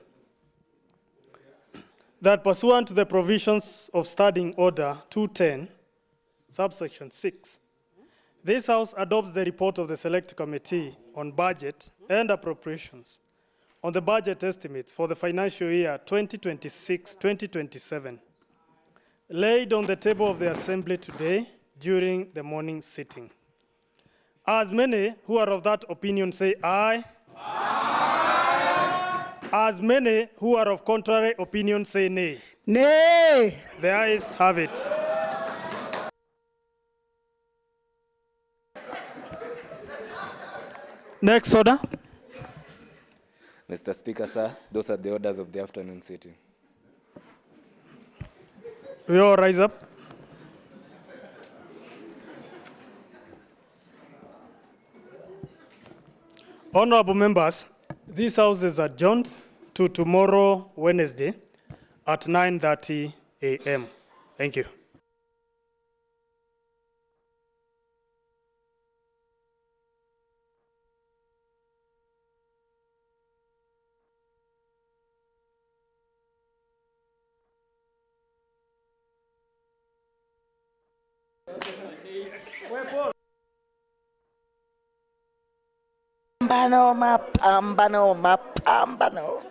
that pursuant to the provisions of Standing Order 210, subsection 6, this House adopts the report of the Select Committee on Budget and Appropriations on the budget estimates for the financial year 2026-2027, laid on the table of the Assembly today during the morning sitting. As many who are of that opinion say aye. Aye. As many who are of contrary opinion say nay. Nay. The ayes have it. Next order. Mr. Speaker, sir, those are the orders of the afternoon sitting. We all rise up. Honorable members, this House is adjourned to tomorrow, Wednesday, at 9:30 a.m. Thank you. Mapambano, mapambano, mapambano.